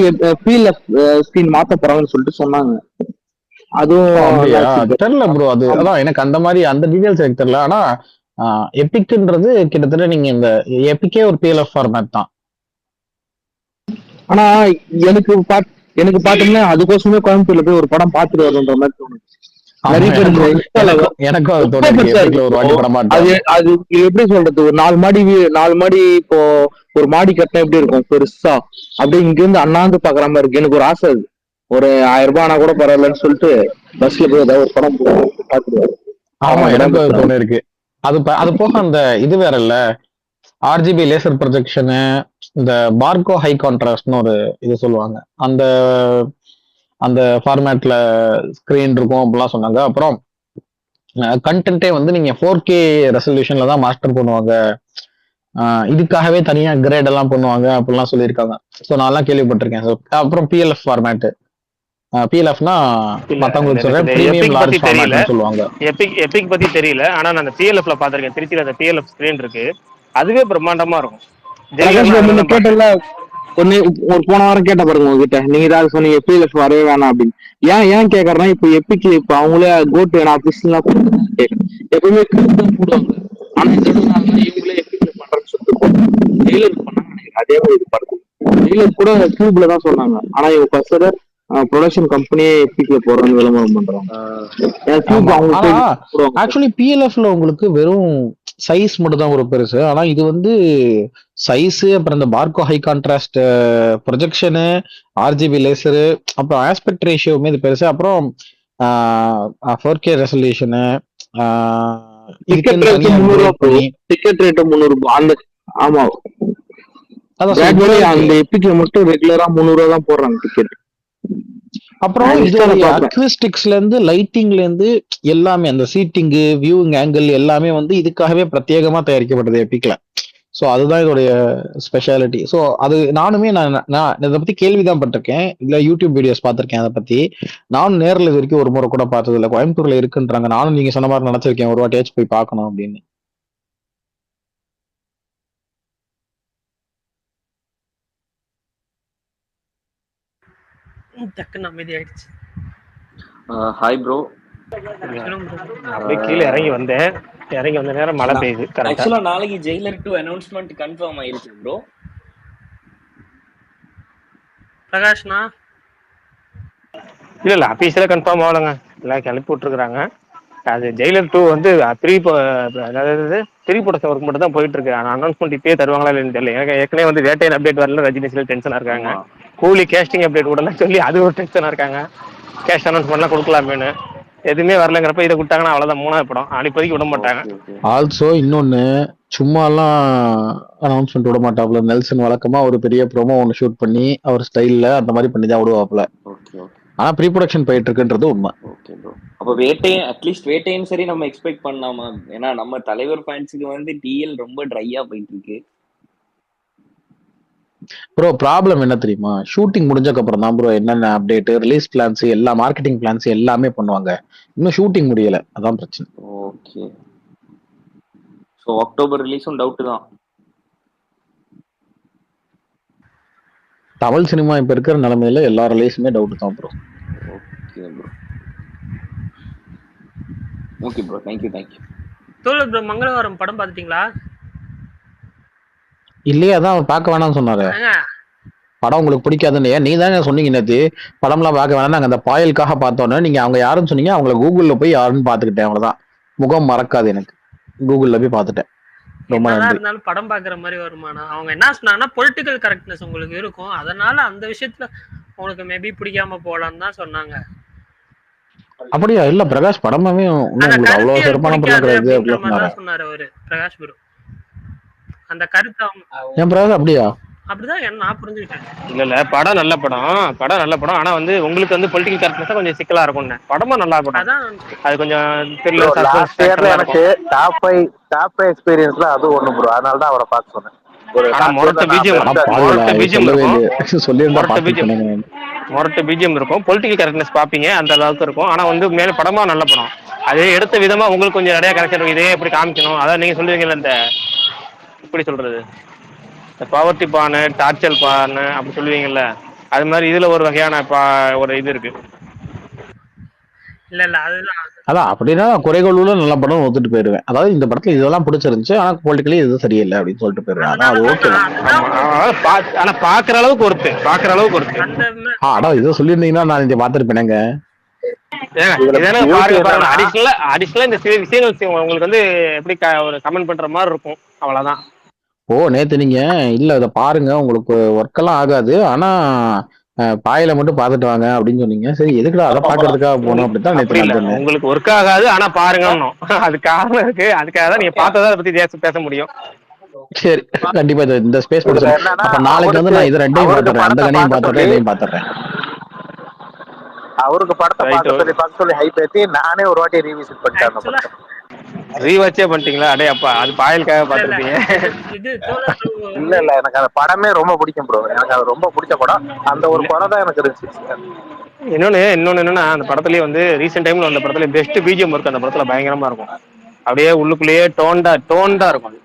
S10: ஃபீல்ட் ஸ்கிரீன் மாத்த போறாங்கன்னு சொல்லிட்டு சொன்னாங்க.
S9: அதுவும் தெரியல ப்ரோ. அது அதான் எனக்கு அந்த மாதிரி அந்த டீடைல்ஸ் எனக்கு தெரியல. ஆனா எபிக்ன்றது கிட்டத்தட்ட நீங்க இந்த எபிக்கே ஒரு பிஎல்எஃப் ஃபார்மேட் தான்.
S10: ஆனா எனக்கு பாத்தீங்கன்னா அதுக்கோசமே கோயம்புத்தூர்ல போய் ஒரு படம் பாத்துட்டு வருன்ற மாதிரி தோணுச்சு. நிறைய பேர்
S9: எனக்கும்
S10: அது எப்படி சொல்றது, ஒரு 4 மாடி இப்போ ஒரு மாடி கட்டினா எப்படி இருக்கும் பெருசா, அப்படியே இங்க இருந்து அண்ணாந்து பாக்குற மாதிரி இருக்கு. எனக்கு ஒரு ஆசை, அது ஒரு 1000 ரூபாய் ஆனா கூட பரவாயில்லன்னு சொல்லிட்டு பஸ்ல போய் ஏதாவது ஒரு படம் பாத்துருவாரு.
S9: ஆமா எனக்கு தோணு இருக்கு. அது போக அந்த இது வேற இல்ல, ஆர்ஜிபி லேசர் ப்ரொஜெக்ஷனு, இந்த பார்கோ ஹை கான்ட்ராஸ்ட்னு ஒரு இது சொல்லுவாங்க, அந்த ஃபார்மேட்ல ஸ்கிரீன் இருக்கும் அப்படிலாம் சொன்னாங்க. அப்புறம் கண்டென்ட்டே வந்து நீங்க 4K ரெசல்யூஷன்ல தான் மாஸ்டர் பண்ணுவாங்க, இதுக்காகவே தனியா கிரேட் எல்லாம் பண்ணுவாங்க அப்படிலாம் சொல்லியிருக்காங்க. ஸோ நான் எல்லாம் கேள்விப்பட்டிருக்கேன். அப்புறம் பிஎல்எஃப் ஃபார்மேட், பிஎல்எஃப்னா மத்தவங்களுக்கு சொல்றேன், பிரீமியம் லார்ஜ் ஃபார்மேட்னு சொல்லுவாங்க.
S6: எபிக் பத்தி தெரியல, ஆனா நான் அந்த பிஎல்எஃப்ல பாத்திருக்கேன். திருச்சியில அந்த பிஎல்எஃப் ஸ்கிரீன் இருக்கு, அதுவே பிரம்மாண்டமா இருக்கும்.
S10: கேட்டல ஒன்னு ஒரு போன வாரம் கேட்ட பாருங்க உங்ககிட்ட, நீங்க ஏதாவது சொன்னீங்க பிஎல்எஃப் வரவே வேணாம் அப்படின்னு. ஏன் கேக்குறேன்னா, இப்ப எபிக் இப்ப அவங்களே கோட் வேணாம் ஆபீஸ்லாம் எப்பவுமே போடுவாங்க. ஆனா இவங்களே எபிக்ல பண்றேன்னு சொல்லிட்டு டெய்லர் பண்ணாங்க நினைக்கிறேன். அதே மாதிரி இது படத்து டெய்லர் கூட கியூப்ல தான் சொன்னாங்க. ஆனா இவங்க ஃபர்ஸ்ட் ப்ரொடக்ஷன் கம்பெனியே எபிக்ல போறோம்னு விளம்பரம் பண்றாங்க.
S9: ஆக்சுவலி பிஎல்எஃப்ல உங்களுக்கு வெறும் சைஸ் மட்டும் தான் ஒரு பெருசு. ஆனா இது வந்து சைஸ், அப்புறம் இந்த Barco high contrast projection, RGB laser, அப்புறம் ஆஸ்பெக்ட் ரேஷியோவுமே இது பெருசு. அப்புறம் 4K ரெசல்யூஷனு,
S10: டிக்கெட் ரேட் 300 ரூபாய். அந்த ஆமா அந்த எபிக்ல மட்டும் ரெகுலரா 300 ரூபாய் தான் போடுறாங்க டிக்கெட்.
S9: அப்புறம் அக்விஸ்டிக்ஸ்ல இருந்து லைட்டிங்ல இருந்து எல்லாமே, அந்த சீட்டிங்கு, வியூவிங் ஆங்கிள் எல்லாமே வந்து இதுக்காகவே பிரத்யேகமா தயாரிக்கப்பட்டது எபிக்ல. ஸோ அதுதான் இதோடைய ஸ்பெஷாலிட்டி. ஸோ அது நானுமே நான் இதை பத்தி கேள்விதான் பட்டிருக்கேன், இல்ல யூடியூப் வீடியோஸ் பார்த்திருக்கேன். அதை பத்தி நானும் நேரில் இது வரைக்கும் ஒரு முறை கூட பார்த்தது இல்லை. கோயம்புத்தூர்ல இருக்குன்றாங்க. நானும் நீங்க சொன்ன மாதிரி நினைச்சிருக்கேன் ஒரு வாட்டியாச்சும் போய் பார்க்கணும் அப்படின்னு.
S2: டக்குன்னு அமைதியாயிடுச்சு.
S11: Hi bro.
S6: அப்படியே கீழே இறங்கி வந்த நேரம் மழை பெய்யுது.
S11: ஆக்சுவலா நாளைக்கு ஜெயிலர் 2 அனௌன்ஸ்மெண்ட் கன்ஃபார்ம் ஆயிருச்சு ப்ரோ.
S2: பிரகாஷ்னா
S6: இல்ல அபிஷியலா கன்ஃபார்ம் ஆகலங்க, எல்லாம் கிளப்பி விட்டுருக்காங்க. அது ஜெயிலர் 2 வந்து ப்ரீ ப்ரொடக்ஷன் ஒர்க் மட்டும் தான் போயிட்டு இருக்கு. அனௌன்ஸ்மெண்ட் இப்பயே தருவாங்களா இல்லைன்னு தெரியல. எனக்கு ஏற்கனவே வந்து வேட்டையன் அப்டேட் வரல, ரஜினி சில டென்ஷனா இருக்காங்க. கூலி கேஸ்டிங் அப்டேட் விடலாம் சொல்லி அது ஒரு டென்ஷனா இருக்காங்க. கேஸ்ட் அனௌன்ஸ்மெண்ட்லாம் கொடுக்கலாமேனு எதுவுமே வரலங்கிறப்ப இதை கொடுத்தாங்கன்னா அவ்வளவுதான், 3வது படம். இப்போதைக்கு விட மாட்டாங்க.
S9: ஆல்சோ இன்னொன்னு சும்மாலாம் அனௌன்ஸ்மெண்ட் விட மாட்டாப்ல. நெல்சன் வழக்கமா ஒரு பெரிய ப்ரோமோ ஒன்று ஷூட் பண்ணி அவர் ஸ்டைல்ல அந்த மாதிரி பண்ணி தான் விடுவாப்ல. ஆனா ப்ரீ ப்ரொடக்ஷன் போயிட்டு இருக்குன்றது உண்மை.
S11: Okay bro. அப்ப வேட்டையன் அட்லீஸ்ட் வேட்டையன் சரி நம்ம எக்ஸ்பெக்ட் பண்ணலாமா? ஏன்னா நம்ம தலைவர் ஃபேன்ஸுக்கு வந்து டிஎல் ரொம்ப ட்ரையா போயிட்டு இருக்கு.
S9: ப்ரோ ப்ராப்ளம் என்ன தெரியுமா, ஷூட்டிங் முடிஞ்சக்கு அப்புறம் தான் ப்ரோ என்னென்ன அப்டேட், ரிலீஸ் பிளான்ஸ், எல்லா மார்க்கெட்டிங் பிளான்ஸ் எல்லாமே பண்ணுவாங்க. இன்னும் ஷூட்டிங் முடியல, அதான் பிரச்சனை.
S11: ஓகே. சோ அக்டோபர் ரிலீஸும் டவுட் தான்.
S9: தமிழ் சினிமா இப்ப இருக்கிற நிலைமையில எல்லா ரிலீஸுமே டவுட் தான் bro.
S11: Okay bro. Okay bro, thank you.
S2: தோழர் ப்ரோ, மங்களவாரம் படம் பார்த்துட்டீங்களா?
S9: இல்லையே, அதான் அவர் பார்க்க வேணாம்னு சொன்னாரு. படம் உங்களுக்கு பிடிக்காதுன்னு நீ தானே சொன்னீங்க நேற்று, படம்லாம் பார்க்க வேணாம், நாங்கள் அந்த பாயலுக்காக பார்த்தோன்னே. நீங்க அவங்க யாருன்னு சொன்னீங்க, அவங்கள கூகுள்ல போய் யாருன்னு பார்த்துக்கிட்டேன், அவ்வளவுதான். முகம் மறக்காது எனக்கு, கூகுள்ல போய் பார்த்துட்டேன். ரொம்ப நன்றி.
S2: இருந்தாலும் படம் பாக்குற மாதிரி வருமானா? அவங்க என்ன சொன்னாங்கன்னா பொலிட்டிக்கல் கரெக்ட்னஸ் உங்களுக்கு இருக்கும், அதனால அந்த விஷயத்துல உங்களுக்கு மேபி பிடிக்காம போலான்னு தான் சொன்னாங்க.
S9: அப்படியா? இல்ல பிரகாஷ் படமாவே அவ்வளவு சிறப்பான படம் கிடையாது
S2: சொன்னாரு அவரு, பிரகாஷ் குரு. அந்த கருத்து
S9: ஏன் பிரகாஷ் அப்படியா?
S2: அப்படிதான் நான் புரிஞ்சுக்கிட்டேன்.
S6: இல்ல படம் நல்ல படம். ஆனா வந்து உங்களுக்கு வந்து பொலிட்டிக்கல் கரெக்ட்னஸ் கொஞ்சம் சிக்கலா இருக்கும்னு. படமும் நல்லா படம், அது கொஞ்சம் தெரியல.
S8: எனக்கு டாப் எக்ஸ்பீரியன்ஸ்ல அது ஒண்ணு ப்ரோ, அதனால தான் அவரை பார்க்க சொன்னேன்.
S6: மொரட்டு பிஜிஎம் இருக்கும், பொலிட்டிக்கல் கரெக்ட்னஸ் பாப்பீங்க, அந்த அளவுக்கு இருக்கும். ஆனா வந்து மேல படமா நல்ல படம். அதே எடுத்த விதமா உங்களுக்கு கொஞ்சம் நிறைய கரெக்ஷன் இருக்கும். இதே எப்படி காமிக்கணும், அதான் நீங்க சொல்லுவீங்கல்ல, இந்த எப்படி சொல்றது, இந்த பவர்ட்டி பானு, டார்ச்சல் பானு அப்படி சொல்லுவீங்கல்ல, அது மாதிரி இதுல ஒரு வகையான ஒரு இது இருக்கு.
S2: இல்ல
S9: அதான் அப்படின்னா குறைகளுள்ள நல்ல படம் ஒத்துட்டு போயிருவேன். அதாவது இந்த படத்துல இதெல்லாம் பிடிச்சிருந்துச்சு, ஆனா பொலிட்டிக்கலி இது சரியில்லை அப்படின்னு சொல்லிட்டு போயிருவேன். அது ஓகே.
S6: ஆனா பாக்குற அளவுக்கு ஒருத்து.
S9: ஆனா இதை சொல்லியிருந்தீங்கன்னா நான் இங்க பாத்துருப்பேனேங்க.
S6: அடிஷனலா இந்த விஷயங்கள் உங்களுக்கு வந்து எப்படி ஒரு கமெண்ட் பண்ற மாதிரி இருக்கும், அவ்வளவுதான்.
S9: ஓ நேத்து நீங்க இல்ல இதை பாருங்க, உங்களுக்கு ஒர்க் எல்லாம் ஆகாது, ஆனா பாயில மட்டும் பாத்துட்டு வாங்க அப்படின்னு சொன்னீங்க. சரி எதுக்குடா அதை பாக்குறதுக்காக போனோம் அப்படித்தான் நேத்து.
S6: உங்களுக்கு ஒர்க் ஆகாது ஆனா பாருங்க, அது காரணம் இருக்கு. அதுக்காக தான் நீங்க பார்த்ததை அதை பத்தி பேச முடியும்.
S9: சரி கண்டிப்பா இந்த ஸ்பேஸ் கொடுத்துறேன். அப்ப நாளைக்கு வந்து நான் இது ரெண்டையும் பாத்துறேன், அந்த கண்ணையும் பாத்துறேன், இதையும் பாத்துறேன்.
S8: அவருக்கு படத்தை பார்க்க சொல்லி ஹைப் ஏத்தி நானே ஒரு வாட்டி ரீவிசிட் பண்ணிட்டேன்.
S6: ரீவாச்சே பண்ணிட்டீங்களா? அடே அப்பா, அது பாயலுக்காக பாத்துருப்பீங்க.
S8: இல்ல எனக்கு அந்த படமே ரொம்ப பிடிக்கும் ப்ரோ. எனக்கு அது ரொம்ப பிடிச்ச படம், அந்த ஒரு படம் தான் எனக்கு இருந்துச்சு.
S6: இன்னொன்னு என்னன்னா, அந்த படத்துலயே வந்து ரீசெண்ட் டைம்ல அந்த படத்துல பெஸ்ட் பிஜிஎம் இருக்கு. அந்த படத்துல பயங்கரமா இருக்கும், அப்படியே உள்ளுக்குள்ளேயே டோண்டா இருக்கும்.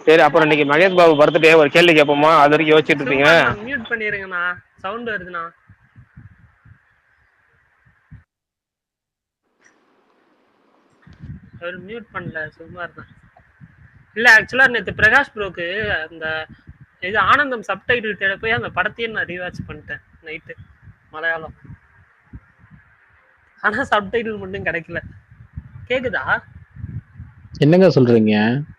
S6: சரி, அப்புறம் இன்னைக்கு மகேஷ் பாபு பர்த்டே, ஒரு கேள்வி கேட்போமா? அது வரைக்கும் யோசிச்சுட்டு இருப்பீங்க.
S2: மியூட் பண்ணிருங்கண்ணா, சவுண்ட் வருதுண்ணா. அவர் மியூட் பண்ணல, சும்மா இருந்தான். இல்ல ஆக்சுவலா நேற்று பிரகாஷ் ப்ரோக்கு அந்த இது ஆனந்தம் சப்டைட்டில் தேட போய் அந்த படத்தையே நான் ரீவாட்ச் பண்ணிட்டேன் நைட்டு, மலையாளம். ஆனா சப்டைட்டில் மட்டும் கிடைக்கல. கேக்குதா?
S9: என்னங்க சொல்றீங்க?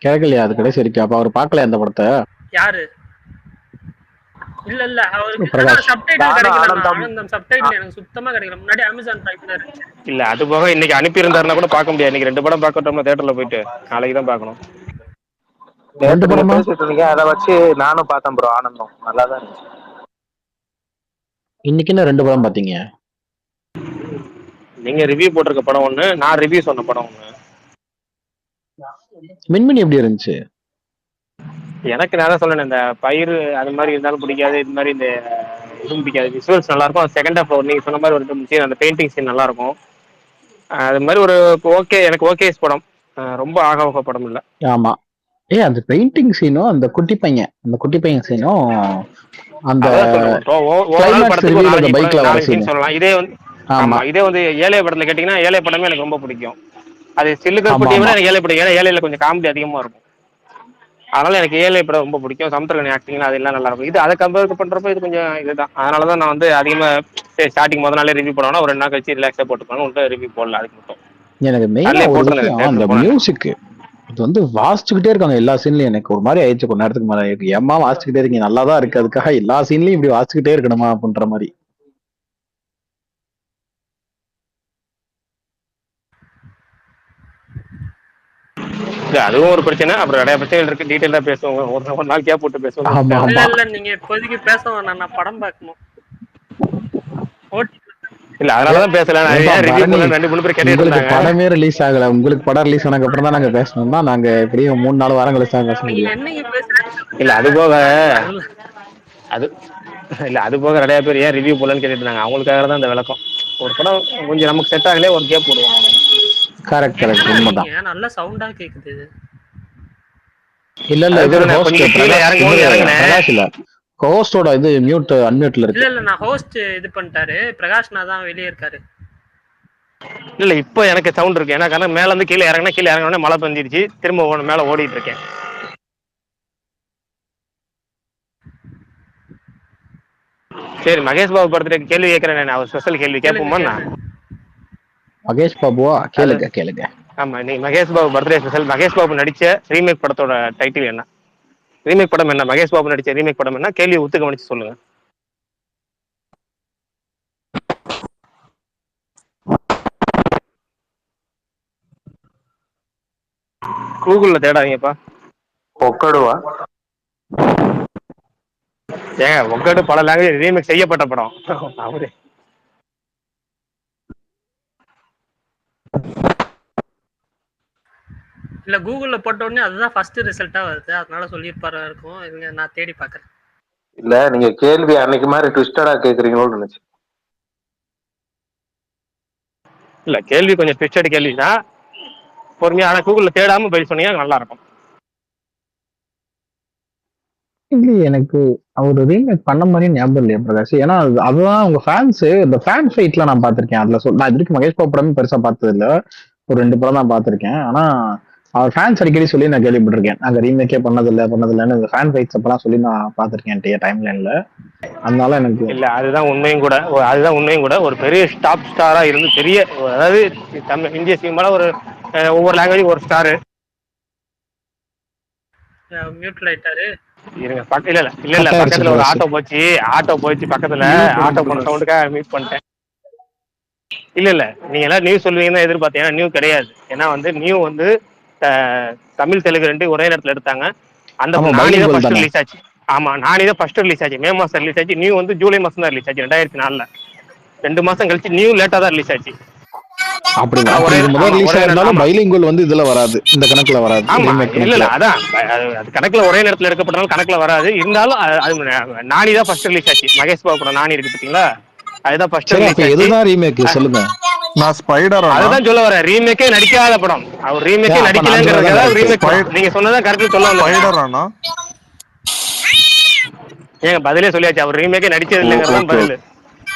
S9: கேட்கலையா? அது கடைசி வரைக்கும். அப்ப அவர் பார்க்கல அந்த படத்தை?
S2: யாரு? இல்ல அவருக்கு சப்டைட்டில் கிடைக்கல. ஆனந்தம் சப்டைட்டில் எனக்கு சுத்தமா கிடைக்கல. முன்னாடி அமேசான் பிரைம்ல இருந்துச்சு.
S6: இல்ல அது போக இன்னைக்கு அனுப்பி இருந்தாருன்னா கூட பார்க்க முடியாது. இன்னைக்கு 2 படம் பார்க்கட்டோம்னா தியேட்டர்ல போயிட்டு, நாளைக்கு தான் பார்க்கணும்.
S9: 2 படம்
S8: பேசிட்டு இருந்தீங்க, அதை வச்சு நானும் பார்த்தேன் ப்ரோ. ஆனந்தம் நல்லா தான் இருந்துச்சு.
S9: இன்னைக்கு என்ன 2 படம் பாத்தீங்க?
S6: நீங்க ரிவ்யூ போட்டிருக்க படம் ஒண்ணு, நான் ரிவ்யூ சொன்ன படம் ஒண்ணு.
S9: மின்மினி எப்படி இருந்துச்சு?
S6: எனக்கு நான் தான் சொன்னேன், இந்த பயிர் அது மாதிரி இருந்தாலும் பிடிக்காது, இது மாதிரி இந்த இதுவும் பிடிக்காது. விசுவல்ஸ் நல்லா இருக்கும். செகண்ட் ஹாஃப் நீங்க சொன்ன மாதிரி ஒரு சீன், அந்த பெயிண்டிங் சீன் நல்லா இருக்கும். அது மாதிரி ஒரு ஓகே, எனக்கு ஓகே படம், ரொம்ப ஆக படம் இல்ல.
S9: ஆமா அந்த பெயிண்டிங் சீனும் அந்த குட்டி பையன் சீனும் அந்த
S6: அதான் சொல்றேன். ஓவரால்
S9: கிளைமேக்ஸ்
S6: படத்துக்கு ஒரு
S9: ரிவ்யூல அந்த
S6: 4
S9: பைக்ல வர
S6: சீன்
S9: சீன்.
S6: சொல்லலாம். இதே வந்து
S9: ஆமா
S6: இதே வந்து ஏழை படத்துல கேட்டீங்கன்னா ஏழை படமே எனக்கு ரொம்ப பிடிக்கும். அது சில்லுக்கர்
S9: ஆமா
S6: குட்டியை விட
S9: ஆமா
S6: எனக்கு ஏழை பிடிக்கும். ஏன்னா ஏழையில கொஞ்சம் காமெடி அதிகமா இருக்கும். அதனால எனக்கு ஏழை படம் ரொம்ப பிடிக்கும். சமுத்திரக்கனி ஆக்டிங் அதெல்லாம் நல்லா இருக்கும். இது அதை கம்பேர் பண்றப்ப இது கொஞ்சம் இதுதான். அதனாலதான் நான் வந்து அதிகமா ஸ்டார்டிங் முதல் நாளே ரிவ்யூ பண்ணுவேன்னா ஒரு 2 நாள் கழிச்சு ரிலாக்ஸா போட்டுப்பாங்க. ரிவ்யூ போடல அதுக்கு மட்டும்.
S9: எனக்கு மெயினா
S6: அதுலயே
S9: ஒரு
S6: போட்டுருந்தேன்
S9: விஷயம் அந்த
S6: தேட்டர் போனேன்.
S9: மியூசிக். இது வந்து வாசிச்சுக்கிட்டே இருக்காங்க எல்லா சீன்லயும். எனக்கு ஒரு மாதிரி ஆயிடுச்சு கொஞ்ச நேரத்துக்கு மேல. ஏமா வாசிச்சுக்கிட்டே இருக்கீங்க, நல்லாதான் இருக்கு, அதுக்காக எல்லா சீன்லயும் இப்படி வாசிச்சுக்கிட்டே இருக்கணுமா அப்படின்ற மாதிரி.
S6: அதுவும் ஒரு பிரச்சனை. அப்புறம் நிறைய பிரச்சனைகள் இருக்கு. டீடைலா பேசுவோம். ஒரு நாள் கேப் போட்டு பேசுவோம்.
S9: ஆமா ஆமா
S2: இல்ல நீங்க இப்போதைக்கு பேச வேணாம், நான் படம் பார்க்கணும்.
S6: இல்ல அதனாலதான் பேசல. ரிவ்யூ பண்ண 2-3 பேர் கேட்டுட்டு
S9: உங்களுக்கு
S6: இருந்தாங்க.
S9: படமே ரிலீஸ் ஆகல. உங்களுக்கு படம் ரிலீஸ் ஆனதுக்கு அப்புறம் தான் நாங்க பேசணும்னா நாங்க எப்படியும் 3-4 வாரம் கழிச்சு தான் பேச
S2: நீங்க
S9: முடியும்.
S2: என்னைக்கு பேசுறேன்னு
S6: இல்ல அது போக அது போக நிறைய பேர் ஏன் ரிவ்யூ போடலன்னு கேட்டுட்டு இருந்தாங்க. அவங்களுக்காக தான் இந்த விளக்கம். ஒரு படம் கொஞ்சம் நமக்கு செட் ஆகலே ஒரு கேப் போடுவோம்.
S9: கரெக்ட் உண்மைதான்.
S2: நல்ல சவுண்டா கேக்குது.
S9: இல்ல இவர் ஹோஸ்ட்
S6: கீழே இறங்குனேன்.
S9: பிரகாஷ் இல்ல ஹோஸ்டோட இது மியூட் அன்மியூட்ல இருக்கு.
S2: இல்ல நான் ஹோஸ்ட் இது பண்ணிட்டாரு. பிரகாஷ் நான் தான் வெளியே இருக்காரு.
S6: இல்ல இப்போ எனக்கு சவுண்ட் இருக்கு. ஏன்னா காரணம் மேல இருந்து கீழே இறங்கினோடனே மழை பெஞ்சிருச்சு. திரும்ப மேல ஓடிட்டு இருக்கேன். சரி மகேஷ் பாபு படத்துல கேள்வி கேட்கிறேன். அவர் ஸ்பெஷல் கேள்வி கேட்போமா?
S9: மகேஷ் பாபுவா? கேளுங்க.
S6: ஆமா நீ மகேஷ் பாபு பர்த்டே ஸ்பெஷல். மகேஷ் பாபு நடிச்ச ரீமேக் படத்தோட டைட்டில் என்ன? ரீமேக் படம் என்ன? மகேஷ் பாபு நடிச்ச ரீமேக் படம் என்ன? கேள்வி ஒத்து கவனிச்சு சொல்லுங்க. கூகுள்ல தேடாதீங்கப்பா.
S8: ஒக்கடுவா?
S6: ஏங்க ஒக்கடு பல லாங்குவேஜ் ரீமேக் செய்யப்பட்ட படம். அவரு
S2: இல்ல கூகுள்ல போட்ட உடனே அதுதான் ஃபர்ஸ்ட் ரிசல்ட்டா வருது. அதனால சொல்லியிருப்பாரா இருக்கும். இவங்க நான் தேடி பாக்குறேன்.
S8: இல்ல நீங்க கேள்வி அன்னைக்கு மாதிரி ட்விஸ்டடா கேக்குறீங்களோன்னு நினைச்சு.
S6: இல்ல கேள்வி கொஞ்சம் ட்விஸ்டட் கேள்விதான். பொறுமையா ஆனா கூகுள்ல தேடாம பதில் சொன்னீங்க நல்லா இருக்கும்.
S9: இல்ல எனக்கு அவர் ரீமேக் பண்ண மாதிரி ஞாபகம் இல்லையா பிரகாஷ்? ஏன்னா அதுதான் உங்க ஃபேன்ஸ். இந்த ஃபேன் ஃபைட்லாம் நான் பார்த்திருக்கேன். அதுல நான் இது வரைக்கும் மகேஷ் பாபு படமே பெருசா பார்த்தது இல்ல. ஒரு 2 படம் தான் பார்த்திருக்கேன். ஆனா அவர் ஃபேன்ஸ் அடிக்கடி சொல்லி நான் கேள்விப்பட்டிருக்கேன். நாங்க ரீமேக்கே பண்ணதில்லைன்னு இந்த ஃபேன் ஃபைட்ஸ் அப்பெல்லாம் சொல்லி நான் பார்த்திருக்கேன் டைம் லைன்ல. அதனால எனக்கு
S6: இல்ல அதுதான் உண்மையும் கூட. ஒரு பெரிய டாப் ஸ்டாரா இருந்து பெரிய அதாவது தமிழ் இந்திய சினிமால ஒரு ஒவ்வொரு லாங்குவேஜ் ஒரு ஸ்டாரு.
S2: மியூட்ல ஆயிட்டாரு.
S6: இருங்க இல்ல பக்கத்துல ஒரு ஆட்டோ போச்சு பக்கத்துல. ஆட்டோ போன சவுண்டுக்காக மியூட் பண்ணிட்டேன். இல்ல நீங்க எல்லாம் நியூ சொல்லுவீங்கன்னு எதிர்பார்த்தீங்கன்னா நியூ கிடையாது. ஏன்னா வந்து நியூ வந்து தமிழ் தெலுங்கு 2 ஒரே நேரத்துல எடுத்தாங்க. அந்த நானி தான் ஃபர்ஸ்ட் ரிலீஸ் ஆச்சு. ஆமா நானி தான் ஃபர்ஸ்ட் ரிலீஸ் ஆச்சு. மே மாசம் ரிலீஸ் ஆச்சு. நியூ வந்து ஜூலை மாசம் தான் ரிலீஸ் ஆச்சு 2004. 2 மாசம் கழிச்சு நியூ லேட்டா தான் ரிலீஸ் ஆச்சு.
S9: அப்படி முதல் ரிலீஸ் ஆயிருந்தாலும் பைலிங்குவல் வந்து இதுல வராது, இந்த கணக்குல வராது.
S6: இல்ல அதான் அது கணக்குல ஒரே நேரத்துல எடுக்கப்பட்டாலும் கணக்குல வராது. இருந்தாலும் அது நானி தான் ஃபர்ஸ்ட் ரிலீஸ் ஆச்சு. மகேஷ் பாபு படம் நானி இருக்கு பாத்தீங்களா, அதுதான் ஃபர்ஸ்ட் ரிலீஸ் ஆச்சு.
S9: எதுதான் ரீமேக் சொல்லுங்க?
S12: நான் ஸ்பைடர்
S6: அதுதான் சொல்ல வரேன். ரீமேக்கே நடிக்காத படம். அவர் ரீமேக்கே நடிக்கலங்கிறதுக்காக ரீமேக். நீங்க சொன்னதான் கரெக்ட் சொல்ல வந்தேன்.
S12: ஸ்பைடர் ஆனா
S6: ஏங்க பதிலே சொல்லியாச்சு. அவர் ரீமேக்கே நடிச்சது இல்லைங்கிறதான் பதில்.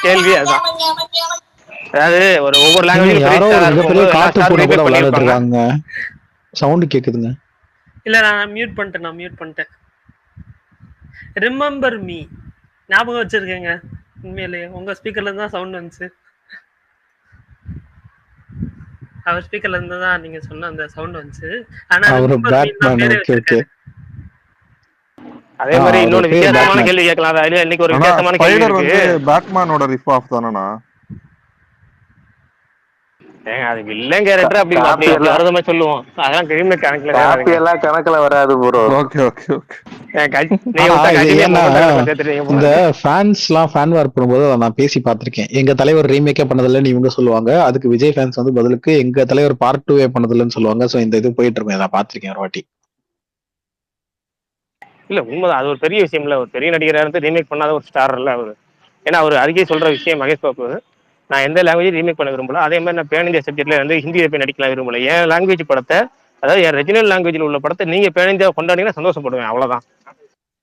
S6: கேள்வி அதுதான். அதாவது ஒவ்வொரு லாங்குவேஜ்
S9: யாரோ ஒரு மிகப்பெரிய காட்டு பூனை கூட விளையாடிட்டு இருக்காங்க. சவுண்ட் கேக்குதுங்க.
S2: இல்ல நான் மியூட் பண்ணிட்டேன். ரிமெம்பர் மீ ஞாபகம் வச்சிருக்கேங்க. உண்மையிலேயே உங்க ஸ்பீக்கர்ல இருந்து தான் சவுண்ட் வந்துச்சு. அவர் ஸ்பீக்கர்ல இருந்து தான் நீங்க சொன்ன அந்த சவுண்ட் வந்துச்சு. ஆனா
S6: அதே மாதிரி இன்னொரு வித்தியாசமான கேள்வி கேட்கலாம். இன்னைக்கு ஒரு வித்தியாசமான கேள்வி இருக்கு.
S12: பேட்மேனோட ரிப் ஆஃப் தானேனா?
S6: ஏங்க அது வில்லன் கேரக்டர் அப்படி வருதமா சொல்லுவோம். அதெல்லாம் ரீமேக்
S8: கணக்குல வராது ப்ரோ.
S12: ஓகே
S9: இந்த ஃபேன்ஸ்லாம் ஃபேன் வார் பண்ணும்போது நான் பேசி பார்த்திருக்கேன். எங்க தலைவர் ரீமேக்கே பண்ணதில்லைன்னு இவங்க சொல்லுவாங்க. அதுக்கு விஜய் ஃபேன்ஸ் வந்து பதிலுக்கு எங்க தலைவர் பார்ட் 2 பண்ணதில்லைன்னு சொல்லுவாங்க. சோ இந்த இது போயிட்டு இருக்கும். நான் பார்த்திருக்கேன் ஒரு வாட்டி.
S6: இல்ல உண்மைதான். அது ஒரு பெரிய விஷயம் இல்ல. ஒரு பெரிய நடிகரா இருந்து ரீமேக் பண்ணாத ஒரு ஸ்டார் இல்ல அவரு. ஏன்னா அவர் அதுக்கே சொல்ற விஷயம் மகேஷ் பாபு, நான் எந்த லாங்குவேஜ் ரீமேக் பண்ண விரும்பல. அதே மாதிரி நான் பேன் இந்தியா சப்ஜெக்ட்ல வந்து ஹிந்தியில போய் நடிக்கலாம் விரும்பல. என் லாங்குவேஜ் படத்தை அதாவது ரெஜினல் லாங்குவேஜ்ல உள்ள படத்தை நீங்க பேணிந்தா கொண்டாடிங்கன்னா சந்தோஷப்படுவேன், அவ்வளவுதான்.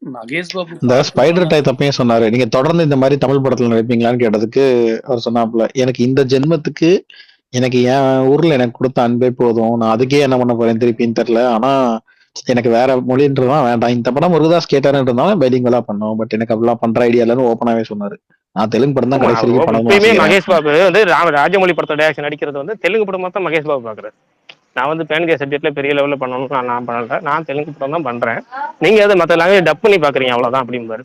S5: மகேஷ் பாபு
S9: இந்த ஸ்பைடர் டைப் அப்பயும் சொன்னாரு, நீங்க தொடர்ந்து இந்த மாதிரி தமிழ் படத்துல நடிப்பீங்களான்னு கேட்டதுக்கு அவர் சொன்னாப்புல, எனக்கு இந்த ஜென்மத்துக்கு எனக்கு என் ஊர்ல எனக்கு கொடுத்த அன்பே போதும், நான் அதுக்கே என்ன பண்ண போறேன் திருப்பின்னு தெரியல. ஆனா எனக்கு வேற மொழின்றதான் வேண்டாம். இந்த படம் முருகதாஸ் கேட்டாருன்றதால பைலிங்குவலா பண்ணோம். பட் எனக்கு அப்படிலாம் பண்ற ஐடியா இல்லைன்னு ஓப்பனாவே சொன்னாரு. நான் தெலுங்கு படம் தான் கடைசி வரைக்கும் படம்
S6: இப்பயுமே மகேஷ் பாபு வந்து ராஜமௌழி படத்தோட டைரக்ஷன் நடிக்கிறது வந்து தெலுங்கு படம் தான் மகேஷ் பாபு பாக்குறாரு. நான் வந்து பேன் இந்தியா சப்ஜெக்ட்ல பெரிய லெவல்ல பண்ணணும்னு நான் பண்ணல, நான் தெலுங்கு படம் தான் பண்றேன், நீங்க அதை மற்ற லாங்குவேஜ் டப் பண்ணி பாக்குறீங்க, அவ்வளவுதான் அப்படிம்பாரு.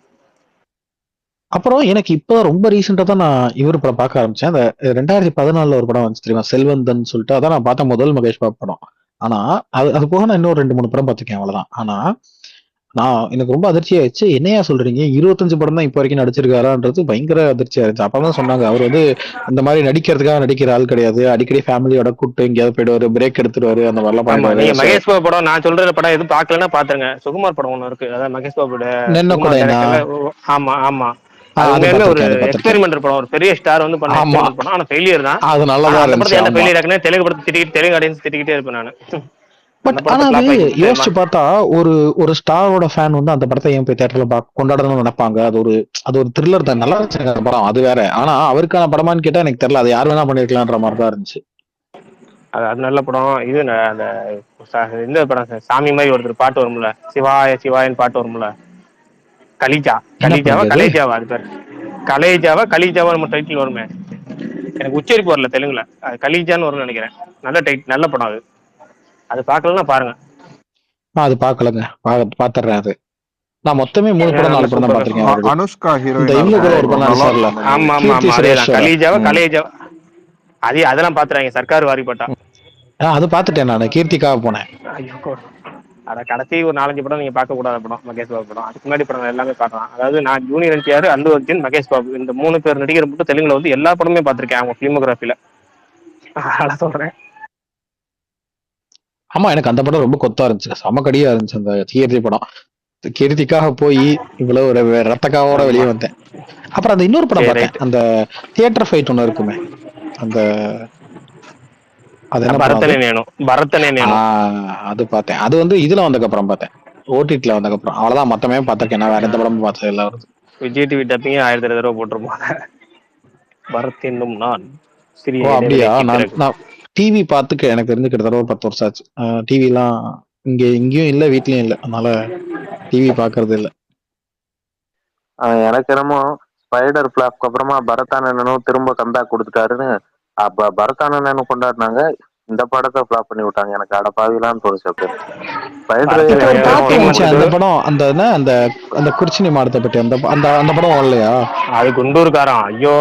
S9: அப்புறம் எனக்கு இப்போ ரொம்ப ரீசெண்டா தான் நான் இவர் படம் பார்க்க ஆரம்பிச்சேன். அந்த 2014 ஒரு படம் வந்துச்சு தெரியுமா, செல்வந்தன் சொல்லிட்டு. அதான் நான் பார்த்த முதல் மகேஷ் பாபு படம். ஆனா அது போக நான் இன்னும் 2-3 படம் பார்த்துருக்கேன், அவ்வளவுதான். ஆனா எனக்கு ரொம்ப அதிர்ச்சி ஆயிடுச்சு. என்னையா சொல்றீங்க, 25 படம் தான் இப்போ வரைக்கும் நடிச்சிருக்காரான்றது பயங்கர அதிர்ச்சியா இருந்துச்சு. அப்பதான் சொன்னாங்க அவர் வந்து இந்த மாதிரி நடிக்கிறதுக்காக நடிக்கிற ஆள் கிடையாது, அடிக்கடி ஃபேமிலியோட கூப்பிட்டு எங்கேயாவது போயிடுவாரு, பிரேக் எடுத்துருவாரு, அந்த மாதிரிலாம் பண்ணுவாரு.
S6: நீங்க மகேஷ் பாபு படம் நான் சொல்ற படம் எதுவும் பாக்கலன்னா பாத்துருங்க. சுகுமார் படம் ஒண்ணு இருக்கு, அதாவது மகேஷ் பாபுட. ஆமா ஆமா, ஒரு எக்ஸ்பெரிமெண்டல் படம், ஒரு பெரிய ஸ்டார் வந்து பண்ண படம், ஆனா ஃபெயிலியர் தான்.
S9: அது நல்லதா இருந்துச்சு.
S6: என்ன ஃபெயிலியர் ஆக்குனே தெலுங்கு படத்தை தெலுங்கு ஆடியன்ஸ் திட்டிக்கிட்டே இருப்பேன் நானு.
S9: பட் ஆனா அது யோசிச்சு பார்த்தா ஒரு ஸ்டாரோட ஃபேன் வந்து அந்த படத்தை ஏன் போய் தியேட்டர்ல கொண்டாடணும்னு நினைப்பாங்க. அது ஒரு த்ரில்லர் தான், நல்லா இருந்துச்சு படம், அது வேற. ஆனா அவருக்கான படமான்னு கேட்டா எனக்கு தெரியல, அது யார் வேணா பண்ணிருக்கலாம்ன்ற மாதிரி தான் இருந்துச்சு.
S6: அது நல்ல படம். இது அந்த இந்த படம் சாமி மாதிரி ஒருத்தர் பாட்டு வரும்ல, சிவாய சிவாயன் பாட்டு வரும்ல, கலிஜாவா அது பேர் கலிஜாவா நம்ம டைட்டில் வருமே, எனக்கு உச்சரிப்பு வரல தெலுங்குல, அது கலிஜான்னு வரும்னு நினைக்கிறேன். நல்ல நல்ல படம் அது பாக்கலன்னா பாருங்க.
S9: அது பாக்கலங்க, பாத்துறேன். அது நான் மொத்தமே 3 படம் 4 படம் தான் பாத்திருக்கேன்.
S12: அனுஷ்கா
S9: ஹீரோயின், இந்த இவங்க கூட ஒரு படம் நடிச்சார்ல,
S6: ஆமா கலிஜாவா அதே அதெல்லாம் பாத்துறாங்க. சர்க்கார் வாரிப்பட்டா
S9: அது பாத்துட்டேன் நான், கீர்த்திக்காக போனேன்.
S6: அத கடைசி ஒரு 4-5 படம் நீங்க பார்க்க கூடாத படம் மகேஷ் பாபு படம். அதுக்கு முன்னாடி படம் எல்லாமே பார்க்கலாம். அதாவது நான் ஜூனியர் NTR, அல்லு அர்ஜுன், மகேஷ் பாபு இந்த 3 பேர் நடிகர் மட்டும் தெலுங்குல வந்து எல்லா படமே பார்த்திருக்கேன் அவங்க பிலிமோகிராஃபில. அதான் சொல்றேன்.
S9: ஆமா, எனக்கு அந்த படம் ரொம்ப கொத்தா இருந்துச்சு, சமக்கடியா இருந்துச்சு அந்த கீர்த்தி படம். கீர்த்திக்காக போய் இவ்வளவு ஒரு ரத்தக்காவோட வெளியே வந்தேன். அப்புறம் அந்த இன்னொரு படம் பார்த்தேன், அந்த தியேட்டர் ஃபைட் ஒண்ணு இருக்குமே, அந்த அது பார்த்தேன். அது வந்து இதுல வந்ததுக்கு அப்புறம் பார்த்தேன், ஓடிடில வந்ததுக்கு அப்புறம். அவ்வளவுதான், மொத்தமே பார்த்திருக்கேன். நான் வேற எந்த படமும் பார்த்தது இல்ல. வருது
S6: விஜய் டிவி டப்பிங்க 1000 தடவை போட்டிருப்பாங்க. பரத் என்னும் நான்
S9: அப்படியா? நான் டிவி பார்த்துக்க எனக்கு தெரிஞ்சு கிட்டத்தட்ட ஒரு 10 வருஷம் ஆச்சு. டிவி எல்லாம் இங்கேயும் இல்ல, வீட்லயும் இல்ல, அதனால டிவி பாக்குறது இல்ல.
S8: எனக்கு என்னமோ ஸ்பைடர் பிளாப்க்கு அப்புறமா பரத்தானனும் திரும்ப கம்பேக் கொடுத்துட்டாருன்னு அப்ப பரத்தானனும் கொண்டாடினாங்க, இந்த படத்தை பிளாப் பண்ணி விட்டாங்க. எனக்கு அட பாவிலான்னு தோணுச்சு.
S9: அந்த படம் அந்த குறிச்சினி மாடத்தை பற்றி அந்த படம் வரலையா?
S6: அது குண்டூர்காரன். ஐயோ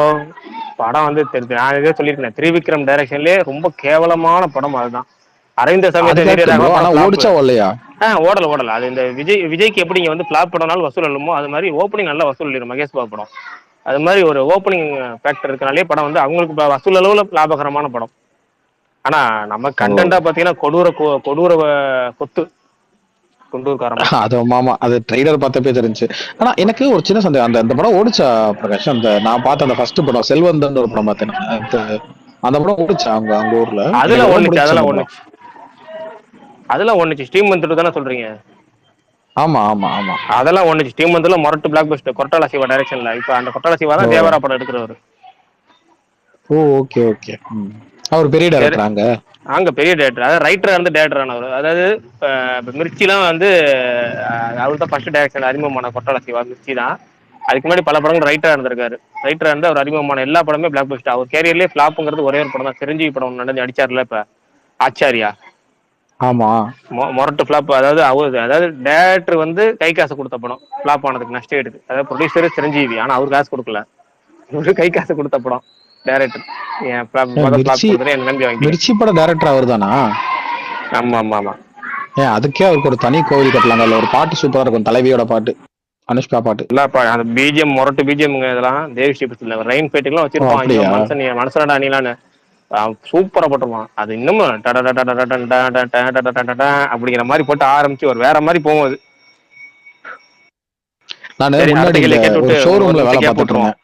S6: படம் வந்து நான் இதே சொல்லியிருக்கேன், திரிவிக்ரம் டைரக்ஷன்லயே ரொம்ப கேவலமான படம் அதுதான். அரவிந்த சமேத ஓடல. அது இந்த விஜய்க்கு எப்படி இங்க வந்து பிளாப் படம்னாலும் வசூல் இல்லமோ அது மாதிரி ஓப்பனிங் நல்லா வசூல் இல்லையா மகேஷ் பாபு படம். அது மாதிரி ஒரு ஓப்பனிங் ஃபேக்டர் இருக்கனாலே படம் வந்து அவங்களுக்கு வசூல் அளவுல லாபகரமான படம். ஆனா நம்ம கண்டென்ட்டா பாத்தீங்கன்னா கொடூர கொத்து குண்டூர்காரன்.
S9: அது மாமா, அது ட்ரைலர் பார்த்தப்பே தெரிஞ்சு. ஆனா எனக்கு ஒரு சின்ன சந்தேகம், அந்த படம் ஓடிச்சா பிரகாஷ்? அந்த நான் பார்த்த அந்த ஃபர்ஸ்ட் படம் செல்வந்தன் ஒரு படம் பார்த்தேன், அந்த படம் ஓடிச்சா அவங்க ஊர்ல?
S6: அதெல்லாம் ஒண்ணுச்சு ஸ்டீம் வந்துட்டு தானே சொல்றீங்க?
S9: ஆமா ஆமா ஆமா,
S6: அதெல்லாம் ஒண்ணுச்சு. ஸ்டீம் வந்துல மொரட்டு பிளாக் பஸ்டர் கொட்டால சிவா டைரக்ஷன்ல. இப்ப அந்த கொட்டால சிவா தான் தேவரா படம் எடுக்கிறவர்.
S9: ஓ ஓகே ஓகே. அவர் பெரிய டைரக்டர்,
S6: அங்க பெரிய டைரக்டர், அதாவது ரைட்டரா இருந்து டைரக்டர் ஆனவர். அதாவது மிர்ச்சிலாம் வந்து அவர் தான் ஃபர்ஸ்ட் டைரக்ஷன் அறிமுகமான கொட்டால சிவா. மிர்ச்சி தான். அதுக்கு முன்னாடி பல படங்கள் ரைட்டரா இருந்திருக்காரு. ரைட்டரா இருந்து அவர் அறிமுகமான எல்லா படமே பிளாக் பஸ்டர். அவர் கேரியர்லயே பிளாப்ங்கிறது ஒரே ஒரு படம் தான், சிரஞ்சீவி படம் நடந்து அடிச்சார்ல இப்ப, ஆச்சாரியா.
S9: ஆமா,
S6: மொரட்டு பிளாப். அதாவது டைரக்டர் வந்து கை காசு கொடுத்த படம் பிளாப் ஆனதுக்கு, நஷ்டம் எடுக்கு. அதாவது ப்ரொடியூசர் சிரஞ்சீவி, ஆனா அவர் காசு கொடுக்கல, இவரு கை காசு கொடுத்த படம் டைரக்டர்.
S9: மிர்ச்சி பட டைரக்டர் அவர் தானா?
S6: ஆமா ஆமா ஆமா.
S9: அதுக்கே அவருக்கு ஒரு தனி கோவில் கட்டலாங்க. ஒரு பாட்டு சூப்பரா இருக்கும், தலைவியோட பாட்டு, அனுஷ்கா பாட்டு.
S6: அந்த பிஜிஎம் மொரட்டு பிஜிஎம் இதெல்லாம் தேவி ஸ்ரீ ரெயின் ஃபைட்டுக்கு எல்லாம் வச்சிருப்பான். மனசனடா நீலான்னு சூப்பரா போட்டுருவான். அது இன்னமும் அப்படிங்கிற மாதிரி போட்டு ஆரம்பிச்சு ஒரு வேற மாதிரி போகுது.
S9: நான் முன்னாடி ஷோரூம்ல வேலை பார்த்துட்டு இருந்தேன்.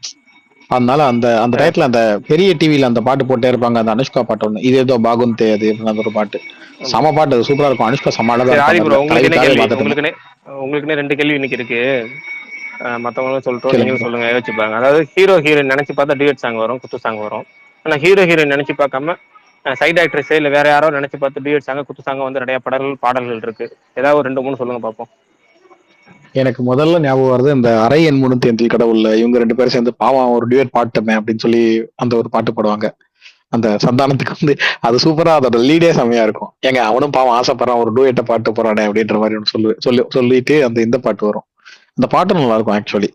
S9: அதனால அந்த அந்த டயத்துல அந்த பெரிய டிவில அந்த பாட்டு போட்டே இருப்பாங்க. அந்த அனுஷ்கா பாட்டு ஒண்ணு, இது ஏதோ பாகும் தேது அந்த ஒரு பாட்டு, சம பாட்டு, அது சூப்பரா இருக்கும். அனுஷ்கா சம அழகா
S6: சரி ஆதி
S9: இருப்பாங்க
S6: ப்ரோ,
S9: அதுல.
S6: உங்களுக்கு என்ன
S9: தலைவிக்காக
S6: கேள்வி?
S9: பாத்துட்டு இருந்தேன்.
S6: உங்களுக்குன்னே 2 கேள்வி இன்னைக்கு இருக்கு. மற்றவங்களும் சொல்லிட்டோம்,
S9: கேளுங்க
S6: நீங்களும்
S9: ப்ரோ.
S6: சொல்லுங்க, யோசிச்சுப்பாங்க. அதாவது ஹீரோ ஹீரோயின் நினைச்சு பார்த்தா டியூட் சாங் வரும், குத்து சாங் வரும். ஆனால் ஹீரோ ஹீரோயின் நினைச்சு பார்க்காம சைட் ஆக்ட்ரஸ் இல்லை வேற யாரோ நினைச்சு பார்த்து டியூட் சாங் குத்து சாங் வந்து நிறைய பாடல்கள் இருக்கு. ஏதாவது ஒரு 2 3 சொல்லுங்க பார்ப்போம்.
S9: எனக்கு முதல்ல ஞாபகம் வருது இந்த அரை எண் 305 கடவுள்ல இவங்க 2 பேரும் சேர்ந்து பாவம் ஒரு டியூட் பாட்டுமே அப்படின்னு சொல்லி அந்த ஒரு பாட்டு பாடுவாங்க. அந்த சந்தானத்துக்கு வந்து அது சூப்பரா, அதோட லீடே செமையா இருக்கும். ஏங்க அவனும் பாவம் ஆசைப்படுறான் ஒரு டூயட்டை பாட்டு போறானே அப்படின்ற மாதிரி ஒன்று சொல்லிட்டு அந்த இந்த பாட்டு வரும். அந்த பாட்டு நல்லா இருக்கும் ஆக்சுவலி.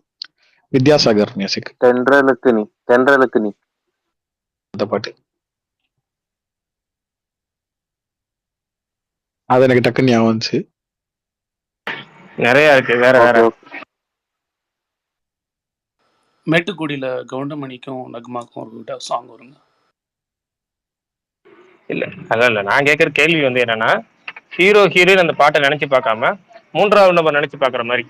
S9: வித்யாசாகர் மியூசிக்.
S8: தென்றலுக்கு நீ
S9: அந்த பாட்டு அது எனக்கு டக்குன்னு ஞாபகம் வந்துச்சு.
S6: நிறைய இருக்கு வேற வேற.
S13: மேட்டுக்குடியில கவுண்டமணிக்கும் நக்மாக்கும் ஒரு சாங் வருங்க.
S6: இல்ல அதான் இல்ல, நான் கேட்குற கேள்வி வந்து என்னன்னா, ஹீரோ ஹீரோயின் அந்த பாட்டை நினைச்சு பார்க்காம 3வது நபர் நினைச்சு பார்க்குற மாதிரி.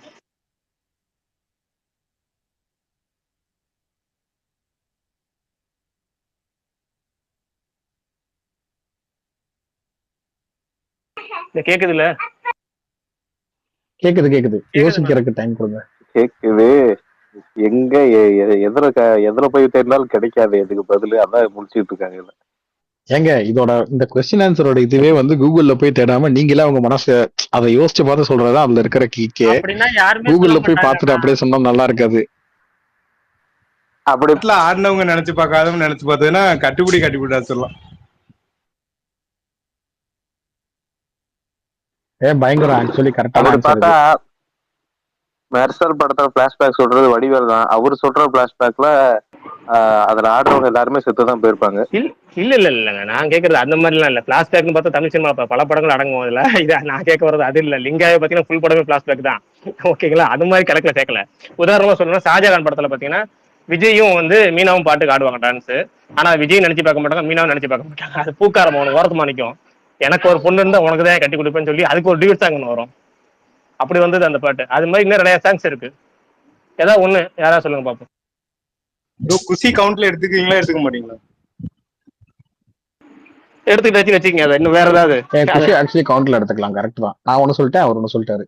S6: கேக்குதுல்ல?
S9: கேக்குது. யோசிக்கிறதுக்கு டைம் கொடுங்க.
S8: கேக்குது. எங்க எதுல போய் தேடினாலும் கிடைக்காது எதுக்கு பதில், அதான் முடிச்சுட்டு இருக்காங்க.
S9: ஏங்க இதோட இந்த கொஸ்டின் ஆன்சரோட இதுவே வந்து கூகுள்ல போய் தேடாம நீங்களே அவங்க மனசு அதை யோசிச்சு பார்த்து சொல்றதா அதுல இருக்கிற கீக்கே. கூகுள்ல போய் பார்த்துட்டு அப்படியே சொன்னா நல்லா இருக்காது.
S14: அப்படி ஆடினவங்க நினைச்சு பார்க்காதவங்க நினைச்சு பார்த்ததுன்னா கட்டுப்பிடி சொல்லலாம்.
S9: பயங்கரம் ஆக்சுவலி கரெக்டா.
S8: அப்படி பார்த்தா மெர்சல் படத்துல பிளாஷ்பேக் சொல்றது வடிவேல் தான். அவரு சொல்ற பிளாஷ்பேக்ல அதுல ஆடுறவங்க எல்லாருமே செத்துதான் போயிருப்பாங்க.
S6: இல்ல நான் கேக்குறது அந்த மாதிரி எல்லாம் இல்ல. பிளாஷ்பேக்னு பார்த்தா தமிழ் சினிமா பல படங்கள் அடங்கும். அதுல இதை நான் கேட்க வர்றது அது இல்ல. லிங்காவை பாத்தீங்கன்னா ஃபுல் படமே பிளாஷ்பேக் தான். ஓகேங்களா? அது மாதிரி கணக்குல சேர்க்கல. உதாரணமா சொல்லணும்னா ஷாஜகான் படத்துல பாத்தீங்கன்னா விஜயும் வந்து மீனாவும் பாட்டுக்கு ஆடுவாங்க டான்ஸ். ஆனா விஜய் நினைச்சு பார்க்க மாட்டாங்க, மீனாவும் நினைச்சு பார்க்க மாட்டாங்க. அது பூக்காரம் அவனுக்கு ஓரத்துமா நிற்கும். எனக்கு ஒரு பொண்ணு இருந்தா உனக்கு தான் கட்டி கொடுப்பேன்னு சொல்லி அதுக்கு ஒரு டியூட் சாங் ஒன்று வரும். அப்படி வந்தது அந்த பாட்டு. அது மாதிரி இன்னும் நிறைய சாங்ஸ் இருக்கு. ஏதாவது ஒண்ணு யாராவது சொல்லுங்க பாப்போம்.
S14: குசி கவுண்ட்ல எடுத்துக்கீங்களா எடுத்துக்க மாட்டீங்களா?
S6: எடுத்துக்கிட்டு வச்சுக்கீங்க. அதை இன்னும் வேற ஏதாவது
S9: குசி ஆக்சுவலி கவுண்ட்ல எடுத்துக்கலாம். கரெக்ட் தான். நான் ஒண்ணு சொல்லிட்டேன், அவர் ஒண்ணு சொல்லிட்டாரு.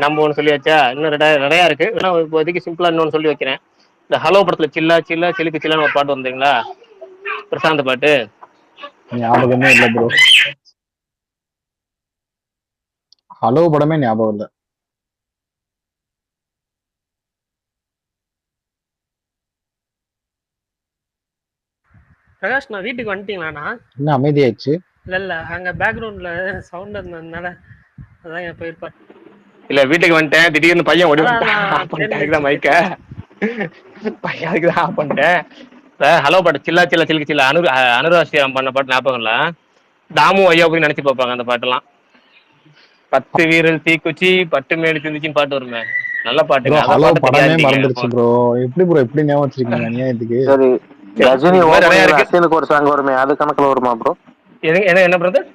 S6: நம்ம ஒண்ணு சொல்லி வச்சா இன்னும் நிறைய இருக்கு. இப்போதைக்கு சிம்பிளா இன்னொன்னு சொல்லி வைக்கிறேன். இந்த ஹலோ படத்துல சில்லா சில்லா சிலுக்கு சில்லான்னு ஒரு பாட்டு வந்தீங்களா, பிரசாந்த் பாட்டு?
S9: ஞாபகமே இல்ல ப்ரோ. ஹலோ படமே ஞாபகம் இல்ல.
S2: பிரகாஷ், நான் வீட்டுக்கு வந்துட்டீங்களாண்ணா?
S9: என்ன அமைதியாயிடுச்சு?
S2: இல்ல அங்க பேக்ரவுண்ட்ல சவுண்ட் இருந்ததுனால அதான் போயிருப்பாரு.
S6: இல்ல வீட்டுக்கு வந்துட்டேன், திடீர்னு பையன் ஓடி வந்துட்டான் மைக்க. பையன் அதுக்குதான் ஆஃப் பண்ணிட்டேன். ஹலோ பாட்டு சில்லா சில்லா சிலுக்கு சில்லா அனுராக் ஸ்ரீராம் பண்ண பாட்டு ஞாபகம்ல? தாமு ஐயா போய் நினைச்சு பார்ப்பாங்க அந்த பாட்டெல்லாம். 10 வீரல் தீக்குச்சி பட்டு மேடு சிந்திச்சின்னு பாட்டு வருமே, நல்ல பாட்டு.
S9: ஹலோ படமே மறந்துருச்சு ப்ரோ. எப்படி ப்ரோ எப்படி ஞாபகம் வச்சிருக்கீங்க அநியாயத்துக்கு?
S8: சரி, ரஜினி அசீனுக்கு ஒரு சாங் வருமே, அது கணக்குல வருமா ப்ரோ?
S6: என்ன பிரதர்?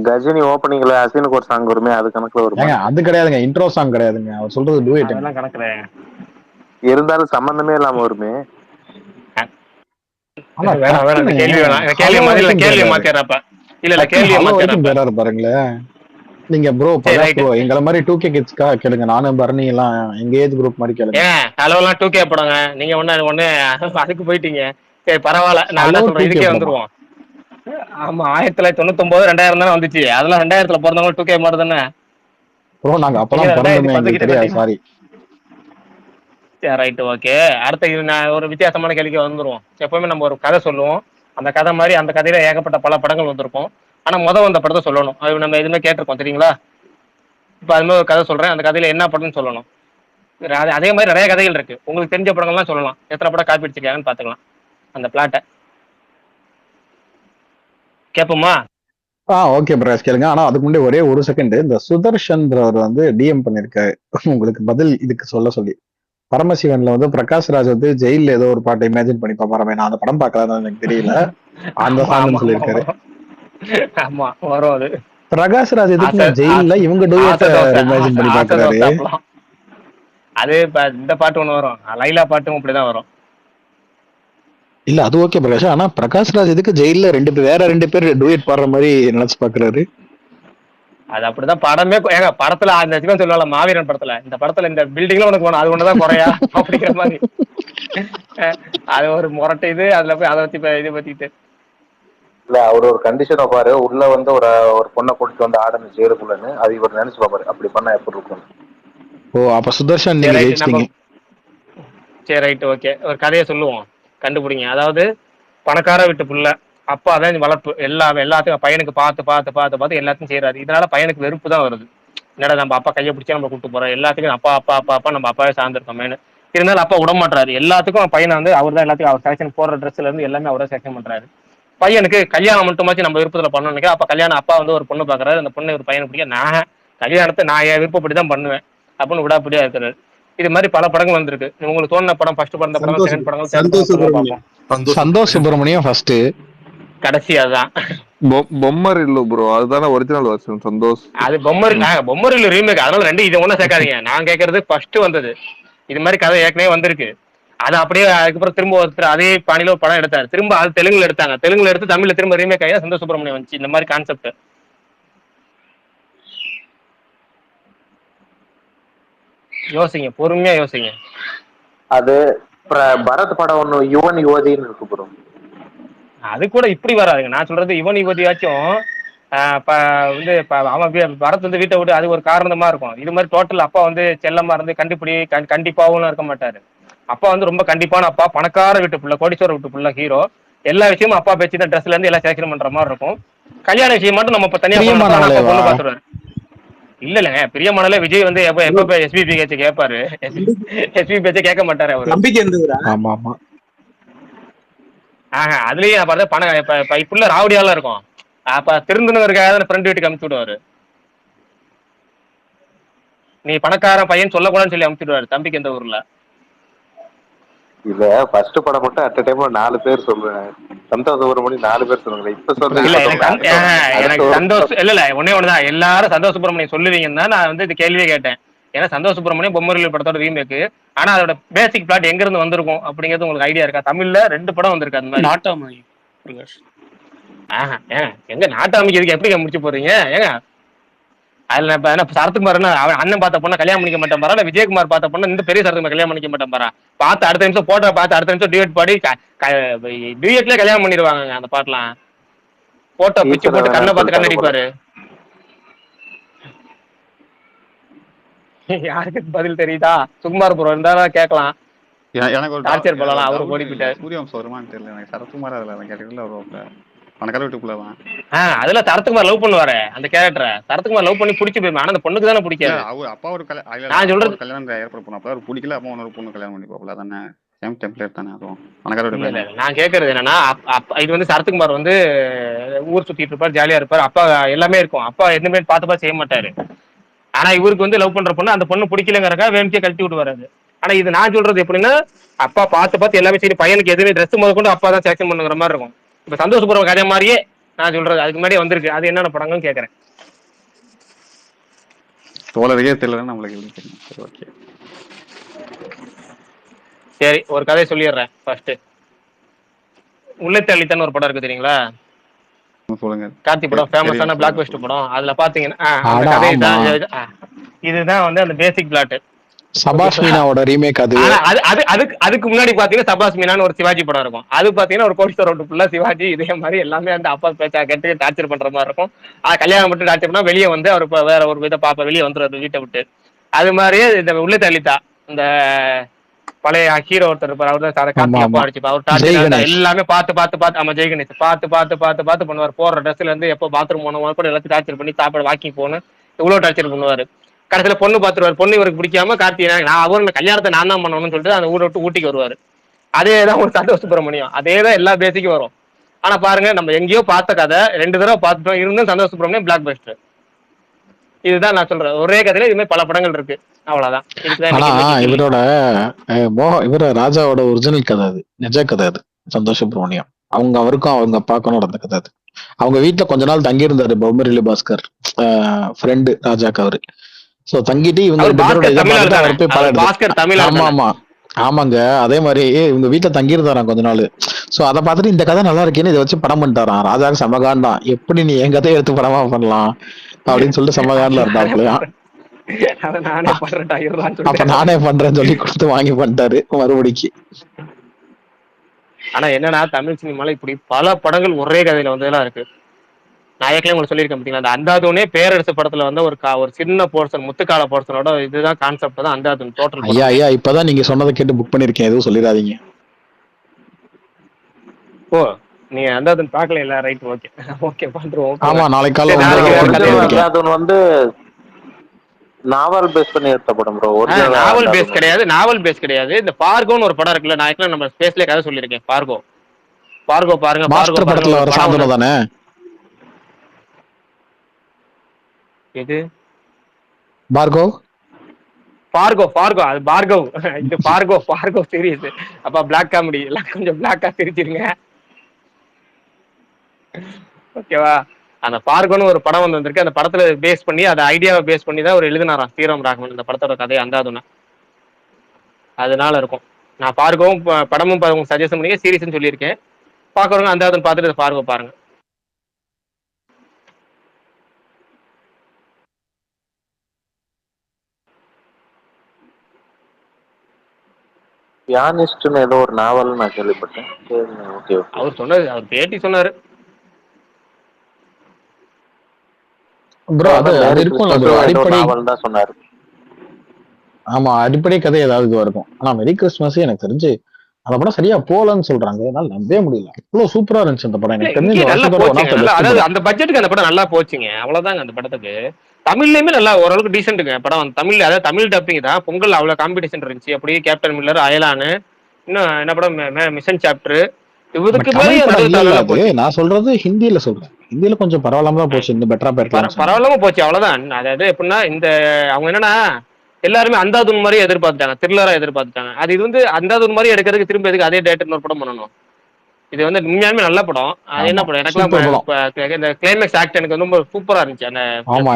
S8: கஜினி ஓப்பனிங்ல அசீனுக்கு ஒரு சாங் வருமே, அது கணக்குல வருமா?
S9: அது கிடையாதுங்க, இன்ட்ரோ சாங் கிடையாதுங்க. அவர் சொல்றது டூயட்.
S6: அதெல்லாம் கணக்குல
S8: இருந்தாலும் சம்பந்தமே இல்லாம வருமே.
S9: பாருங்களேன் நீங்க ப்ரோ. எங்களை மாதிரி 2K கிட்ஸ்க்கா கேளுங்க. நானும் பரணி எல்லாம் எங்க ஏஜ் குரூப் மாதிரி கேளுங்க.
S6: ஹலோலாம் 2K படங்க. நீங்க ஒண்ணு அதுக்கு போயிட்டீங்க. சரி பரவாயில்ல, நான் சொல்றேன் இதுக்கே வந்துருவோம். ஆமா 1999 2000 தானே வந்துச்சு. அதெல்லாம் 2000ல பிறந்தவங்க 2K மாதிரி தானே
S9: ப்ரோ. நாங்க அப்பதான் பிறந்தோமே. சாரி.
S6: Right, okay. அடுத்த நான் ஒரு வித்தியாசமான கேள்விக்கு வந்துருவோம். எப்பவுமே நம்ம ஒரு கதை சொல்லுவோம். அந்த கதை மாதிரி அந்த கதையில ஏகப்பட்ட பல படங்கள் வந்திருக்கும். ஆனா வந்த படத்தை சொல்லணும். அது நம்ம எதுவுமே கேட்டிருக்கோம் தெரியுங்களா? இப்ப அது மாதிரி ஒரு கதை சொல்றேன். அந்த கதையில என்ன படம்னு சொல்லணும். அதே மாதிரி நிறைய கதைகள் இருக்கு. உங்களுக்கு தெரிஞ்ச படங்கள்லாம் சொல்லலாம். எத்தனை படம் காப்பி அடிச்சிருக்காங்கன்னு பாத்துக்கலாம் அந்த பிளாட்டை. கேப்போமா?
S9: ஓகே பிரகாஷ் கேளுங்க. ஆனா அதுக்கு முன்னாடி ஒரே ஒரு செகண்ட். இந்த சுதர்ஷன் வந்து டிஎம் பண்ணிருக்காரு உங்களுக்கு பதில் இதுக்கு சொல்ல சொல்லி. பரமசிவன்ல வந்து பிரகாஷ் ராஜ் வந்து ஜெயில ஏதோ ஒரு பாட்டை இமேஜின் பண்ணி பாப்பாரமே. நான் அந்த படம் பார்க்கலான்னு எனக்கு தெரியல. அந்த சாங் சொல்லியிருக்காரு.
S6: ஆமா வரும் அது.
S9: பிரகாஷ் ராஜ் எதுக்கு ஜெயில இவங்க டூயட் இமேஜின் பண்ணி பாக்குறாரு?
S6: அது இந்த பாட்டு ஒண்ணு வரும், லைலா பாட்டும் இப்படிதான் வரும்.
S9: இல்ல அது ஓகே பிரகாஷ். ஆனா பிரகாஷ் ராஜ் எதுக்கு ஜெயில வேற 2 பேர் டூயட் பாடுற மாதிரி நினைச்சு பாக்குறாரு?
S6: அது அப்படிதான் படமே. ஏங்க படத்துல அந்த சிவன் சொல்லுவாங்க மாவீரன் படத்துல, இந்த படத்துல இந்த பில்டிங்ல உனக்கு வேணும், அது ஒண்ணுதான் குறையா அப்படிங்கிற மாதிரி. அது ஒரு முரட்டு இது. அதுல போய் அதை பத்தி இது பத்திட்டு
S8: இல்ல அவர் ஒரு கண்டிஷன் வைப்பாரு, உள்ள வந்து ஒரு பொண்ணை கூட்டிட்டு வந்து ஆடணும் ஜெயிலுக்குள்ளன்னு. அது இவர் நினைச்சு பாப்பாரு அப்படி பண்ணா எப்படி இருக்கும்.
S9: ஓ அப்ப சுதர்ஷன் நீங்க ஜெயிச்சிட்டீங்க.
S6: சரி ரைட் ஓகே, ஒரு கதையை சொல்லுவோம், கண்டுபிடிங்க. அதாவது பணக்கார வீட்டு புள்ள, அப்பா தான் வளர்ப்பு, எல்லாத்துக்கும் பையனுக்கு பார்த்து பார்த்து பார்த்து பார்த்து எல்லாத்தையும் செய்யறாரு. இதனால பையனுக்கு வெறுப்பு தான் வருது. என்னடா நம்ம அப்பா கையை பிடிச்சா நம்ம கூப்பிட்டு போறோம், எல்லாத்துக்கும் அப்பா அப்பா அப்பா அப்பா நம்ம அப்பாவே சார்ந்திருக்கோமேனு. இருந்தாலும் அப்பா விட மாட்டாரு. எல்லாத்துக்கும் பையனை வந்து அவர் தான் எல்லாத்துக்கும் அவர் செலக்ஷன் போடுற ட்ரெஸ்ல இருந்து எல்லாமே அவரே செலக்ஷன் பண்றாரு. பையனுக்கு கல்யாணம் மட்டுமாச்சு நம்ம விருப்பத்துல பண்ணணும்னு அப்ப கல்யாணம் அப்பா வந்து ஒரு பொண்ணு பாக்குறாரு. அந்த பொண்ணு ஒரு பையனை பிடிக்க, நான் கல்யாணத்தை நான் என் விருப்பப்படி தான் பண்ணுவேன் அப்படின்னு விடாப்படியா இருக்கிறாரு. இது மாதிரி பல படங்கள் வந்திருக்கு. உங்களுக்கு தோணுன படம், ஃபர்ஸ்ட் படம், படம், செகண்ட் படங்கள்.
S9: சந்தோஷ் சுப்ரமணியம் ஃபர்ஸ்ட்,
S6: கடைசி அதுதான்
S12: பொம்மரில்லு ப்ரோ. அதுதானே ஒரிஜினல் வெர்ஷன் சந்தோஷ்.
S6: அது பொம்மரில்லு ரீமேக். அதனால ரெண்டு இது ஒண்ணா சேர்க்காதீங்க. நான் கேட்கறது ஃபர்ஸ்ட் வந்தது. இது மாதிரி கதை ஏற்கனவே வந்திருக்கு. அது அப்படியே அதுக்கப்புறம் திரும்ப ஒருத்தர் அதே பாணியில ஒரு படம் எடுத்தாரு. திரும்ப அது தெலுங்குல எடுத்தாங்க. தெலுங்குல எடுத்து தமிழ்ல திரும்ப ரீமேக் ஆகி சந்தோஷ் சுப்ரமணியம் வந்துச்சு. இந்த மாதிரி கான்செப்ட். யோசிங்க, பொறுமையா யோசிங்க.
S8: அது பரத் படம் ஒண்ணு யுவன் யுவதின்னு இருக்கு ப்ரோ.
S6: அது கூட இப்படி வராதுங்க. நான் சொல்றது யுவன் யுவதியாச்சும் வந்து அவன் பரத் வந்து வீட்டை விட்டு அது ஒரு காரணமா இருக்கும். இது மாதிரி டோட்டல் அப்பா வந்து செல்லமா இருந்து கண்டிப்பாவும் இருக்க மாட்டாரு. அப்பா வந்து ரொம்ப கண்டிப்பான அப்பா, பணக்கார வீட்டு புள்ள, கோடீஸ்வர வீட்டு புள்ள, ஹீரோ. எல்லா விஷயமும் அப்பா பேச்சு தான், ட்ரெஸ்ல இருந்து எல்லாம் செலக்ஷன் பண்ற மாதிரி இருக்கும். கல்யாண விஷயம் மட்டும் நம்ம இப்ப தனியா பொண்ணு பாத்துருவாரு. இல்ல இல்லங்க, பிரியமானல விஜய் வந்து எப்ப எஸ்பிபி பேச்ச கேட்பாரு, எஸ்பிபி பேச்ச கேட்க மாட்டாரு அவரு. அதுலயே நான் பார்த்தா பணம் இப்ப ராவடியாலாம் இருக்கும். அப்ப திருந்தனுக்காக ஃப்ரெண்ட் வீட்டுக்கு அமுச்சு விடுவாரு. நீ பணக்காரன் பையன் சொல்லக்கூடாதுன்னு சொல்லி அமுச்சு விடுவாரு தம்பிக்கு எந்த ஊர்ல.
S8: இல்ல ஃபர்ஸ்ட் படம் மட்டும் அட் டைம் 4 பேர் சொல்றேன். சந்தோஷ் சுப்ரமணியம் 4 பேர் சொல்லுங்க. இப்ப சொல்றேன்
S6: எனக்கு சந்தோஷ் இல்ல ஒன்னே ஒண்ணுதான். எல்லாரும் சந்தோஷ் சுப்ரமணியம் சொல்லுவீங்கன்னா நான் வந்து இது கேள்வியே கேட்டேன். ஏன்னா சந்தோஷ் சுப்ரமணியம் பொம்மரில்லு படத்தோட ரீமேக். ஆனா அதோட பேசிக் பிளாட் எங்க இருந்து வந்திருக்கும் அப்படிங்கிறது உங்களுக்கு ஐடியா இருக்கா? தமிழ்ல 2 படம் வந்திருக்கு அந்த மாதிரி.
S13: நாட்டாமை பிரகாஷ்.
S6: எங்க நாட்டாமைக்கு எப்படி முடிச்சு போறீங்க? ஏங்க அதுல சரத்குமார் அவன் அண்ணன் பார்த்த பொண்ணை கல்யாணம் பண்ணிக்க மாட்டேன் பாரா, விஜயகுமார் பார்த்த பொண்ணு இந்த பெரிய சரத்குமார் கல்யாணம் பண்ணிக்க மாட்டேன் பாரா. பார்த்து அடுத்த நிமிஷம் போட்டோ பார்த்து அடுத்த நிமிஷம் டியூட் பாடி டியூட்லயே கல்யாணம் பண்ணிடுவாங்க. அந்த பாட்டுலாம் போட்டோ பிச்சு போட்டு கண்ணை பார்த்து கண்ணடிப்பாரு. யாருக்கு பதில் தெரியுதா? சுகுமார் ப்ரோ இருந்தா கேட்கலாம்.
S3: எனக்கு ஒரு
S6: டார்ச்சர் பண்ணலாம். அவரு ஓடி போயிட்டாரு.
S3: சூரியவம்சம் வருமானு தெரியல. எனக்கு சரத்குமார் அதுல கேட்டீங்கல்ல ஒரு பணக்கார வீட்டுக்குள்ளதான்.
S6: அதுல சரத்குமார் லவ் பண்ணுவாரு அந்த கேரக்டரை. சரத்குமார் லவ் பண்ணி பிடிச்சி போயிருமா. ஆனா அந்த பொண்ணுக்கு தானே பிடிக்காது.
S3: அவர் அப்பா ஒரு
S6: நான் சொல்றது
S3: கல்யாணம் ஏற்பாடு பண்ணப்ப அவர் பிடிக்கல. அப்பா ஒரு பொண்ணு கல்யாணம் பண்ணி போகல தானே. சேம் டெம்ப்ளேட் தானே அதுவும். பணக்கார வீட்டு.
S6: நான் கேட்கறது என்னன்னா, இது வந்து சரத்குமார் வந்து ஊர் சுத்திட்டு இருப்பாரு, ஜாலியா இருப்பாரு. அப்பா எல்லாமே இருக்கும். அப்பா எதுவுமே பார்த்து செய்ய மாட்டாரு. ஆனா இவருக்கு வந்து லவ் பண்ற பொண்ணு அந்த பொண்ணு பிடிக்கலங்கிறக்கா வேணுக்கே கழட்டி விட்டு வராது. ஆனா இது நான் சொல்றது எப்படின்னா, அப்பா பார்த்து எல்லாமே சரி, பையனுக்கு எதுவுமே ட்ரெஸ் முத கொண்டு அப்பா தான் செலக்ஷன் பண்ணுங்கிற மாதிரி இருக்கும். இப்ப சந்தோஷ் சுப்ரமணியம் கதை மாதிரியே நான் சொல்றது அதுக்கு முன்னாடியே வந்திருக்கு. அது என்னென்ன படங்கள்னு கேட்கறேன்.
S3: தோழரையே தெரியல நம்மளுக்கு. ஓகே
S6: சரி, ஒரு கதையை சொல்லிடுறேன். ஃபர்ஸ்ட் உள்ளத்தை அள்ளித்தான் ஒரு படம் இருக்கு தெரியுங்களா?
S3: சொல்லுங்க.
S6: கார்த்தி படம், ஃபேமஸான பிளாக் பஸ்டர் படம். அதுல பாத்தீங்கன்னா அந்த கதை இதுதான் வந்து அந்த பேசிக் பிளாட்.
S9: சபாஸ் மீனாவோட ரீமேக் அது.
S6: அதுக்கு முன்னாடி பாத்தீங்கன்னா சபாஸ் மீனான்னு ஒரு சிவாஜி படம் இருக்கும். அது பாத்தீங்கன்னா ஒரு கோடீஸ்வர வீட்டு ஃபுல்லா சிவாஜி இதே மாதிரி எல்லாமே அந்த அப்பா பேச்சா கேட்டு டார்ச்சர் பண்ற மாதிரி இருக்கும். கல்யாணம் மட்டும் டார்ச்சர் பண்ணா வெளியே வந்து அவர் வேற ஒரு வித பாப்பா வெளியே வந்துருவாரு வீட்டை விட்டு. அது மாதிரியே இந்த உள்ளே தள்ளித்தா இந்த பழைய ஹீரோ ஒருத்தர் இருப்பார். அவர் தான் கார்த்திக் அப்பா அடிச்சுப்பா. அவர் டார்ச்சர் எல்லாமே பார்த்து ஆமா ஜெய்கணேஷ் பார்த்து பண்ணுவார். போடுற ட்ரெஸ்ல இருந்து எப்போ பாத்ரூம் போனோம் கூட எல்லாத்தையும் டார்ச்சர் பண்ணி சாப்பாடு வாக்கிங் போகணும் இவ்வளவு டார்ச்சர் பண்ணுவாரு. கடைசியில பொண்ணு பார்த்துருவாரு. பொண்ணு இவருக்கு பிடிக்காம கார்த்திகை அவரு கல்யாணத்தை நான் தான் பண்ணணும்னு சொல்லிட்டு அந்த ஊரை விட்டு ஊட்டிக்கு வருவாரு. அதேதான் ஒரு சந்தோஷ் சுப்ரமணியம். அதேதான் எல்லா பேசிக்கும் வரும். ஆனா பாருங்க, நம்ம எங்கேயோ பார்த்த கதை 2 தடவை பார்த்துட்டோம். இருந்தும் சந்தோஷ் சுப்ரமணியம் பிளாக் பஸ்டர். இதுதான் நான் சொல்றேன். ஒரே கதையில இதுமாதிரி பல படங்கள் இருக்கு. அவ்வளவுதான்.
S9: இவரோட ராஜாவோட ஒரிஜினல் கதை அது, நிஜ கதை அது. சந்தோஷ் சுப்ரமணியம் அவருக்கும் அவங்க அப்பாக்கும் நடந்த கதை அது. அவங்க வீட்டுல கொஞ்ச நாள் தங்கி இருந்தாரு பொம்மரில்லு பாஸ்கர் ஃப்ரெண்டு ராஜாக்கு அவரு. சோ தங்கிட்டு இவங்க
S6: அவர்
S9: 2 பேரோட
S6: பாஸ்கர்
S9: இதை
S6: தமிழ் ஆளு
S9: பார்த்துட்டு
S6: தானே,
S9: அவர் போய் படம்
S6: அவர்
S9: எடுத்து.
S6: பாஸ்கர் தமிழ் ஆளு
S9: ஆமா
S6: தானே.
S9: ஆமா ஆமாங்க. அதே மாதிரி இவங்க வீட்டுல தங்கியிருந்தாராம் கொஞ்ச நாள். சோ அதை பார்த்துட்டு இந்த கதை நல்லா இருக்கேன்னு இதை வச்சு படம் பண்ணிட்டாராம். ராஜாக்கு சமகான் தான், எப்படி நீ என் கதையை எடுத்து படமா பண்ணலாம் அப்படின்னு சொல்லிட்டு சமகான்ல இருந்தாப்லையா.
S6: அதை நானே பண்றேன்டா இருடான்னு
S9: அப்ப
S6: சொல்லிட்டு.
S9: நானே பண்றேன்னு சொல்லி கொடுத்து வாங்கி பண்ணிட்டாரு மறுபடிக்கு.
S6: ஆனா என்னன்னா தமிழ் சினிமால இப்படி பல படங்கள் ஒரே கதையில வந்ததெல்லாம் இருக்கு. நான் ஏற்கனவே உங்களுக்கு சொல்லியிருக்கேன் பார்த்தீங்களா, அந்த அந்தாதுனே பேரரசு படத்துல வந்து ஒரு சின்ன போர்ஷன் முத்துக்கால போர்ஷனோட இதுதான் கான்செப்ட் தான் அந்தாதுன் டோட்டல்
S9: ஐயா
S6: படம்.
S9: ஐயா இப்பதான் நீங்க சொன்னதை கேட்டு புக் பண்ணிருக்கேன், எதுவும் சொல்லிடாதீங்க.
S6: ஓ நீங்க அந்தாதுன் பார்க்கல இல்ல, ரைட், ஓகே ஓகே பண்றோம்.
S9: ஆமா நாளைக்கு காலைல
S6: சரி, நாளைக்கு வேற கதை
S8: ஒரிஜினல்
S6: இருக்கு.
S8: அந்தாதுன் வந்து நாவல் பேஸ் பண்ணி எடுத்த படம் ப்ரோ.
S6: நாவல் பேஸ் கிடையாது, நாவல் பேஸ் கிடையாது. இந்த பார்கோன்னு ஒரு படம் இருக்குல்ல, நான் ஏற்கனவே நம்ம ஸ்பேஸ்லயே கதை சொல்லியிருக்கேன். பார்கோ பார்கோ பாருங்க, பார்கோ
S9: மாஸ்டர்
S6: பாருங்க.
S9: படத்துல
S6: ஒரு
S9: வர
S6: படம்
S9: சாந்தனு
S6: ஒண்ணு-
S9: தானே
S6: எது
S9: பார்கோ?
S6: பார்கோ பார்கோ அது பார்கவ். இது பார்கோ பார்கோ சீரியஸ். அப்ப பிளாக் காமெடி எல்லாம் கொஞ்சம் பிளாக்கா சிரிச்சிருங்க, ஓகேவா? அந்த பார்கோன்னு ஒரு படம் வந்திருக்கு. அந்த படத்துல பேஸ் பண்ணி, அந்த ஐடியாவை பேஸ் பண்ணி தான் ஒரு எழுதினாராம் ஸ்ரீராம் ராகவன் இந்த படத்தோட கதையை அந்தாதுன்னு. அதனால இருக்கும். நான் பார்க்கவும் படமும் உங்களுக்கு சஜஷன் பண்ணி சீரிஸ்ன்னு சொல்லியிருக்கேன். பார்க்குறவங்க அந்தாதுன்னு பார்த்துட்டு இதை பார்க்க பாருங்க.
S8: பியானிஸ்ட்னு ஏதோ ஒரு நாவல் நான் கேள்விப்பட்டேன். Okay okay.
S6: அவர் சொன்னது, அவர் பேட்டி சொன்னாரு.
S9: ப்ரோ அது அது இருக்கும்ல ப்ரோ, அடிப்படை
S8: நாவல் தான் சொன்னாரு.
S9: ஆமா அடிப்படை கதை ஏதாவது இதுவா இருக்கும். ஆனா மெரி கிறிஸ்மஸ் எனக்கு தெரிஞ்சு அந்த படம் சரியா போலன்னு சொல்றாங்க. என்னால நம்பவே முடியல, இவ்வளவு சூப்பரா இருந்துச்சு அந்த படம். எனக்கு தெரிஞ்சு இந்த
S6: நல்லா
S9: வருஷத்தோட one of the
S6: போச்சுங்க.
S9: best
S6: அதாவது
S9: படம்.
S6: அந்த பட்ஜெட்டுக்கு அந்த படம் நல்லா போச்சுங்க, அவ்வளவுதாங்க. அந்த படத்துக்கு தமிழ்லயுமே நல்லா ஓரளவுக்கு டீசென்ட்டுங்க படம். தமிழ், அதாவது தமிழ் டப்பிங் தான். பொங்கல் அவ்வளவு காம்படிஷன் இருந்துச்சு. அப்படியே கேப்டன் மில்லர், அயலானு, இன்னும் என்ன படம் மிஷன் சாப்டர், இதுக்கு
S9: தமிழ் படம் இல்ல
S6: மேலே
S9: அது, நான் சொல்றது ஹிந்தியில சொல்றேன். ஹிந்தியில கொஞ்சம் பரவாயில்லாம தான் போச்சு, இன்னும் பெட்டரா போயிருக்கலாம்.
S6: பரவாயில்லாம போச்சு, அவ்வளவுதான். அதாவது எப்படின்னா, இந்த அவங்க என்னன்னா எல்லாருமே அந்தாதுன் மாதிரி எதிர்பார்த்துட்டாங்க, த்ரில்லரா எதிர்பார்த்துட்டாங்க. அது இது வந்து அந்தாதுன் மாதிரி எடுக்கிறதுக்கு திரும்ப எதுக்கு அதே டேரக்டர் ஒரு படம் பண்ணணும்? இது வந்து உண்மையாலுமே நல்ல படம். அது என்ன படம், எனக்குலாம் இந்த கிளைமேக்ஸ் ஆக்ட் எனக்கு ரொம்ப சூப்பரா இருந்துச்சு. அந்த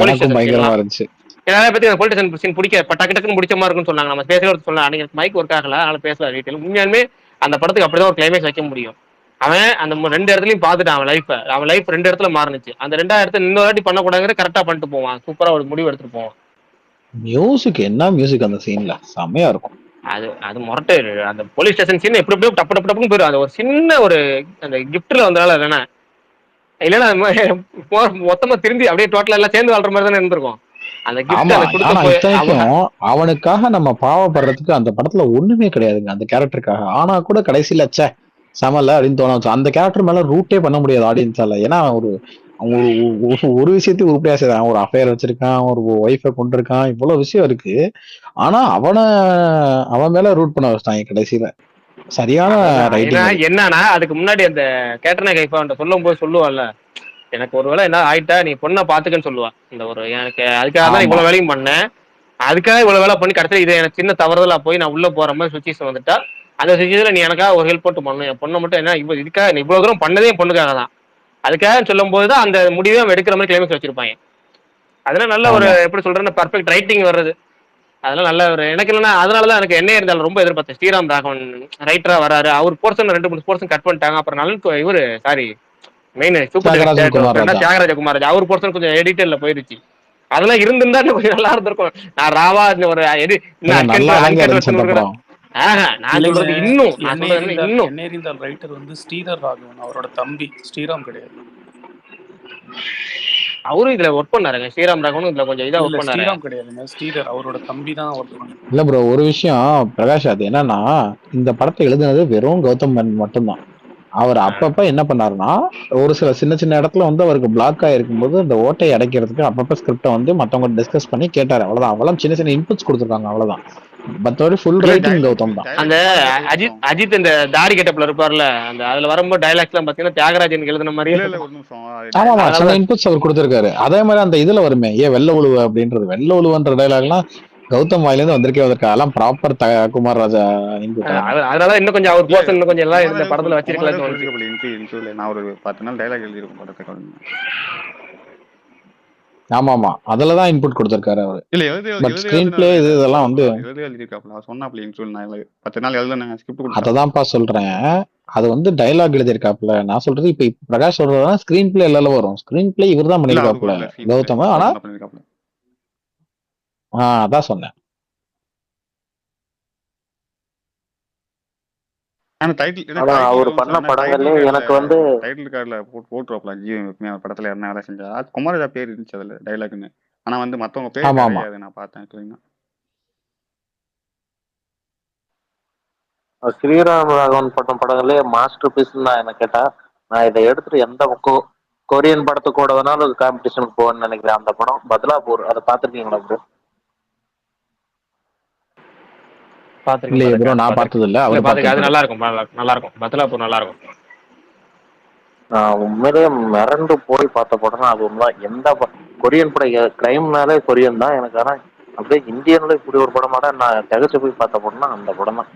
S6: போலீஸ்
S9: பயங்கரமா இருந்துச்சு.
S6: எல்லாரை பத்தி அந்த பொலிட்டிஷன் சீன் பிடிக்க டக்கு டக்குன்னு பிடிச்ச மாதிரி இருக்குன்னு சொன்னாங்க. நம்ம பேசல சொல்லலாம், அன்னைக்கு மைக் ஒர்க் ஆகல, அதனால பேசல டீட்டெயில். உண்மையாலுமே அந்த படத்துக்கு அப்படிதான் ஒரு கிளைமேக்ஸ் வைக்க முடியும். அவன் அந்த 2 இடத்துலயும் பார்த்துட்டான் அவன் லைஃப் 2 இடத்துல மாறுனுச்சு. அந்த 2 இடத்துல இன்னொரு வாட்டி பண்ணக்கூடாதுங்கிற கரெக்டா பண்ணிட்டு போவான், சூப்பரா ஒரு முடிவு எடுத்துட்டு போவான்.
S9: மியூசிக் என்ன மியூசிக் அந்த சீன்ல செமையா இருக்கும்.
S6: அது முரட்டு. அந்த போலீஸ் ஸ்டேஷன் சீன் எப்படி எப்படியும் டப்பு டப்பு டப்புன்னு போயிடும். அது ஒரு சின்ன ஒரு அந்த கிஃப்ட்ல வந்தாலும் இல்லைன்னா மொத்தமா திரும்பி அப்படியே டோட்டலா எல்லாம் சேர்ந்து வாழ்ற மாதிரி தானே இருந்திருக்கும். அந்த
S9: இத்தனைக்கும் அவனுக்காக நம்ம பாவப்படுறதுக்கு அந்த படத்துல ஒண்ணுமே கிடையாதுங்க அந்த கேரக்டருக்காக. ஆனா கூட கடைசியில ச்சே சமல அப்படின்னு தோணும். அந்த கேரக்டர் மேல ரூட்டே பண்ண முடியாது ஆடியன்ஸால. ஏன்னா ஒரு விஷயத்தையும் உருப்படியா செய்றான். ஒரு அஃபேர் வச்சிருக்கான், ஒரு ஒய்ஃபை கொண்டிருக்கான், இவ்வளவு விஷயம் இருக்கு. ஆனா அவன் மேல ரூட் பண்ண வச்சிட்டாங்க கடைசியில. சரியான ரைட்டிங்.
S6: என்னன்னா அதுக்கு முன்னாடி அந்த கேட்டனா கைஃபா சொல்லும் போது சொல்லுவாள்ல, எனக்கு ஒருவேளை என்ன ஆயிட்டா நீ பொண்ணை பாத்துக்கன்னு சொல்லுவா. இந்த ஒரு எனக்கு அதுக்காக தான் இவ்வளவு வேலையும் பண்ணேன், அதுக்காக இவ்வளவு வேலை பண்ணி கடைசியில் இது எனக்கு சின்ன தவறுதலா போய் நான் உள்ள போற மாதிரி சுச்சுவேஷன் வந்துட்டா, அந்த சுச்சுவேஷன்ல நீ எனக்காக ஒரு ஹெல்ப் மட்டும் பண்ணணும். என் பொண்ணை மட்டும் என்ன இதுக்காக நீ இவ்வளவு தூரம் பண்ணதே என் பொண்ணுக்காக தான், அதுக்காக சொல்லும் போதுதான் அந்த முடிவே அவன் எடுக்கிற மாதிரி கிளைமேக்ஸ் வச்சிருப்பாங்க. அதெல்லாம் நல்ல ஒரு எப்படி சொல்றேன்னு பர்ஃபெக்ட் ரைட்டிங் வர்றது. அதெல்லாம் நல்ல ஒரு எனக்கு இல்லைன்னா அதனாலதான் எனக்கு என்ன இருந்தாலும் ரொம்ப எதிர்பார்த்தேன். ஸ்ரீராம் ராகவன் ரைட்டரா வராரு, அவர் போர்ஷன் 2-3 போர்ஷன் கட் பண்ணிட்டாங்க. அப்புறம் நலன் இவரு sorry main super Thiagaraja Kumar அவர் போர்ஷன் கொஞ்சம் எடிட்டர்ல போயிருச்சு. அதெல்லாம் இருந்திருந்தா கொஞ்சம் நல்லா இருந்திருக்கும். நான் ராவா ஒரு
S13: ரைட்டர் வந்து ஸ்ரீதர் ராகவன், அவரோட தம்பி, ஸ்ரீராம் கிடையாது.
S6: அவரும் இதுல ஒர்க் பண்ணாருங்க. ஸ்ரீராம் ராகவனும் இதுல கொஞ்சம் இதா ஒர்க் பண்ணாரு.
S13: ஸ்ரீராம் கிடையாதுங்க, ஸ்ரீதர் அவரோட தம்பி தான் ஒர்க் பண்ணாரு.
S9: இல்ல ப்ரோ ஒரு விஷயம் பிரகாஷ், அது என்னன்னா இந்த படத்தை எழுதுனது வெறும் கௌதம் மேனன் மட்டும்தான். அவர் அப்பப்ப என்ன பண்ணாருன்னா ஒரு சில சின்ன சின்ன இடத்துல வந்து அவருக்கு பிளாக் ஆயிருக்கும் போது அந்த ஓட்டையை அடைக்கிறதுக்கு அப்பப்ப ஸ்கிரிப்டை வந்து மத்தவங்க டிஸ்கஸ் பண்ணி கேட்டாரு. அவ்வளவுதான். அவ்வளவு சின்ன சின்ன இன்புட்ஸ் கொடுத்துருக்காங்க, அவ்வளவுதான். மத்தபடி ஃபுல் ரைட்டிங் கௌதம் தான்.
S6: அந்த அஜித் இந்த தாடி கெட்டப்ல இருப்பார்ல, அந்த அதுல வரும்போது டைலாக்ஸ் எல்லாம் பாத்தீங்கன்னா தியாகராஜன் எழுதுன மாதிரி.
S9: ஆமா சில இன்புட்ஸ் அவர் கொடுத்திருக்காரு. அதே மாதிரி அந்த இதுல வருமே ஏன் வெள்ள உழுவ அப்படின்றது, வெள்ள உழுவன்ற டைலாக்லாம் கௌதம் வாயில இருந்து வந்திருக்கே அதெல்லாம் ப்ராப்பர் குமார் ராஜா இன்புட்.
S6: அதனால இன்னும் கொஞ்சம் அவர் போர்ஷன் இன்னும் கொஞ்சம் எல்லாம் இந்த படத்துல வச்சிருக்கலாம்.
S3: நான் ஒரு 10 நாள் டைலாக் எழுதிருக்கேன் படத்துக்கு.
S9: ஆமா அதுலதான் இன்புட் கொடுத்திருக்காரு அவரு.
S3: இல்ல எழுதி
S9: பட் ஸ்கிரீன் பிளே இதெல்லாம் வந்து
S3: எழுதியிருக்காப்ல. அவர் சொன்னாப்ல சொல்லி நான் 10 நாள் எழுதுனேன் ஸ்கிரிப்ட் கொடுத்தா.
S9: அததான்ப்பா சொல்றேன். அது வந்து டயலாக் எழுதியிருக்காப்ல. நான் சொல்றது இப்ப பிரகாஷ் சொல்றதுதான் ஸ்கிரீன் பிளே எல்லாம் வரும். ஸ்கிரீன் பிளே இவர் தான் பண்ணிருக்காப்ல கௌதம். ஆனா அதான் சொன்னேன்.
S8: அவர் பண்ண படங்கள்ல எனக்கு வந்து
S3: டைட்டில் கார்டுல போட்டுருவாப்ல ஜீவன் படத்துல என்ன வேலை செஞ்சா குமாரஜா பேர் இருந்துச்சு அதுல டைலாக்னு. ஆனா வந்து மத்தவங்க பேர் கிடையாது. நான் பார்த்தேன்.
S8: ஸ்ரீராம் ராகவன் படம் படங்களே மாஸ்டர் பீஸ் தான். என்ன கேட்டா நான் இதை எடுத்துட்டு எந்த கொரியன் படத்துக்கு கூட வேணாலும் காம்படிஷனுக்கு போவேன்னு நினைக்கிறேன். அந்த படம் பத்லாபூர், அதை பார்த்துருக்கீங்களா ப்ரோ?
S9: இல்லையே ப்ரோ, நான் பார்த்தது இல்ல. அவர்
S6: அது நல்லா இருக்கும், நல்லா இருக்கும். பத்லாபூர் நல்லா இருக்கும்.
S8: நான் உண்மையிலேயே மிரண்டு போய் பார்த்த படம் அது ஒண்ணுதான். எந்த கொரியன் படம் கிரைம்னாலே கொரியன் தான் எனக்கு. ஆனா அப்படியே இந்தியன்ல இப்படி ஒரு படமாட நான் தகச்சு போய் பார்த்த படம்னா அந்த படம் தான்.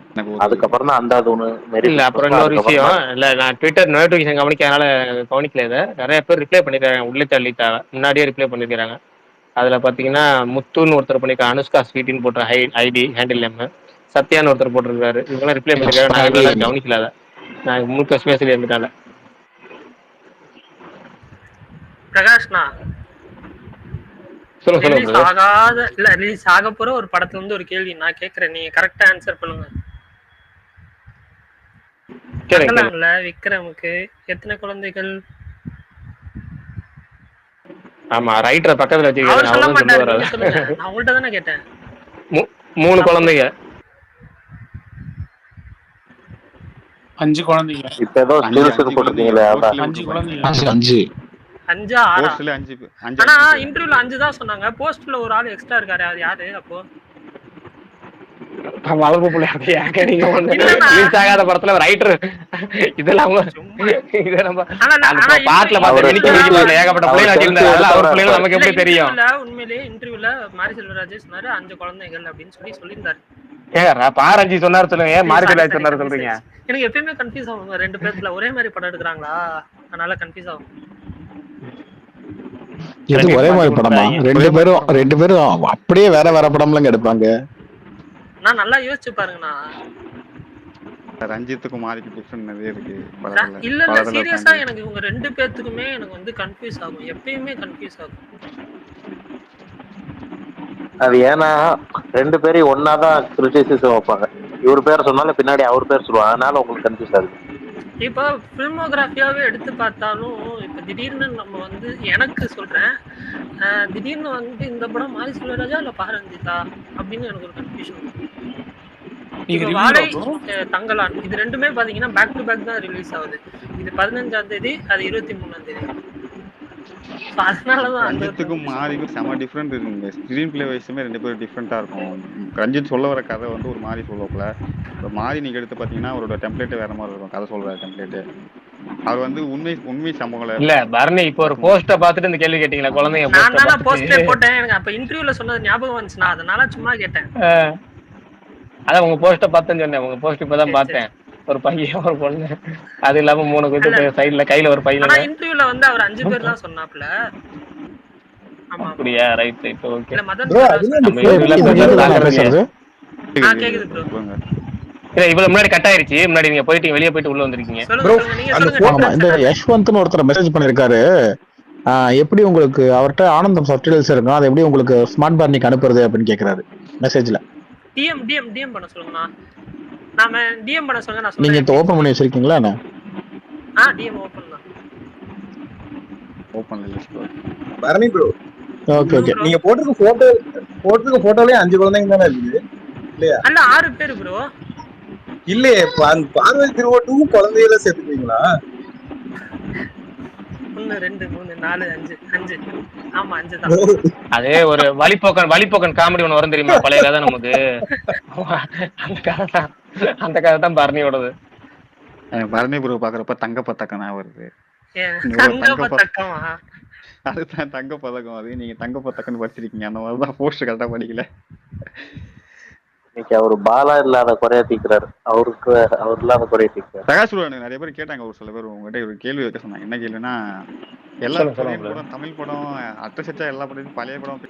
S8: அதுக்கப்புறம் தான் அந்த அது ஒண்ணு
S6: இல்ல. அப்புறம் இன்னொரு விஷயம் இல்ல, நான் ட்விட்டர் நோட்டிபிகேஷன் கவனிக்கல. இதை நிறைய பேர் ரிப்ளை பண்ணிருக்காங்க. உள்ளே தள்ளிட்டாங்க, முன்னாடியே ரிப்ளை பண்ணிருக்காங்க. அதுல பாத்தீங்கன்னா முத்துன்னு ஒருத்தர் பண்ணிருக்காங்க, அனுஷ்கா ஸ்வீட்டின்னு போட்ட ஐடி ஹேண்டில் நேம், சத்யான்னு ஒருத்தர் போட்டிருக்காரு. இவங்கெல்லாம் ரிப்ளை பண்ணிருக்காரு. நான் இவ்வளவு கவனிக்கல. அதை நான் முழுக்க ஸ்பேஸ்ல இருந்துட்டாங்க.
S2: பிரகாஷ்னா ரிலீஸ் ஆக போற ஒரு படத்துல இருந்து ஒரு கேள்வி நான் கேக்குறேன், நீங்க கரெக்டா ஆன்சர் பண்ணுங்க. விக்ரமுக்கு எத்தனை குழந்தைகள்?
S6: ஆமா, ரைட்டர் பக்கத்துல வச்சிருக்காரு.
S2: சொல்ல மாட்டாரு, நான் உங்கள்ட்ட தானே கேட்டேன்.
S6: 3 குழந்தைங்க.
S13: 5 குழந்தைங்க.
S8: இப்ப ஏதோ ஸ்டேட்டஸ் போட்டுருக்கீங்களே,
S13: 5 குழந்தைங்க.
S2: 5 ஆனா இன்டர்வியூல 5 தான் சொன்னாங்க. போஸ்ட்ல ஒரு ஆள் எக்ஸ்ட்ரா இருக்காரு, அது யாரு? அப்போ
S6: வளர்ப்பு பிள்ளை யாக்க நீங்க ரிலீஸ் ஆகாத படத்துல ரைட்டர் இதெல்லாம் பாட்டுல பார்த்து ஏகப்பட்ட பிள்ளைங்க வச்சிருந்தாங்க. அவர் பிள்ளைங்க நமக்கு எப்படி தெரியும்?
S2: உண்மையிலேயே இன்டர்வியூல மாரி செல்வராஜ் சொன்னாரு 5 குழந்தைகள் அப்படின்னு சொல்லியிருந்தாரு.
S6: ஏங்க பாரஞ்சி சொன்னாரு சொல்லுங்க, ஏன் மாரி செல்வராஜ் சொன்னாரு சொல்றீங்க?
S2: எனக்கு எப்பயுமே கன்ஃபியூஸ் ஆகும், 2 பேர்ல ஒரே மாதிரி படம் எடுக்கிறாங்களா, அதனால கன்ஃபியூஸ் ஆகும்.
S9: இது ஒரே மாதிரி படமா? 2 பேரும் அப்படியே வேற வேற படம்லாம் எடுப்பாங்க.
S2: நான் நல்லா யோசிச்சு பாருங்கண்ணா.
S3: ரஞ்சித்துக்கும் மாரிக்கு டிஃபரண்ட் நிறைய இருக்கு.
S2: இல்ல சீரியஸா எனக்கு இவங்க 2 பேத்துக்குமே எனக்கு வந்து கன்ஃபியூஸ் ஆகும், எப்பயுமே கன்ஃபியூஸ் ஆகும்.
S8: அது ஏன்னா 2 பேரையும் ஒன்னாதான் கிரிட்டிசிசம் வைப்பாங்க. இவர் பேர் சொன்னாலும் பின்னாடி அவர் பேர் சொல்லுவாங்க, அதனால உங்களுக்கு கன்ஃபியூஸ் ஆகுது.
S2: இப்போ ஃபில்மோகிராஃபியாவே எடுத்து பார்த்தாலும் இப்போ திடீர்னு நம்ம வந்து எனக்கு சொல்றேன், திடீர்னு வந்து இந்த படம் மாரி செல்வராஜா இல்ல பாரஞ்சிதா அப்படின்னு எனக்கு ஒரு கன்ஃபியூஷன். வாழை தங்கலான் இது 2மே பாத்தீங்கன்னா பேக் டு பேக் தான் ரிலீஸ் ஆகுது. இது 15ஆம் தேதி, அது 23ஆம் தேதி.
S3: ரஞ்சித்துக்கும் மாரிக்கும் செம டிஃப்ரெண்ட் இருக்குங்க. ஸ்கிரீன் பிளே வைஸுமே 2 பேரும் டிஃப்ரெண்டா இருக்கும். ரஞ்சித் சொல்ல வர கதை வந்து ஒரு மாதிரி சொல்லப்பல. இப்போ மாரி நீங்க எடுத்து பாத்தீங்கன்னா அவரோட டெம்ப்ளேட் வேற மாதிரி இருக்கும், கதை சொல்ற டெம்ப்ளேட். அவர் வந்து உண்மை சம்பவங்களை
S6: இல்ல பரணி. இப்போ ஒரு போஸ்ட பாத்துட்டு இந்த கேள்வி கேட்டீங்களா? குழந்தைங்க
S2: நான் போஸ்டே போட்டேன், எனக்கு அப்ப இன்டர்வியூல சொன்னது ஞாபகம் வந்துச்சுனா அதனால சும்மா கேட்டேன்.
S6: அதான் உங்க போஸ்ட பார்த்தேன்னு சொன்னேன். உங்க போஸ்ட் இப்பதான் பார்த்தேன். ஒரு பையன் ஒரு பொண்ணு, அது இல்லாம 3 பேர் சைடுல கையில ஒரு பையன்.
S2: ஆனா இன்டர்வியூல வந்து அவர் 5 பேர் தான் சொன்னாப்ல. ஆமா
S6: அப்படியே ரைட் ஓகே.
S2: இல்ல மதன் ப்ரோ கேக்குது ப்ரோ.
S6: இல்ல இவ்வளவு முன்னாடி கட் ஆயிருச்சு. முன்னாடி நீங்க போயிட்டீங்க, வெளிய போயிட்டு உள்ள வந்திருக்கீங்க
S9: ப்ரோ. இந்த யஷ்வந்த்னு ஒருத்தர் மெசேஜ் பண்ணிருக்காரு, எப்படி உங்களுக்கு அவர்ட்ட ஆனந்தம் சப்டைட்டில்ஸ் இருக்கும், அது எப்படி உங்களுக்கு ஸ்மார்ட் பார்னிக்கு அனுப்புறது அப்படின்னு கேக்குறாரு மெசேஜ்ல.
S2: டிஎம் பண்ண சொல்லுங்கண்ணா. நாம டிஎம் பண்ண சொல்லுங்க. நான் சொல்றேன்.
S9: நீங்க ஓபன் பண்ணி வச்சிருக்கீங்களா?
S2: டிஎம் ஓபன் தான்.
S3: Open list
S14: Bharani bro.
S9: Okay
S14: நீங்க போட்டுருக்க போட்டோலயே 5 குழந்தைங்க தானே இருக்குது இல்லையா?
S2: அல்ல 6 பேர் ப்ரோ.
S14: இல்லையே பார்வதி திருவோட்டும் குழந்தைகளை சேர்த்துப்பீங்களா?
S2: 1 2 3 4 5 ஆமா 5 தான்.
S6: அதே ஒரு வலிப்போக்கன் காமெடி ஒண்ணு வரும் தெரியுமா, பழைய கதை நமக்கு. அந்த கதை தான் பரணியோடது.
S3: பரணி ப்ரோ பாக்குறப்ப தங்க பதக்கனா வருது. அதுதான் தங்க பதக்கம். அது நீங்க தங்க பதக்கம்னு படிச்சிருக்கீங்க, அந்த மாதிரிதான் போஸ்ட் கரெக்டா படிக்கல.
S8: இன்னைக்கு அவரு பாலா இல்லாத குறைய தீக்கிறாரு, அவருக்கு அவர் இல்லாத குறைய தீக்கிறார்.
S3: பிரகாஷ் ப்ரோ நிறைய பேர் கேட்டாங்க, ஒரு சில பேர் உங்ககிட்ட ஒரு கேள்வி வைக்க சொன்னாங்க. என்ன கேள்வினா, எல்லா
S6: சொல்லுங்க
S3: கொரியன்
S6: ப்ரோ.
S3: படம், தமிழ் படம், அட்ரஸ் வச்சா எல்லா படத்தையும் பழைய படம்